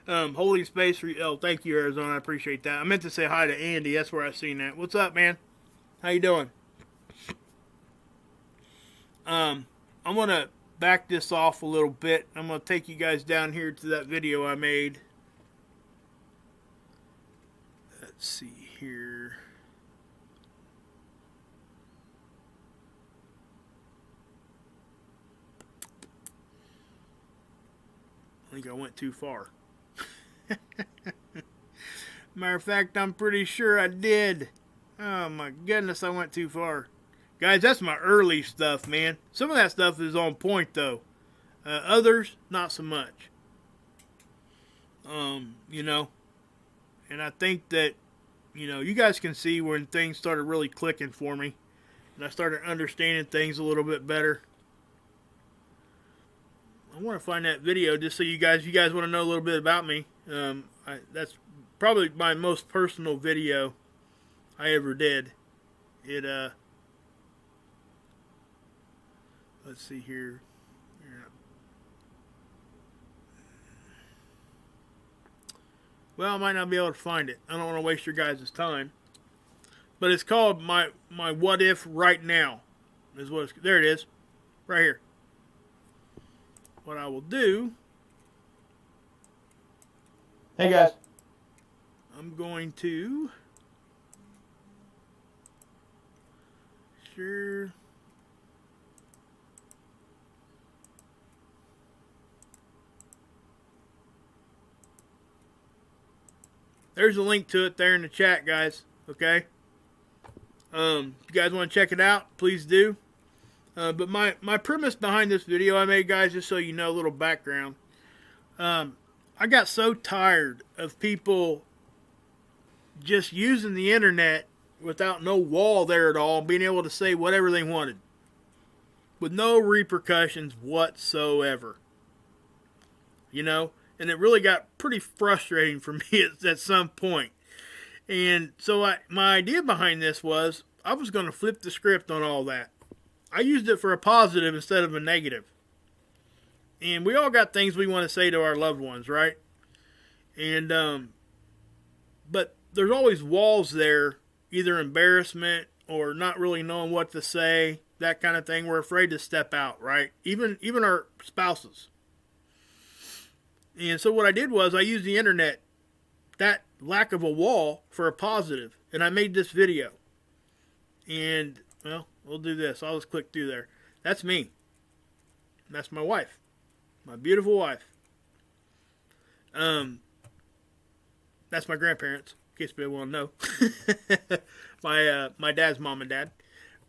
Holding space for you. Oh, thank you, Arizona. I appreciate that. I meant to say hi to Andy. That's where I seen that. What's up, man? How you doing? I'm going to back this off a little bit. I'm going to take you guys down here to that video I made. Let's see here. I think I went too far. Matter of fact, I'm pretty sure I did. Oh my goodness, I went too far. Guys, that's my early stuff, man. Some of that stuff is on point, though. Others, not so much. And I think that, you guys can see when things started really clicking for me. And I started understanding things a little bit better. I want to find that video just so you guys want to know a little bit about me. That's probably my most personal video I ever did. Let's see here. Yeah. Well, I might not be able to find it. I don't want to waste your guys' time. But it's called my What If Right Now. There it is. Right here. What I will do. Hey guys. I'm going to. Sure. There's a link to it there in the chat, guys. Okay. If you guys want to check it out, please do. But my premise behind this video I made, guys, just so you know a little background. I got so tired of people just using the internet without no wall there at all, being able to say whatever they wanted. With no repercussions whatsoever. And it really got pretty frustrating for me at some point. And so my idea behind this was I was going to flip the script on all that. I used it for a positive instead of a negative. And we all got things we want to say to our loved ones, right? And but there's always walls there, either embarrassment or not really knowing what to say, that kind of thing. We're afraid to step out, right? Even our spouses. And so what I did was I used the internet, that lack of a wall, for a positive, and I made this video. And well, we'll do this. I'll just click through there. That's me. That's my wife, my beautiful wife. That's my grandparents, in case people want to know. My dad's mom and dad.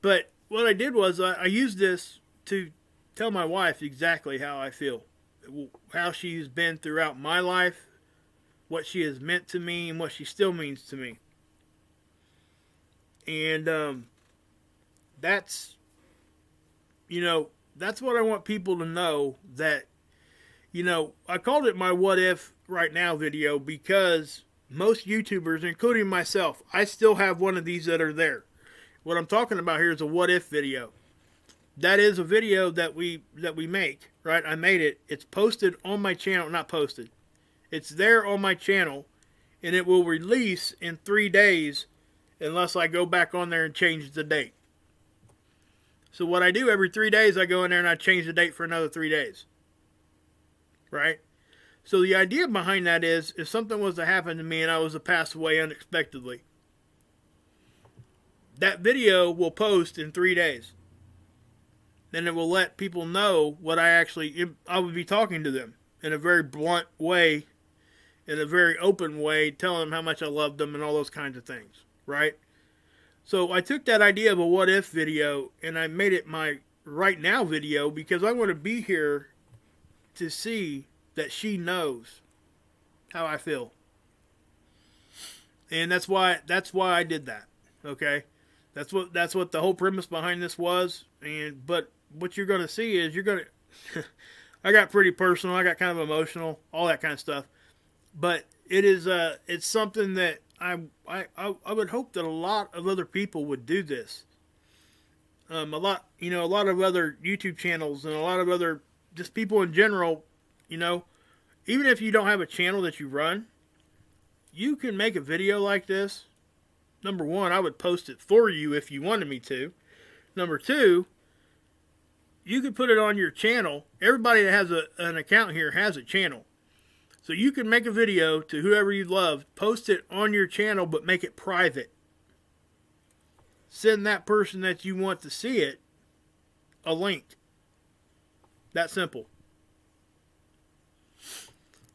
But what I did was I used this to tell my wife exactly how I feel, how she's been throughout my life, what she has meant to me, and what she still means to me. And that's, that's what I want people to know, that, I called it my what if right now video because most YouTubers, including myself, I still have one of these that are there. What I'm talking about here is a what if video. That is a video that we make, right? I made it. It's posted on my channel. Not posted. It's there on my channel, and it will release in 3 days unless I go back on there and change the date. So what I do every 3 days, I go in there and I change the date for another 3 days. Right? So the idea behind that is, if something was to happen to me and I was to pass away unexpectedly, that video will post in 3 days. Then it will let people know what I would be talking to them in a very blunt way, in a very open way, telling them how much I love them and all those kinds of things, right? So I took that idea of a what if video and I made it my right now video because I want to be here to see that she knows how I feel. And that's why I did that. Okay? That's what the whole premise behind this was. But what you're going to see is I got pretty personal, I got kind of emotional, all that kind of stuff. But it's something that I would hope that a lot of other people would do this. A lot of other YouTube channels and a lot of other just people in general, even if you don't have a channel that you run, you can make a video like this. Number one, I would post it for you if you wanted me to. Number two, you could put it on your channel. Everybody that has an account here has a channel. So you can make a video to whoever you love, post it on your channel, but make it private. Send that person that you want to see it a link. That simple.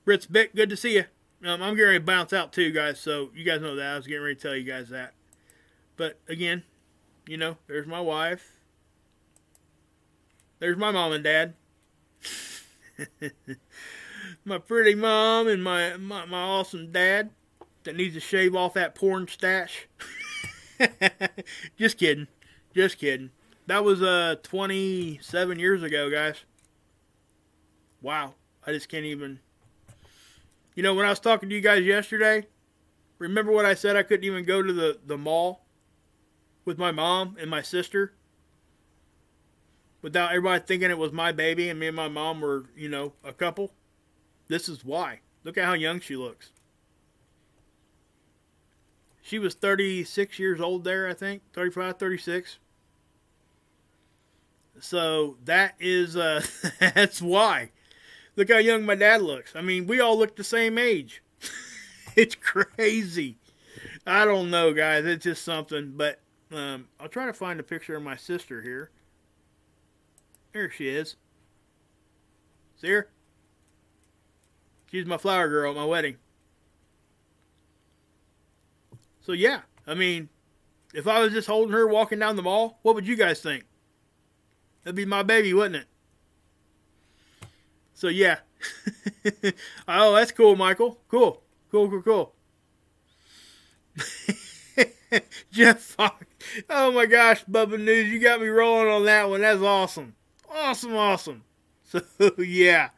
Brits Bick, good to see you. I'm getting ready to bounce out too, guys, so you guys know that. I was getting ready to tell you guys that. But again, there's my wife. There's my mom and dad. My pretty mom and my awesome dad that needs to shave off that porn stash. Just kidding. Just kidding. That was 27 years ago, guys. Wow. I just can't even. When I was talking to you guys yesterday, remember what I said? I couldn't even go to the mall with my mom and my sister without everybody thinking it was my baby and me and my mom were, a couple. This is why. Look at how young she looks. She was 36 years old there, I think. 35, 36. So that is, that's why. Look how young my dad looks. I mean, we all look the same age. It's crazy. I don't know, guys. It's just something. But I'll try to find a picture of my sister here. There she is. See her? She's my flower girl at my wedding. So yeah, I mean, if I was just holding her walking down the mall, what would you guys think? That'd be my baby, wouldn't it? So yeah. Oh, that's cool, Michael. Cool. Jeff Fox. Oh my gosh, Bubba News, you got me rolling on that one. That's awesome. Awesome. So yeah.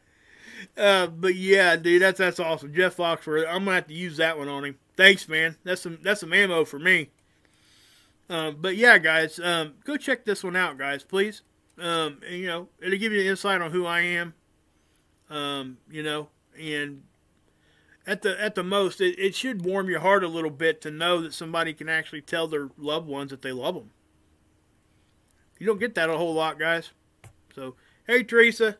But yeah, dude, that's awesome. Jeff Foxworth. I'm gonna have to use that one on him. Thanks, man. That's some ammo for me. But yeah, guys, go check this one out, guys, please. And, you know, it'll give you an insight on who I am. You know, and at the most, it should warm your heart a little bit to know that somebody can actually tell their loved ones that they love them. You don't get that a whole lot, guys. So, hey, Teresa.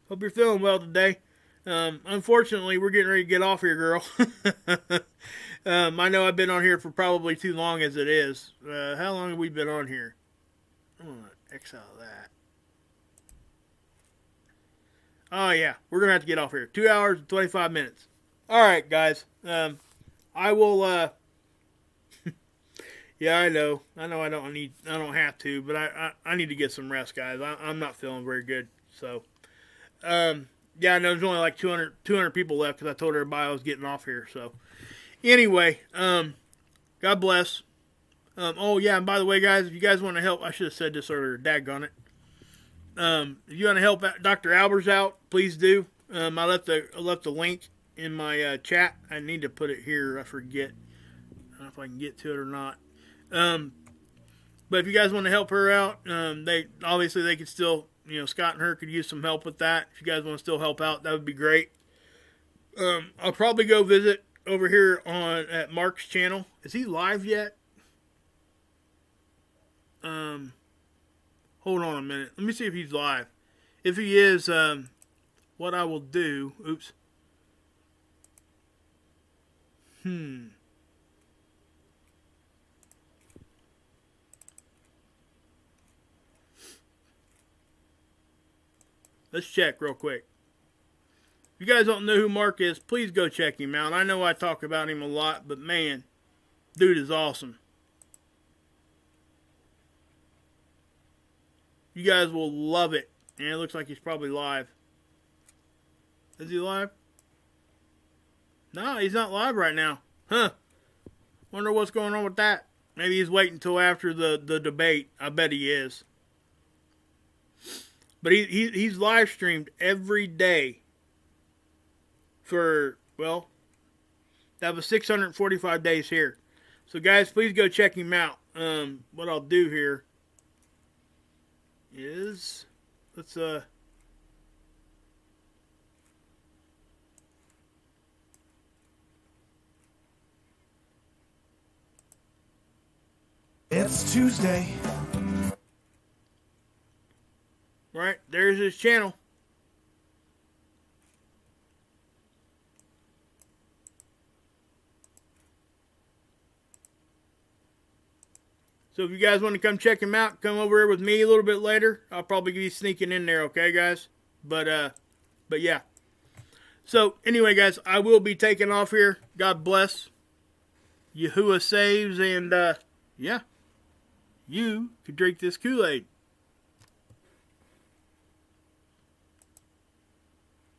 Hope you're feeling well today. Unfortunately, we're getting ready to get off here, girl. I know I've been on here for probably too long as it is. How long have we been on here? I'm going to X out of that. Oh, yeah. We're going to have to get off here. 2 hours and 25 minutes. All right, guys. I will... Yeah, I know. I don't have to, but I need to get some rest, guys. I'm not feeling very good. So, yeah, I know there's only like 200 people left because I told everybody I was getting off here. So, anyway, God bless. Oh, yeah, and by the way, guys, if you guys want to help, I should have said this earlier, daggone it. If you want to help Dr. Albers out, please do. I left the link in my chat. I need to put it here. I forget. I don't know if I can get to it or not. But if you guys want to help her out, they could still, you know, Scott and her could use some help with that. If you guys want to still help out, that would be great. I'll probably go visit over here at Mark's channel. Is he live yet? Hold on a minute. Let me see if he's live. If he is, what I will do, oops. Let's check real quick. If you guys don't know who Mark is, please go check him out. I know I talk about him a lot, but man, dude is awesome. You guys will love it. And it looks like he's probably live. Is he live? No, he's not live right now. Huh. Wonder what's going on with that. Maybe he's waiting until after the debate. I bet he is. But he's live streamed every day for, well, that was 645 days here. So guys, please go check him out. What I'll do here is, let's It's Tuesday. right, there's his channel. So if you guys want to come check him out, come over here with me a little bit later. I'll probably be sneaking in there, okay, guys? But yeah. So anyway, guys, I will be taking off here. God bless. Yahuwah saves, and yeah, you can drink this Kool-Aid.